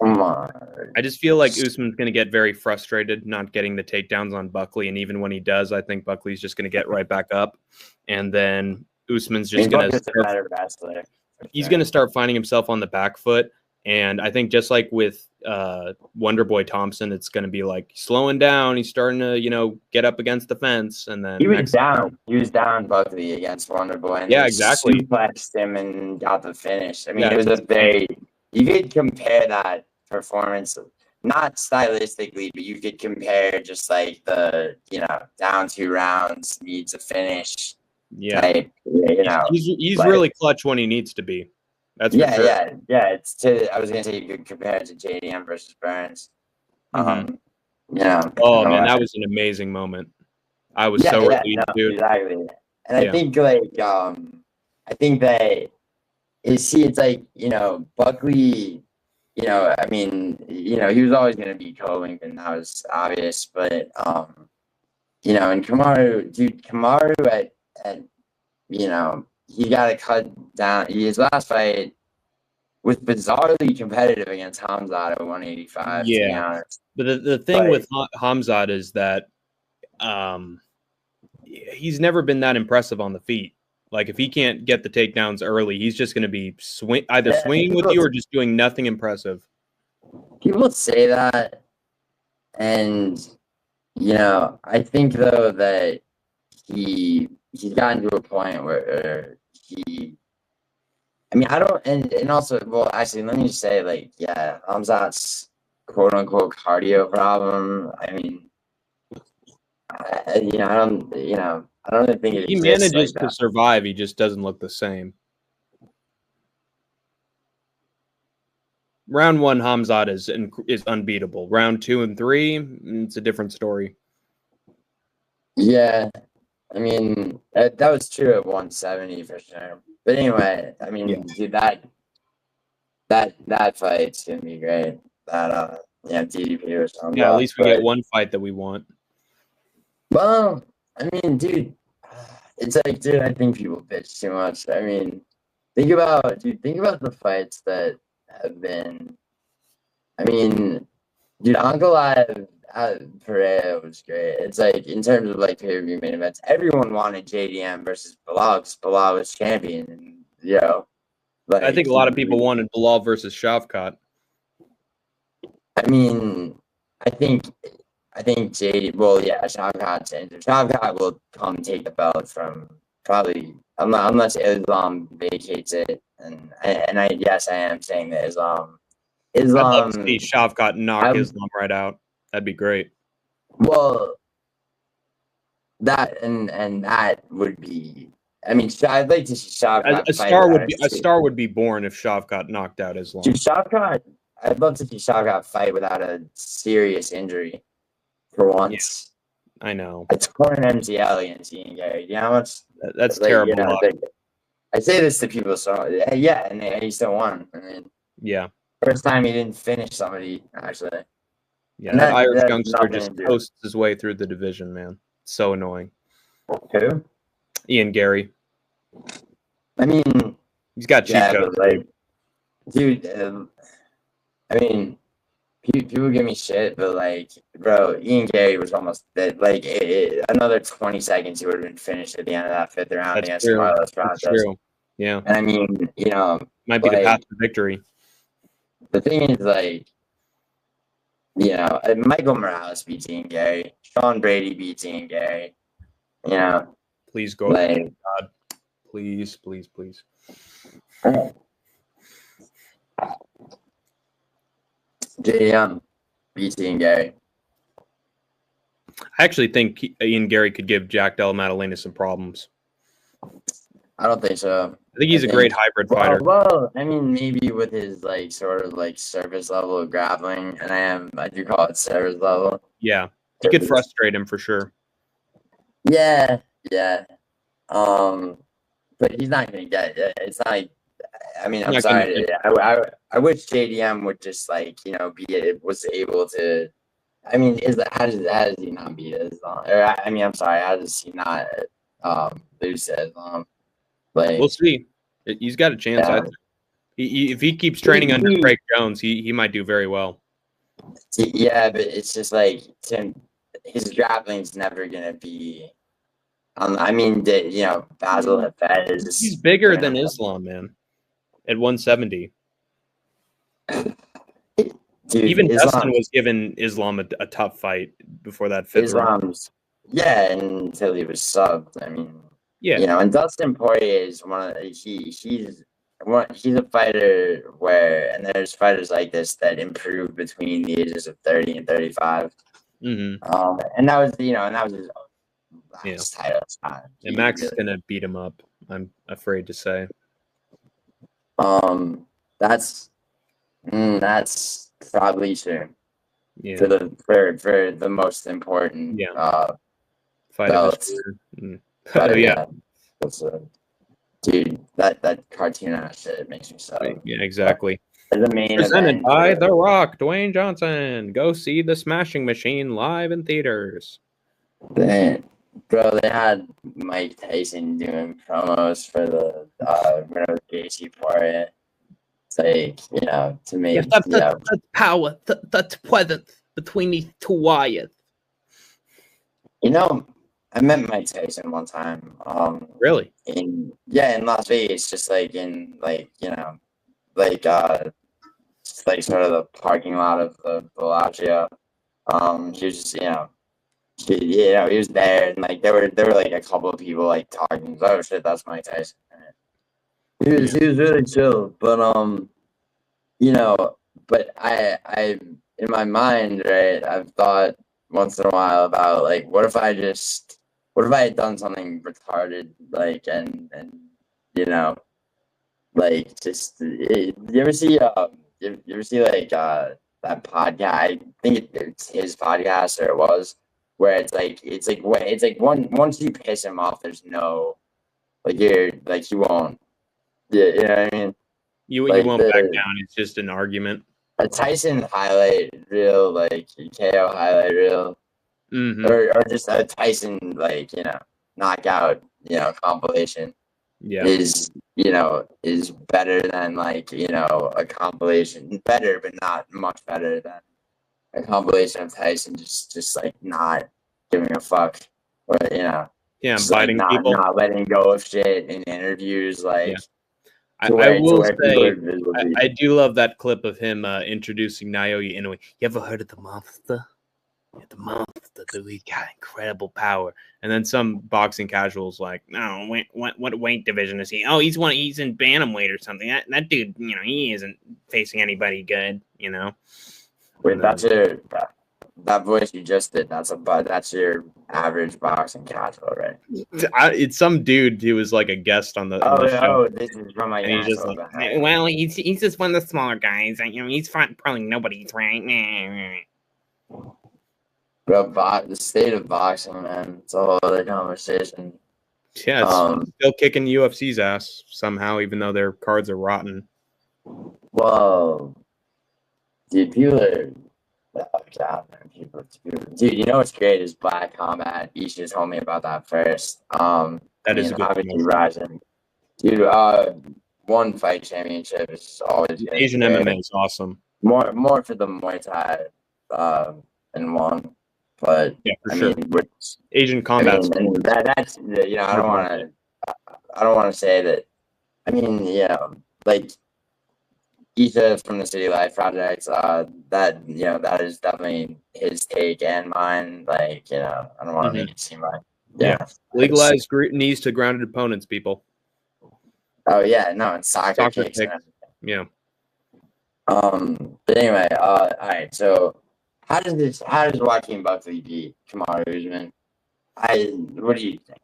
come on. I just feel like Usman's going to get very frustrated not getting the takedowns on Buckley. And even when he does, I think Buckley's just going to get right back up. And then Usman's just going to a better wrestler. He's going to start finding himself on the back foot. And I think just like with Wonderboy Thompson, it's going to be like slowing down. He's starting to, get up against the fence. And then he was down. He was down Buckley against Wonderboy. And exactly. Suplexed him and got the finish. I mean, it was a very – you could compare that performance, not stylistically, but you could compare just like the, down 2 rounds, needs a finish. Yeah. Type, he's really clutch when he needs to be. That's for sure. Yeah. I was gonna say you could compare it to JDM versus Burns. Mm-hmm. Oh man, that was an amazing moment. I was so relieved, dude. Exactly. And I think I think that it's like Buckley. I mean, he was always gonna be co-Lincoln. That was obvious, but and Kamaru at he got to cut down. His last fight was bizarrely competitive against Hamzat at 185. Yeah, to be honest. But the thing with Hamzat is that he's never been that impressive on the feet. Like if he can't get the takedowns early, he's just going to be either swinging with you or just doing nothing impressive. People say that, and I think though that he's gotten to a point where I don't, and also, well, actually, let me just say, Hamzat's quote unquote cardio problem. I mean, I don't really think it he manages to survive. He just doesn't look the same. Round 1, Hamzat is unbeatable. Round 2 and 3, it's a different story. Yeah, I mean that was true at 170 for sure. But anyway, I mean, dude, that fight's gonna be great. That DDP or something. Yeah, at least we get one fight that we want. Well, I mean, dude, it's like, dude, I think people bitch too much. I mean, think about the fights that have been. I mean, dude, Ankalaev Pereira was great. It's like in terms of like pay-per-view main events, everyone wanted JDM versus Bilal because Bilal was champion, and I think a lot of people wanted Bilal versus Shavkat. I mean, I think JD. Well, yeah, Shavkat will come take the belt from probably unless Islam vacates it, and I am saying that Islam. I'd love to see Shavkat knock Islam right out. That'd be great. Well, that and that would be. I mean, I'd like to see Shavkat. A star would be born if Shavkat knocked out Islam. Dude, I'd love to see Shavkat fight without a serious injury for once. Yeah, I know. A torn MCL against Ian Gary. You know how much? That's terrible. I say this to people, so yeah, and he still won. I mean, yeah. First time he didn't finish somebody, actually. Yeah, that Irish youngster just coasts his way through the division, man. It's so annoying. Who? Ian Gary. I mean, he's got cheat codes. Dude, I mean, people give me shit, but bro, Ian Gary was almost dead. Another 20 seconds, he would have been finished at the end of that 5th round against Carlos Prados. That's true. Yeah. And I mean, might be the path to victory. The thing is, Michael Morales beats Ian Gary. Sean Brady beats Ian Gary. Please go. God. Please. JDM beats Ian Gary. I actually think Ian Gary could give Jack Della Maddalena some problems. I don't think so. I think he's a great hybrid fighter. Well, I mean, maybe with his surface level of grappling, and I do call it surface level. Yeah, he could frustrate him for sure. Yeah. But he's not gonna get it. It's not like, I mean, I'm sorry. I wish JDM would just was able to. I mean, how does he not beat Islam? I'm sorry. How does he not lose to Islam? Like, we'll see. He's got a chance. yeah, If he keeps training under Craig Jones, he might do very well. yeah, but it's just like his grappling's never gonna be. I mean, Basil Hafez is. He's bigger than Islam, man. At 170. Dude, even Dustin was giving Islam a tough fight before that fifth round. Yeah, until he was subbed. I mean, yeah, and Dustin Poirier is he's a fighter and there's fighters like this that improve between the ages of 30 and 35. Mm-hmm. And that was his last title shot. And Max is gonna beat him up, I'm afraid to say. That's probably true. Yeah. For the most important fight of his career. Yeah. Dude, that cartoon ass shit makes me so. Yeah, exactly. The main presented by The Rock, Dwayne Johnson. Go see The Smashing Machine live in theaters. They had Mike Tyson doing promos for the Gacy Poirier. It's like, to me, that's power. That's presence between these two wires. I met Mike Tyson one time. Really? In Las Vegas, just like in just like sort of the parking lot of the Bellagio. He was just he was there, and like there were like a couple of people like talking. Oh shit, that's Mike Tyson. He was really chill, but but I in my mind, right, I've thought once in a while about like what if I had done something retarded, like and like just you ever see like that podcast? I think it's his podcast, or it was, where it's like once you piss him off, there's no you're like you won't, you know what I mean? You won't back down. It's just an argument. A Tyson highlight reel, like KO highlight reel, or just a Tyson knockout compilation. Yeah, is better than like a compilation, better but not much better than a compilation of Tyson just like not giving a fuck, or biting people, not letting go of shit in interviews, like. I will say, I do love that clip of him introducing Naoya Inoue. You ever heard of the monster? Yeah, the monster, dude, he got incredible power. And then some boxing casuals like, no, what weight division is he? Oh, he's in bantamweight or something. That dude, he isn't facing anybody good, Wait, that voice you just did. That's your average boxing casual, right? It's some dude who was like a guest on the show. Oh, this is from my. And he's just like, well, he's just one of the smaller guys. He's probably nobody's right. Bro, the state of boxing, man. It's a whole other conversation. Yeah, it's still kicking UFC's ass somehow, even though their cards are rotten. Well, dude, people are. Oh God, man, people. Dude, what's great is Black Combat. You should told me about that first. That is obviously rising. Dude, one fight championship is always Asian MMA is awesome. More for the Muay Thai, than one. But yeah, for sure. Asian combat. That's I don't want to say that. I mean, like Isha from the City Life Project. That is definitely his take and mine. Like I don't want to make it seem like legalize knees to grounded opponents, people. Oh yeah, no, it's soccer kicks. Yeah. But anyway, all right, so. How does Joaquin Buckley beat Kamaru Usman? What do you think?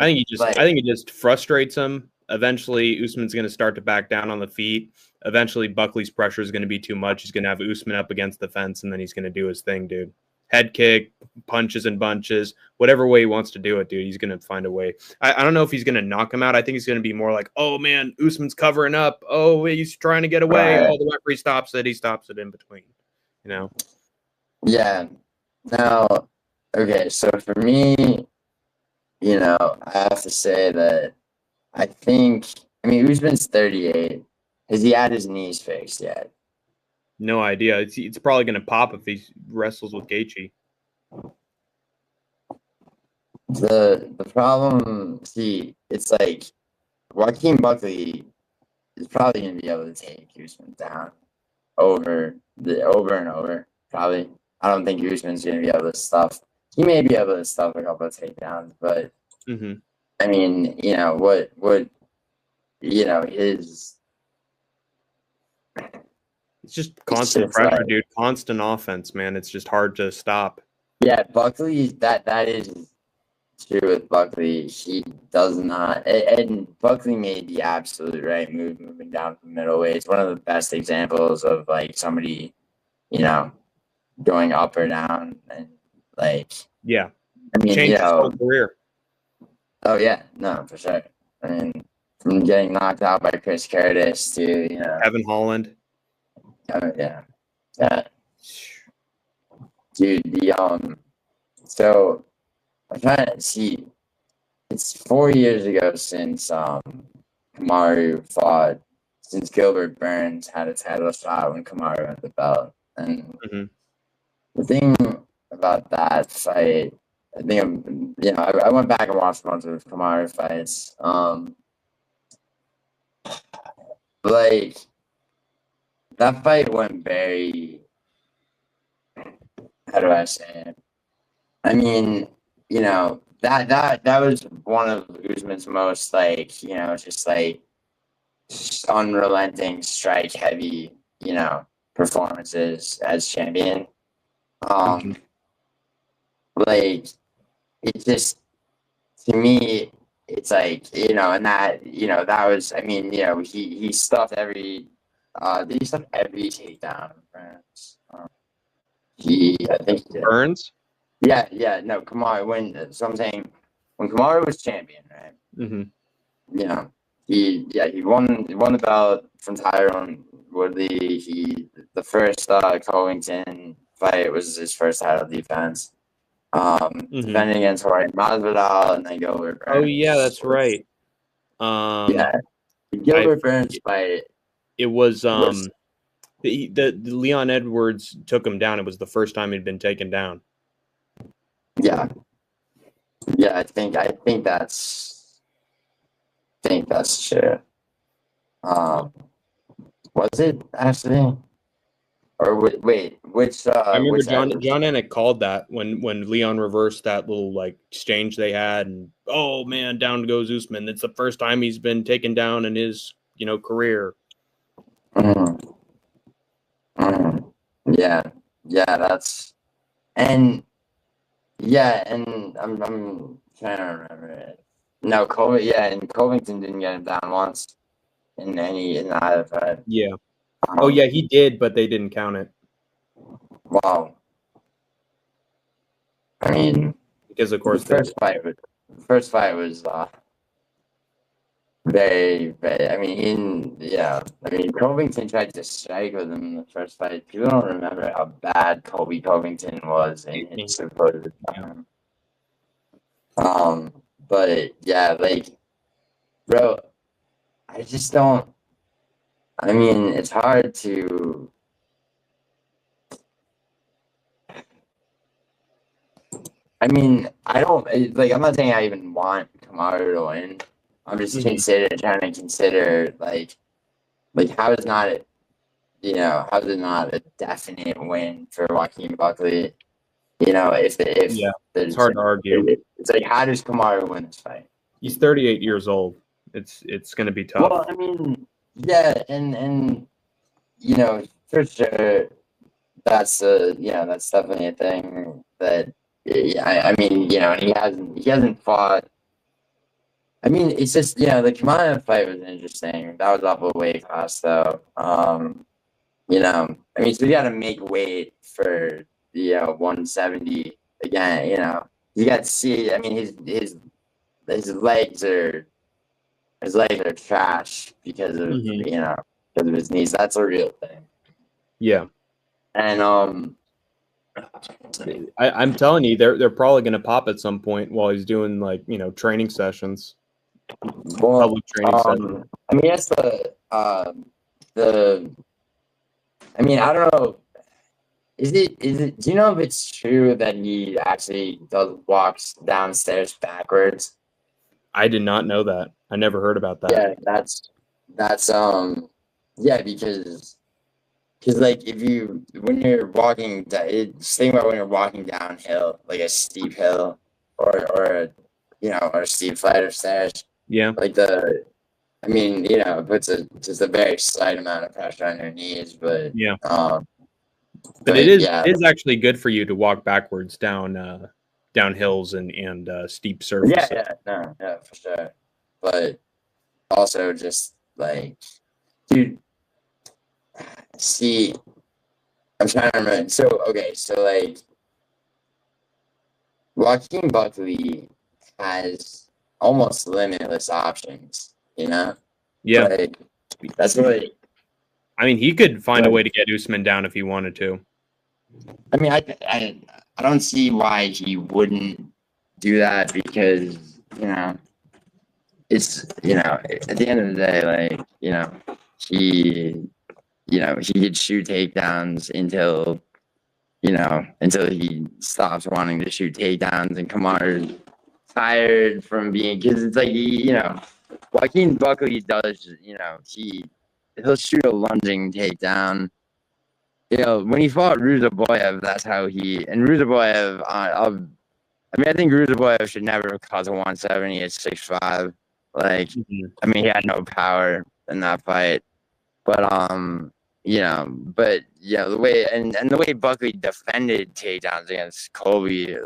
I think it just frustrates him. Eventually, Usman's going to start to back down on the feet. Eventually, Buckley's pressure is going to be too much. He's going to have Usman up against the fence, and then he's going to do his thing, dude. Head kick, punches and bunches, whatever way he wants to do it, dude. He's going to find a way. I don't know if he's going to knock him out. I think he's going to be more like, oh, man, Usman's covering up. Oh, he's trying to get away. Right. Oh, the referee stops it. He stops it in between, Yeah. Now, okay, so for me, I have to say that I think. I mean, Usman's 38. Has he had his knees fixed yet? No idea. It's probably going to pop if he wrestles with Gaethje. The problem, see, it's like Joaquin Buckley is probably going to be able to take Usman down over and over. Probably. I don't think Usman's going to be able to stuff. He may be able to stuff a couple of takedowns, but I mean, what his. It's just constant pressure, dude. Constant offense, man. It's just hard to stop. Yeah, Buckley. That is true with Buckley. He does not, and Buckley made the absolute right move moving down from middleweight. It's one of the best examples of like somebody, going up or down, and like. Yeah, I mean, changed his whole career. Oh yeah, no, for sure. I mean, from getting knocked out by Chris Curtis to Kevin Holland. Yeah. Dude, so I'm trying to see. It's 4 years ago since Kamaru fought. Since Gilbert Burns had a title shot when Kamaru had the belt, and the thing about that fight, I think I went back and watched a bunch of Kamaru fights. Like that fight went very. How do I say it? I mean, that was one of Usman's most just unrelenting, strike heavy, performances as champion. Like it just to me, it's like and that was he stuffed every did he stuff every takedown in France? I think he did. Burns. Yeah, no, Kamaru. So I'm saying when Kamaru was champion, right? He won the belt from Tyrone Woodley. The first Covington fight was his first title defense. Defending against Jorge Masvidal and then Gilbert Burns. Oh yeah, that's right. The Gilbert Burns fight. It was the Leon Edwards took him down. It was the first time he'd been taken down. Yeah, I think that's true. Was it actually? Or wait, which? I remember John Anik called that when Leon reversed that little exchange they had, and oh man, down goes Usman. It's the first time he's been taken down in his career. Yeah, that's and I'm trying to remember it. No, Covington didn't get him down once in either fight. Yeah. He did, but they didn't count it. Wow. I mean, because of course the first fight was very, very. Covington tried to strike with him in the first fight. People don't remember how bad Colby Covington was in his supposed time. But yeah, bro, I just don't. I mean, it's hard to. I mean, I don't I'm not saying I even want Kamaru to win. I'm just trying to consider how is not how's it not a definite win for Joaquin Buckley? If it's hard to argue. It's like, how does Kamaru win this fight? He's 38 years old. It's going to be tough. Well, I mean, yeah, and for sure, that's that's definitely a thing that I mean, he hasn't fought. I mean, it's just the Kamana fight was interesting. That was off a weight class, though. I mean, so you got to make weight for the 170 again. You got to see. I mean, his legs are trash because of because of his knees. That's a real thing. Yeah, and I'm telling you, they're probably going to pop at some point while he's doing training sessions. Well, public training session. I mean, that's the. I mean, I don't know. Is it? Do you know if it's true that he actually walks downstairs backwards? I did not know that. I never heard about that. Yeah, that's yeah, because like if you when you're walking, just think about when you're walking downhill, like a steep hill, or or a steep flight of stairs. Yeah. Like I mean, it puts just a very slight amount of pressure on your knees, but Yeah. but it is yeah, it is actually good for you to walk backwards down hills and steep surfaces. yeah, for sure. But also just like, dude, see, I'm trying to remember. So okay, so like Joaquin Buckley has almost limitless options, Yeah. But that's what I mean, he could find a way to get Usman down if he wanted to. I mean. I don't see why he wouldn't do that because it's at the end of the day, like he he could shoot takedowns until he stops wanting to shoot takedowns, and Kamar's tired from being, because it's like Joaquin Buckley does he'll shoot a lunging takedown. When he fought Ruzaboyev, that's how and Ruzaboyev, I think Ruzaboyev should never have caught a 170 at 6'5". Like, I mean, he had no power in that fight. But, the way, and the way Buckley defended takedowns against Colby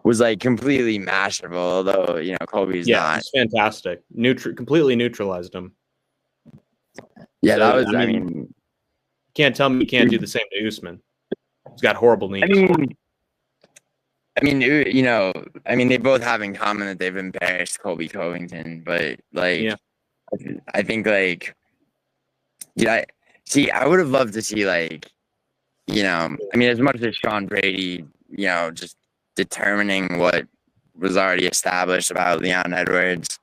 was like completely masterful, although, Colby's not. It's fantastic. Completely neutralized him. Yeah, so, that was, I mean, can't tell me you can't do the same to Usman. He's got horrible knees. I mean, they both have in common that they've embarrassed Colby Covington, but like, I think like, I would have loved to see like, as much as Sean Brady, just determining what was already established about Leon Edwards,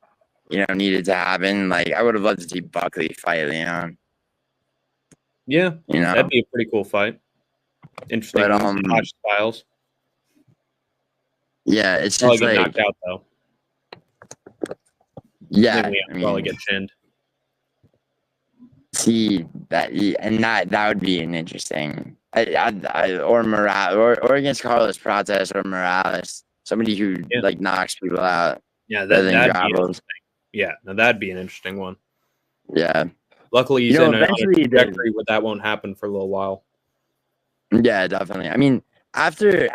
needed to happen. Like, I would have loved to see Buckley fight Leon. Yeah, that'd be a pretty cool fight. Interesting, but, styles. Yeah, it's just probably like get knocked out though. Yeah, probably get chinned. See that, and that would be an interesting. Or Morales, or against Carlos Prates or Morales, somebody who like knocks people out. Yeah, that'd be interesting. Yeah, now that'd be an interesting one. Yeah. Luckily, he's in a trajectory where that won't happen for a little while. Yeah, definitely. I mean, after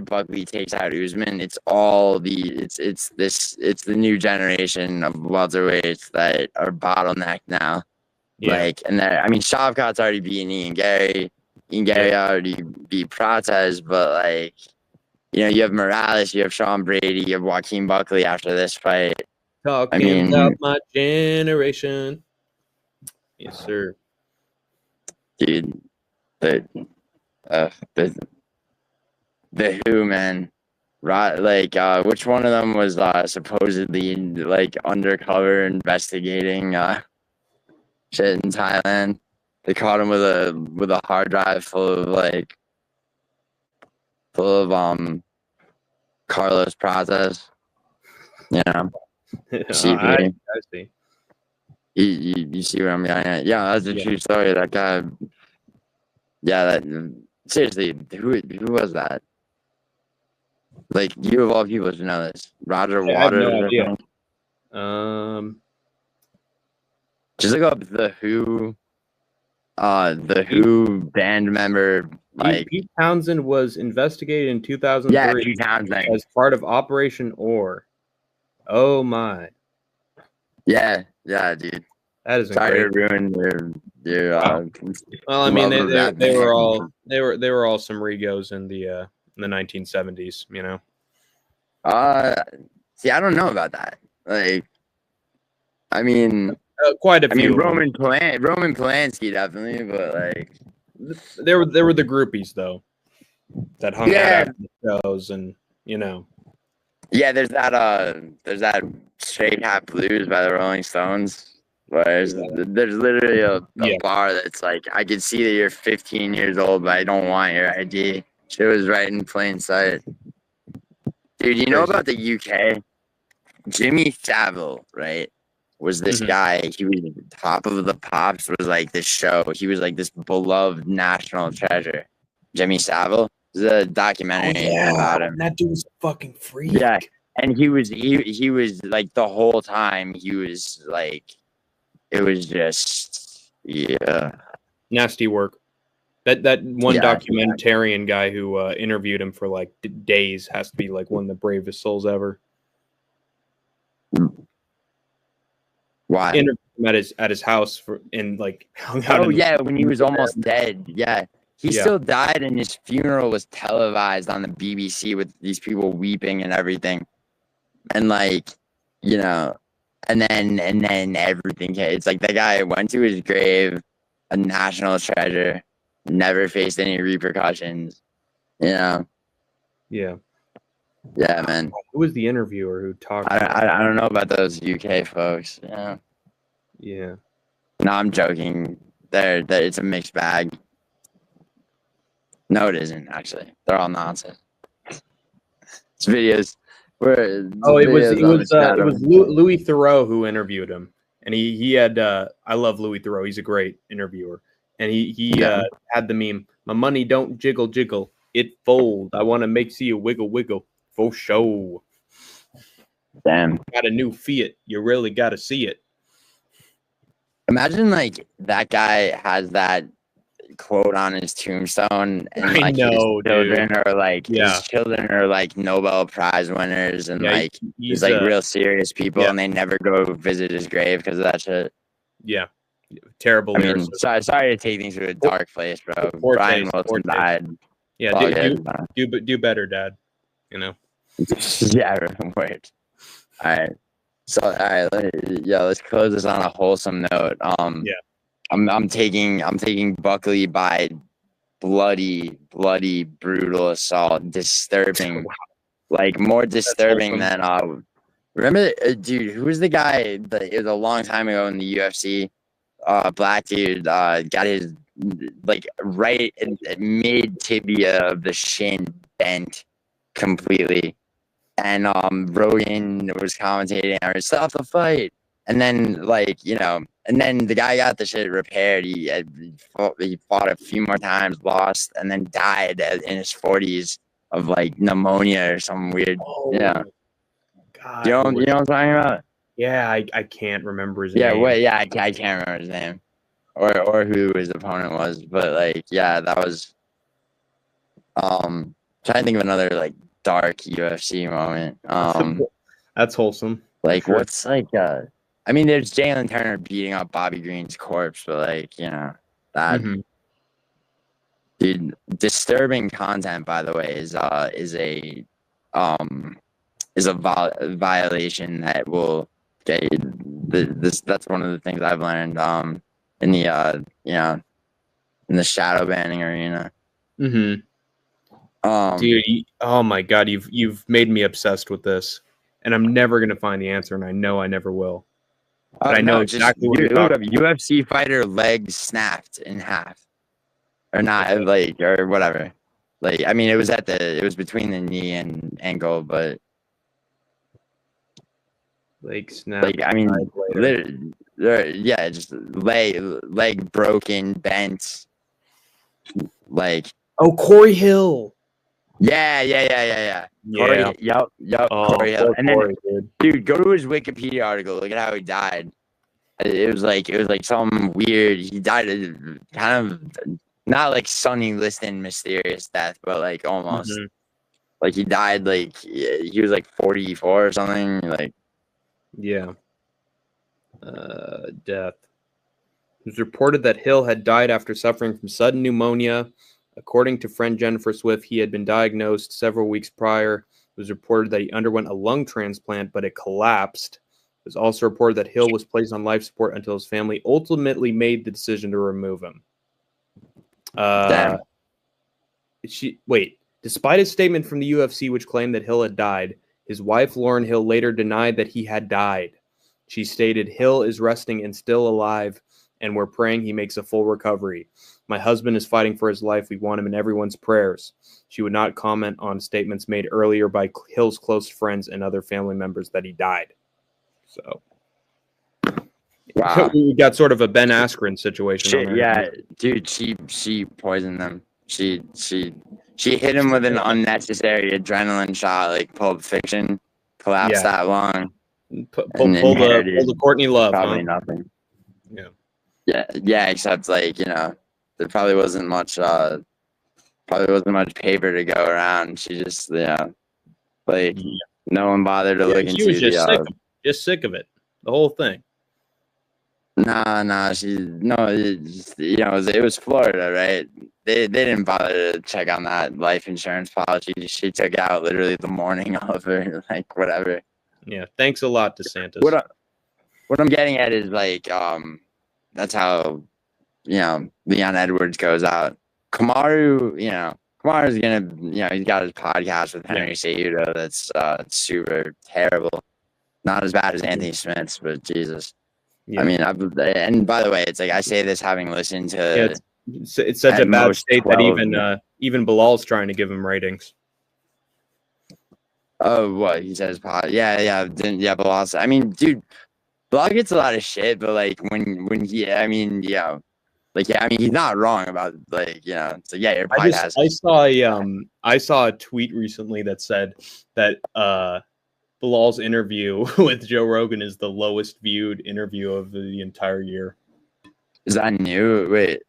Buckley takes out Usman, it's the new generation of welterweights that are bottlenecked now. Yeah. Like, and Shavkat's already beaten Ian Gary. Ian Gary already beat Prates, but like, you have Morales, you have Sean Brady, you have Joaquin Buckley after this fight. Talking about my generation. Yes, sir. Dude, the Who, man. Like, which one of them was supposedly like undercover investigating shit in Thailand? They caught him with a hard drive full of Carlos Prates. I see. You see where I'm going at? Yeah, that's a true story. That guy. Yeah, seriously, who was that? Like, you of all people should know this. Roger Waters. I have no idea. Just look up the Who. The Who band member. Like, Pete Townsend was investigated in 2003 Pete Townsend, as part of Operation Ore. Oh my. Yeah, dude. That is sorry to ruin your well, I mean, they were all some Rigos in the 1970s, See, I don't know about that. Like, I mean, quite a few. Roman Polanski definitely, but like, there were the groupies though that hung out at the shows, and Yeah, there's that Straight Hat Blues by the Rolling Stones. Where there's literally a Yeah. bar that's like, I can see that you're 15 years old, but I don't want your ID. Shit was right in plain sight. Dude, you know Crazy. about the UK? Jimmy Savile, right? Was this Mhm. guy? He was Top of the Pops. Was like this show. He was like this beloved national treasure. Jimmy Savile. There's a documentary about him. That dude was a fucking Yeah, freak. and he was like the whole time he was like, it was just, yeah. Nasty work. That one Yeah. documentarian guy who interviewed him for like days has to be like one of the bravest souls ever. Why? Interviewed him at his house and like hung out. Oh yeah, when he was almost dead. Yeah. He Yeah. still died, and his funeral was televised on the BBC with these people weeping and everything. And like, you know, and then everything. It's like the guy went to his grave, a national treasure, never faced any repercussions. You know, Yeah. yeah, man. Who was the interviewer who talked? I don't know about those UK folks. Yeah, Yeah. no, I'm joking. They're it's a mixed bag. No, it isn't actually. They're all nonsense. It's videos where Oh, it was videos Louis Theroux who interviewed him, and he had I love Louis Theroux. He's a great interviewer, and he Yeah. had the meme. My money don't jiggle jiggle, it fold. I want to make see you wiggle wiggle for show. Damn. Got a new Fiat. You really got to see it. Imagine like that guy has that quote on his tombstone, and I like know, his children are like Nobel Prize winners, and Yeah, like he's he's like real serious people, yeah. and they never go visit his grave because of that shit. Yeah, terrible. I mean, lyricism. sorry to take things to a dark place, bro. Poor Brian taste, Wilson poor taste. died. Yeah, It's all good. do better, Dad. You know. Yeah, word. All right. So, all right, let's close this on a wholesome note. Yeah. I'm taking Buckley by bloody, brutal assault, disturbing, Wow. like more disturbing awesome. than remember, dude, who was the guy that it was a long time ago in the UFC? Black dude, got his like right mid tibia of the shin bent completely, and Rogan was commentating, or stop the fight, and then and then the guy got the shit repaired. He fought a few more times, lost, and then died in his 40s of like pneumonia or some weird. Yeah, God. you know what I'm talking about? Yeah, I can't remember his Yeah, name. wait, yeah, I can't remember his name or who his opponent was, but like, yeah, that was. Trying to think of another like dark UFC moment. That's wholesome. Like Sure. what's like I mean, there's Jalen Turner beating up Bobby Green's corpse, but like, that dude, disturbing content, by the way, is a violation that will get this. That's one of the things I've learned in the in the shadow banning arena. Dude, oh my God, you've made me obsessed with this, and I'm never gonna find the answer, and I know I never will. But I know exactly what you're talking about. UFC fighter leg snapped in half, or not, like, or whatever. Like, I mean, it was between the knee and ankle, but Like snap. like, I mean, yeah, just leg broken, bent, like. Oh, Corey Hill. Yeah. Yeah. Corey, yep. Corey Hill. And Corey, then, dude, go to his Wikipedia article. Look at how he died. It was like some weird. He died kind of not like Sonny Liston mysterious death, but like almost like he died like he was like 44 or something. Like, yeah. Death. It was reported that Hill had died after suffering from sudden pneumonia. According to friend Jennifer Swift, he had been diagnosed several weeks prior. It was reported that he underwent a lung transplant, but it collapsed. It was also reported that Hill was placed on life support until his family ultimately made the decision to remove him. damn. Despite his statement from the UFC, which claimed that Hill had died, His wife, Lauren Hill, later denied that he had died. She stated, Hill is resting and still alive, and we're praying he makes a full recovery. My husband is fighting for his life. We want him in everyone's prayers. She would not comment on statements made earlier by Hill's close friends and other family members that he died. So, wow. We got sort of a Ben Askren situation. Yeah, dude, she poisoned them. She hit him with an unnecessary adrenaline shot, like Pulp Fiction. Collapsed that long. Pull the Courtney Love. Probably nothing. Yeah. Except like there probably wasn't much paper to go around. She just no one bothered to look into. She was just sick of it. The whole thing. Nah. It was Florida, right? They didn't bother to check on that life insurance policy. She took it out literally the morning of her, like whatever. Yeah, thanks a lot, DeSantis. What I'm getting at is that's how Leon Edwards goes out. Kamaru's gonna he's got his podcast with Henry Cejudo that's super terrible. Not as bad as Anthony Smith's, but Jesus. Yeah. I mean, and by the way, it's like I say this having listened to. It's such a bad state 12, that even Bilal's trying to give him ratings. Oh, what he says? Yeah. Bilal. I mean, dude, Bilal gets a lot of shit, but when he's not wrong about your podcast. I saw a tweet recently that said that Bilal's interview with Joe Rogan is the lowest viewed interview of the entire year. Is that new? Wait.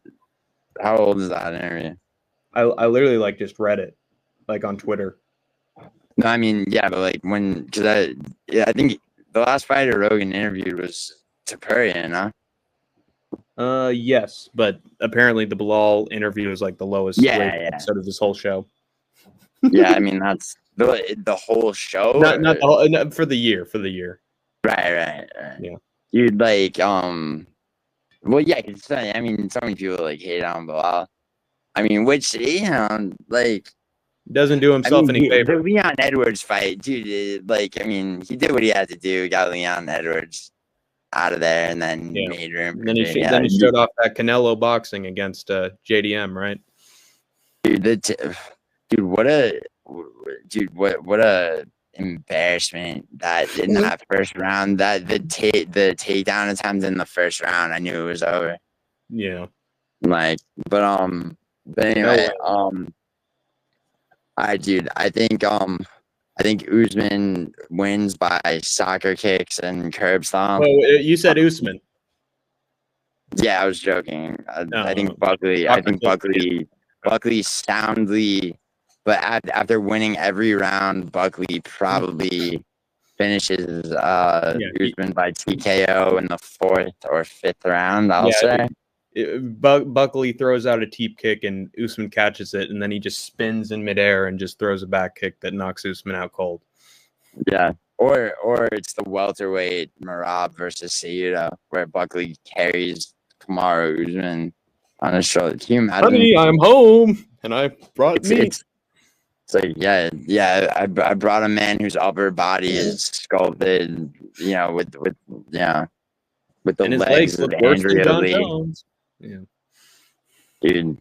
How old is that interview? I literally just read it on Twitter. No, I mean, yeah, but I think the last fighter Rogan interviewed was Tapurian, huh? Yes, but apparently the Bilal interview is the lowest episode of this whole show. Yeah, I mean that's the whole show. Not the whole, for the year. Right. Yeah, dude, well, yeah, cause so many people hate on Bilal. I mean, which doesn't do himself any favor. The Leon Edwards fight, dude. He did what he had to do. Got Leon Edwards out of there, and then made room. Then he showed off that Canelo boxing against JDM, right? What a embarrassment that in that first round, that the takedown attempt in the first round, I knew it was over. Yeah. But anyway, I think Usman wins by soccer kicks and curb stomp. Oh, you said Usman. Yeah, I was joking. I think Buckley. I think Buckley soundly. But after winning every round, Buckley probably finishes Usman by TKO in the 4th or 5th round, I'll say. Buckley throws out a teep kick and Usman catches it, and then he just spins in midair and just throws a back kick that knocks Usman out cold. Yeah. Or it's the welterweight Merab versus Cejudo, where Buckley carries Kamaru Usman on his shoulder. Can you imagine? Honey, I'm home, and I brought meat. It's I brought a man whose upper body is sculpted, with the and legs of Andrea Lee. Yeah, dude.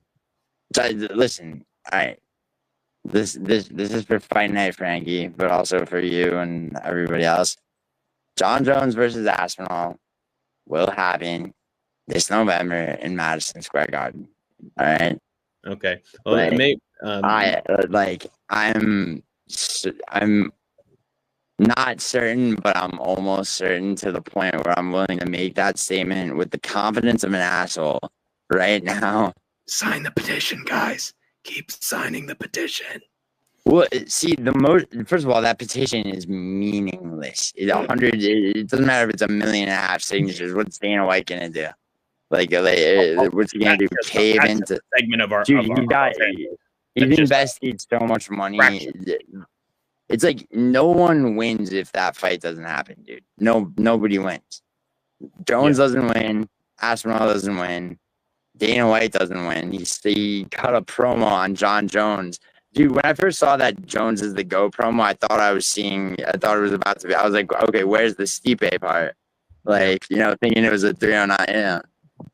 So, listen, all right. This is for Fight Night, Frankie, but also for you and everybody else. John Jones versus Aspinall will happen this November in Madison Square Garden. All right. Okay. Well, I'm not certain, but I'm almost certain to the point where I'm willing to make that statement with the confidence of an asshole right now. Sign the petition, guys. Keep signing the petition. Well, see, first of all, that petition is meaningless. It doesn't matter if it's 1.5 million signatures. What's Dana White gonna do? What's he gonna do? Cave into segment of our? Dude, he's invested so much money. It's no one wins if that fight doesn't happen, dude. Nobody wins. Jones doesn't win. Aspinall doesn't win. Dana White doesn't win. He cut a promo on John Jones Dude, when I first saw that Jones is the GO promo, I thought it was about to be. I was like, okay, where's the Stipe part? Like, thinking it was a 309. Yeah.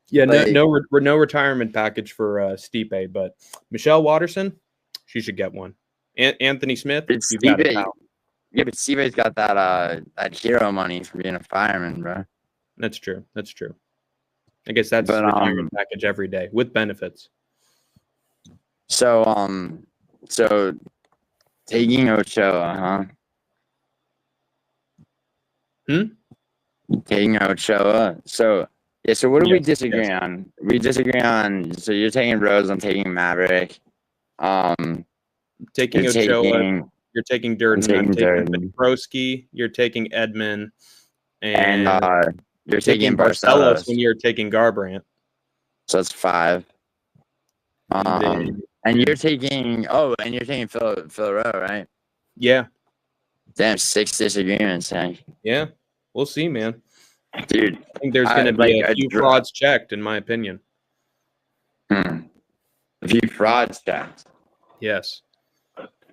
Yeah, Like, no retirement package for Stipe, but Michelle Watterson, she should get one. Anthony Smith, it's you got it, Stipe. pal. Yeah, but Stipe's got that hero money for being a fireman, bro. That's true. I guess that's But retirement package every day with benefits. So taking Ochoa, huh? Taking Ochoa. So yeah. So what do we disagree on? We disagree on. So you're taking Rose. I'm taking Maverick. Taking Ochoa. You're taking Durden. I'm taking Petrosky. You're taking Edman. And you're taking Barcelos when you're taking Garbrandt. So that's 5. And you're taking Phil Rowe, right? Yeah. Damn, 6 disagreements, hey? Yeah. We'll see, man. Dude. I think there's going to be a few frauds checked, in my opinion. A few frauds checked? Yes.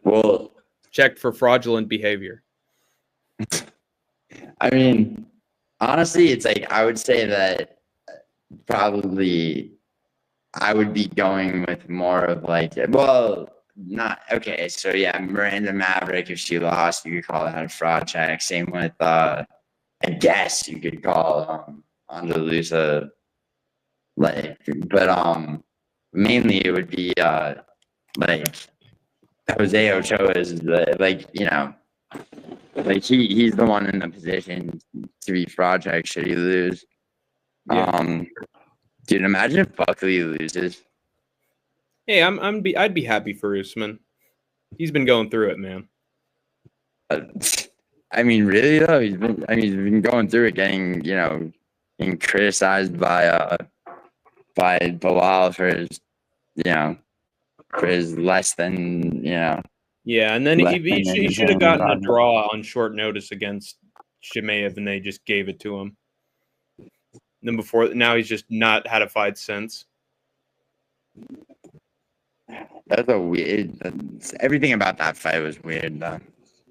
Well, checked for fraudulent behavior. I mean, honestly, it's like I would say that probably I would be going with more of like, not okay. So yeah, Miranda Maverick, if she lost, you could call that a fraud check. Same with, I guess you could call Andalusa, like, but mainly it would be like Jose Ochoa is like he's the one in the position to be fraud check should he lose. Yeah. Dude, imagine if Buckley loses. Hey, I'd be happy for Usman. He's been going through it, man. I mean, really though, he's been going through it, getting criticized by Bilal for his less than Yeah, and then he should have gotten a draw on short notice against Chimaev, and they just gave it to him. And then now he's just not had a fight since. That's a weird. Everything about that fight was weird, though.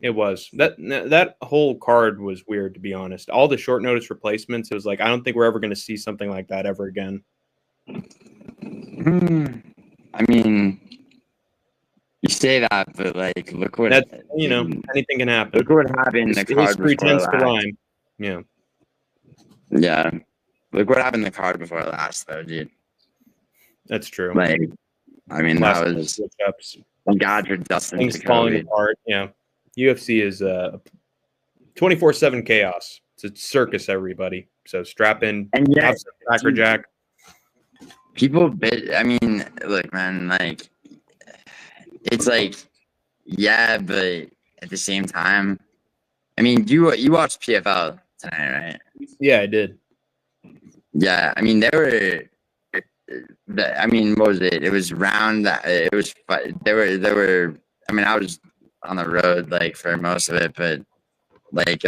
It was. That whole card was weird, to be honest. All the short notice replacements, it was like, I don't think we're ever going to see something like that ever again. I mean, you say that, but like, look what anything can happen. Look what happened in the card history before tends last. to rhyme. Yeah. Yeah. Look what happened in the card before last, though, dude. That's true. Like, I mean, last that was switch-ups. Thank God for Dustin. Things falling apart. Yeah. UFC is 24/7 chaos. It's a circus, everybody. So strap in. And yeah, Crackerjack. People I mean, look, man, like, it's like, yeah, but at the same time, I mean, you watched PFL tonight, right? Yeah, I did. Yeah, I mean, what was it? It was round. It was. There were. I mean, I was on the road like for most of it, but like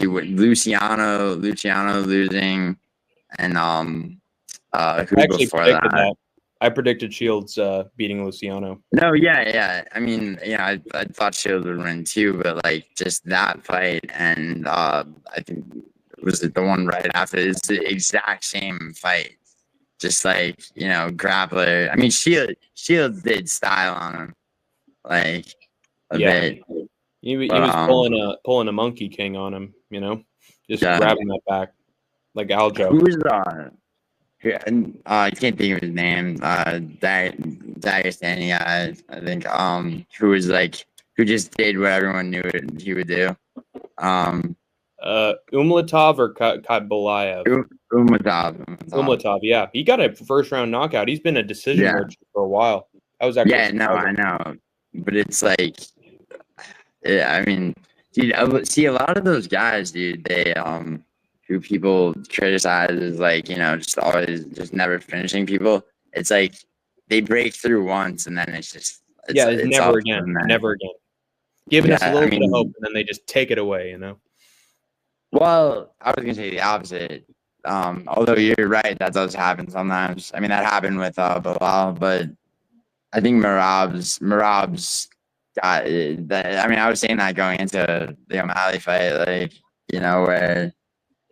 Luciano losing, and who before that? I predicted Shields beating Luciano. No, yeah. I mean, I thought Shields would win too, but like just that fight, and I think was it the one right after? It's the exact same fight. Just like, grappler. I mean, Shields did style on him, like a bit. He was pulling a Monkey King on him, just grabbing that back like Aljo. Who was I can't think of his name. Dagestani, I think. Who just did what everyone knew he would do. Umlatov or Khabalayev? Umlatov, yeah. He got a first-round knockout. He's been a decision merchant for a while. I was actually I know. But it's like, I mean, dude, see, a lot of those guys, dude, they who people criticize as like, just always just never finishing people. It's like they break through once and then it's never again. Giving us a little bit of hope and then they just take it away, Well, I was gonna say the opposite. Although you're right, that does happen sometimes. I mean, that happened with Bilal, but I think Merab's got that. I mean, I was saying that going into the O'Malley fight, like, where,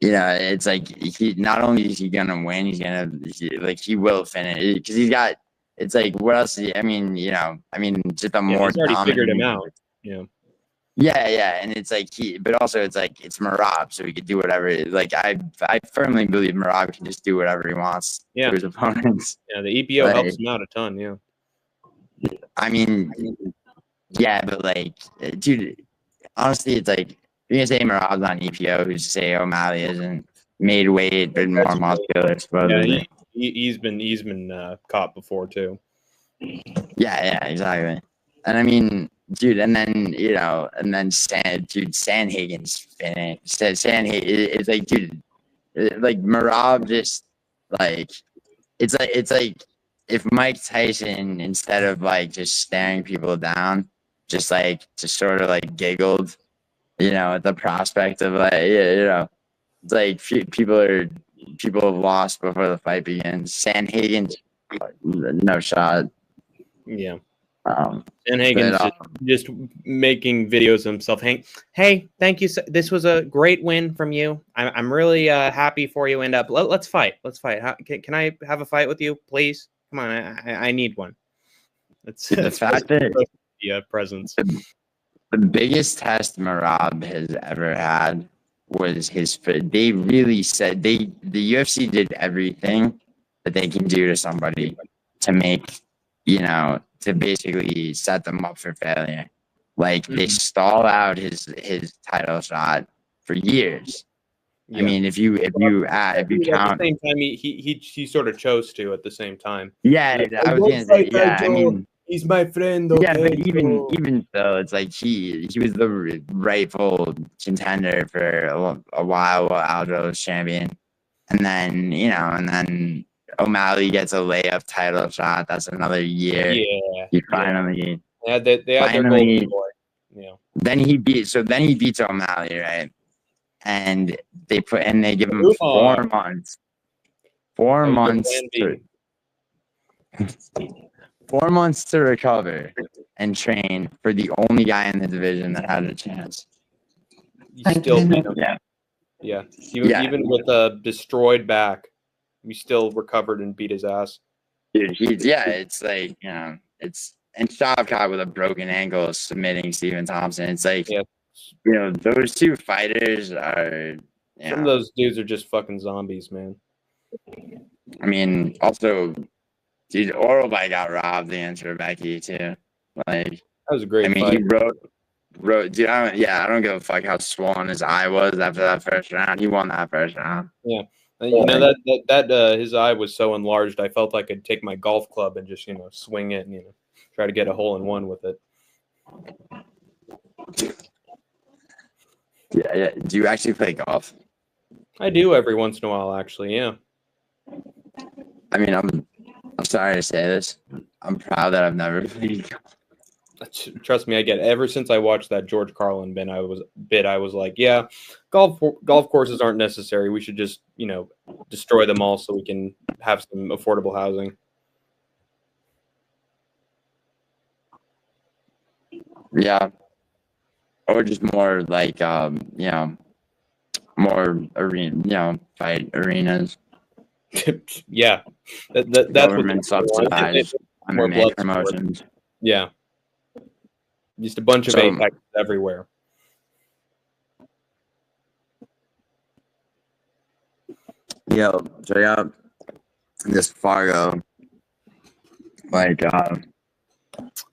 it's like he not only is he gonna win, he will finish because he's got. It's like what else? I mean, just a more he's already figured him dominant. out. Yeah. Yeah, and it's like but also it's like it's Merab, so he could do whatever. Like I firmly believe Merab can just do whatever he wants to his opponents. Yeah, the EPO helps him out a ton. Yeah. I mean, yeah, but like, dude, honestly, it's like you're gonna say Merab's on EPO, who's to say O'Malley isn't made weight but more muscular, supposedly. Yeah, he's been caught before too. Yeah, exactly. And I mean, dude, and then Sandhagen's finished. Sandhagen, it's like, dude, like Merab just like it's like if Mike Tyson, instead of like just staring people down, just sort of like giggled, at the prospect of like, it's like people have lost before the fight begins. Sandhagen's no shot. Yeah. Sandhagen's just making videos of himself. Hey, thank you. This was a great win from you. I'm really happy for you. And let's fight. Let's fight. Can I have a fight with you, please? Come on, I need one. That's the fact that presence. The biggest test Merab has ever had was his foot. They really said the UFC did everything that they can do to somebody to make, to basically set them up for failure. Like they stall out his title shot for years. Yeah. I mean, if you count at the same time, he sort of chose to at the same time. Yeah, I was gonna say, yeah. I mean, he's my friend. Okay? Yeah, but even so, it's like he was the rightful contender for a while Aldo was champion, and then O'Malley gets a layup title shot. That's another year. Yeah, he finally. Yeah, they had their golden boy. Yeah. Then he beats O'Malley, right? And they give him 4 months. 4 months. 4 months to recover and train for the only guy in the division that had a chance. Still, yeah. Even with a destroyed back, we still recovered and beat his ass. Dude, it's like, and Shavkat with a broken ankle submitting Stephen Thompson. It's like, those two fighters are. Some of those dudes are just fucking zombies, man. I mean, also. Dude, Orlby got robbed against Rebecca too. Like that was a great. I mean, fight. he wrote. Dude, I don't give a fuck how swollen his eye was after that first round. He won that first round. Yeah, that his eye was so enlarged. I felt I could take my golf club and just swing it and try to get a hole in one with it. Yeah. Do you actually play golf? I do every once in a while, actually. Yeah. I mean, I'm sorry to say this. I'm proud that I've never played golf. Trust me, I get it. Ever since I watched that George Carlin bit, I was like, yeah, golf courses aren't necessary. We should just, destroy them all so we can have some affordable housing. Yeah. Or just more like, more arena, fight arenas. Yeah, that's government subsidized MMA promotions. Yeah, just a bunch of Apex everywhere. Yo, check out this Fargo. Like,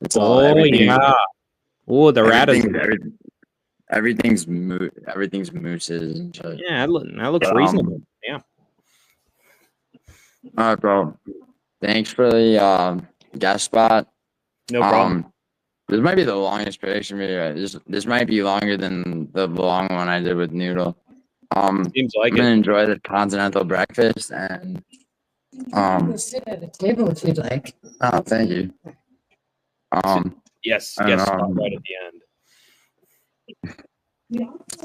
it's all everything. Yeah. Oh, the rat is. Everything's mooses and shit. Yeah, that looks reasonable. Yeah. All right, bro. Thanks for the guest spot. No problem. This might be the longest prediction video. This might be longer than the long one I did with Noodle. Seems like I'm gonna enjoy the continental breakfast and sit at a table if you'd like. Oh, thank you. Yes, right at the end.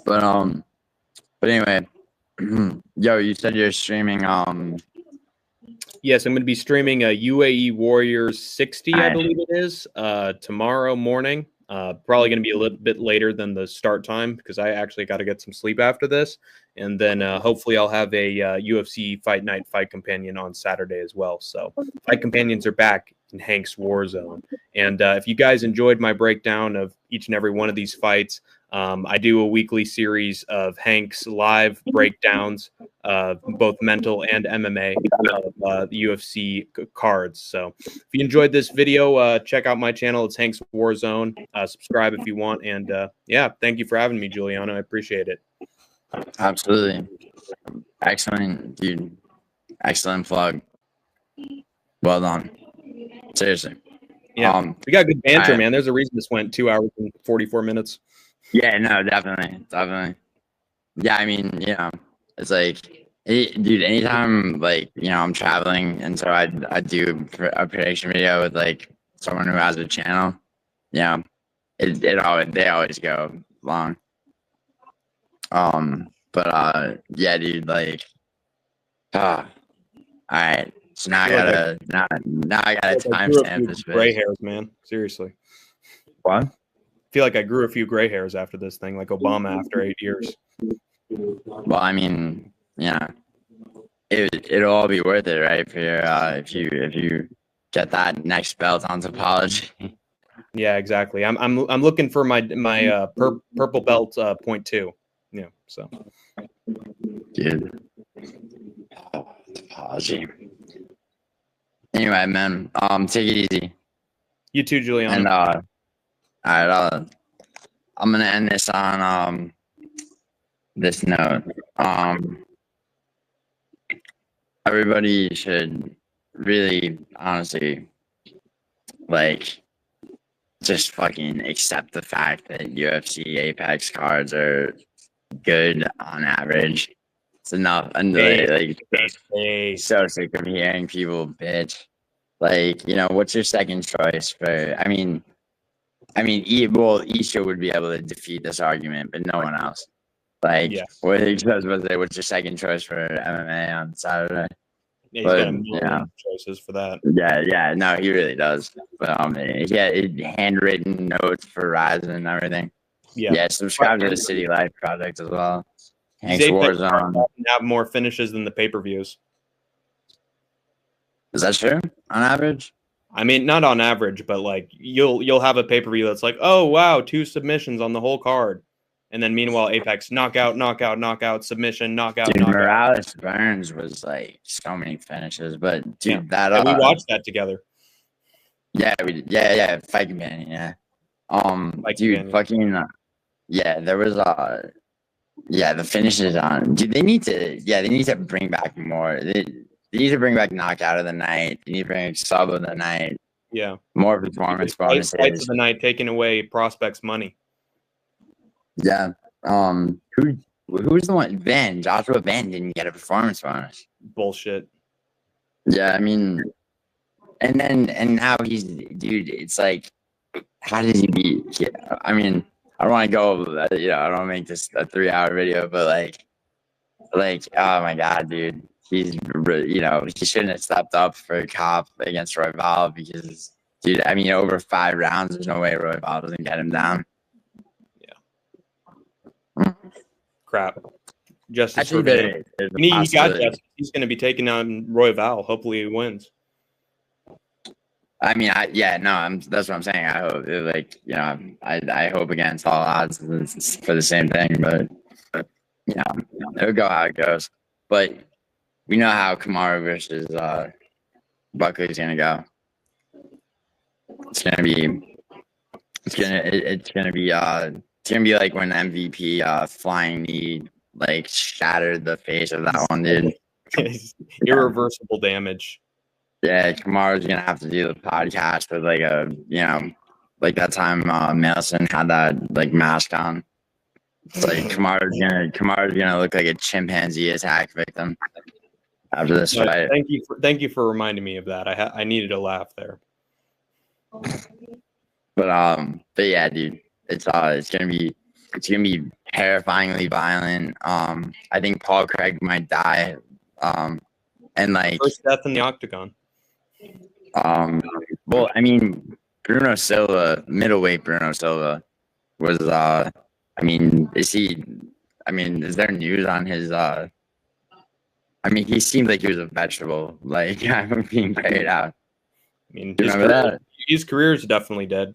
But anyway, yo, you said you're streaming Yes, I'm going to be streaming a UAE Warriors 60, I believe it is, tomorrow morning. Probably going to be a little bit later than the start time because I actually got to get some sleep after this. And then hopefully I'll have a UFC Fight Night Fight Companion on Saturday as well. So Fight Companions are back in Hank's Warzone. And if you guys enjoyed my breakdown of each and every one of these fights, I do a weekly series of Hank's live breakdowns, both mental and MMA of the UFC cards. So if you enjoyed this video, check out my channel. It's Hank's Warzone. Subscribe if you want. And yeah, thank you for having me, Giuliano. I appreciate it. Absolutely. Excellent, dude. Excellent plug. Well done. Seriously. Yeah. We got good banter, man. There's a reason this went 2 hours and 44 minutes. Yeah, no, definitely. Definitely. Yeah, I mean, you know, it's like, dude, anytime, like, you know, I'm traveling and so I do a prediction video with, like, someone who has a channel, you know, they always go long. Yeah, dude, like, all right. So now I gotta timestamp this video. Gray hairs, man. Seriously. What? I feel like I grew a few gray hairs after this thing, like Obama after 8 years. Well, I mean, yeah, it'll all be worth it, right? For your, if you get that next belt on topology. Yeah, exactly. I'm looking for my purple belt .2. Yeah, so. Dude. Topology. Anyway, man, take it easy. You too, Giuliano. And all right, I'm gonna end this on this note. Everybody should really, honestly, like, just fucking accept the fact that UFC Apex cards are good on average. It's enough. And so sick of hearing people bitch. Like, you know, what's your second choice for? I mean, Isha would be able to defeat this argument, but no one else. Like, what's your second choice for MMA on Saturday? Yeah, he's got a million choices for that. Yeah, no, he really does. But handwritten notes for Ryzen and everything. Yeah, subscribe to the City Life Project as well. Hank's Warzone. Have more finishes than the pay-per-views. Is that true? On average? I mean, not on average, but like you'll have a pay-per-view that's like, oh wow, 2 submissions on the whole card. And then meanwhile, Apex knockout, submission, knockout. Dude, Morales Burns was like so many finishes, but dude, we watched that together. Yeah, Fight Companion, yeah. There was the finishes on. Dude, they need to bring back more. They need to bring back knockout of the night. They need to bring back sub of the night. Yeah, more performance bonuses. Fights of the night, taking away prospects' money. Yeah. Who was the one? Joshua Van didn't get a performance bonus. Bullshit. Yeah, I mean, and now he's, dude. It's like, how did he beat? Yeah, I mean, I don't want to go. I don't want to make this a 3-hour video, but like, oh my god, dude. He's, he shouldn't have stepped up for a cop against Royval because, dude, I mean, over 5 rounds, there's no way Royval doesn't get him down. Crap. Justice for Van. He got justice. He's going to be taking on Royval. Hopefully he wins. I mean, that's what I'm saying. I hope, I hope against all odds for the same thing, but it'll go how it goes. But we know how Kamaru versus Buckley is gonna go. It's gonna be like when MVP flying knee like shattered the face of that one dude. Irreversible damage. Yeah, Kamaru's gonna have to do the podcast with like that time Nelson had that like mask on. It's like Kamaru's gonna look like a chimpanzee attack victim after this fight. Thank you for reminding me of that. I needed a laugh there. But yeah, dude, it's gonna be terrifyingly violent. I think Paul Craig might die. And like, First death in the octagon. well, I mean, Bruno Silva, middleweight Bruno Silva, was I mean, is there news on his I mean, he seemed like he was a vegetable, like I'm being paid out. I mean, Do you remember that? His career is definitely dead.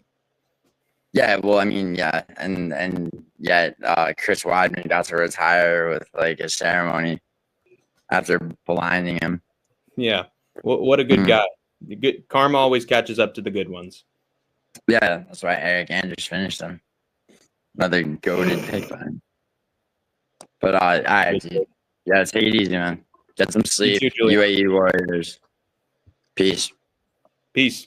Yeah, well, I mean, yeah, and yet Chris Weidman got to retire with like a ceremony after blinding him. Yeah, what a good guy. The good karma always catches up to the good ones. Yeah, that's why Eric Andrews finished him. Another goated pick by him. But yeah, take it easy, man. Get some sleep. You too, Giuliano. UAE Warriors. Peace. Peace.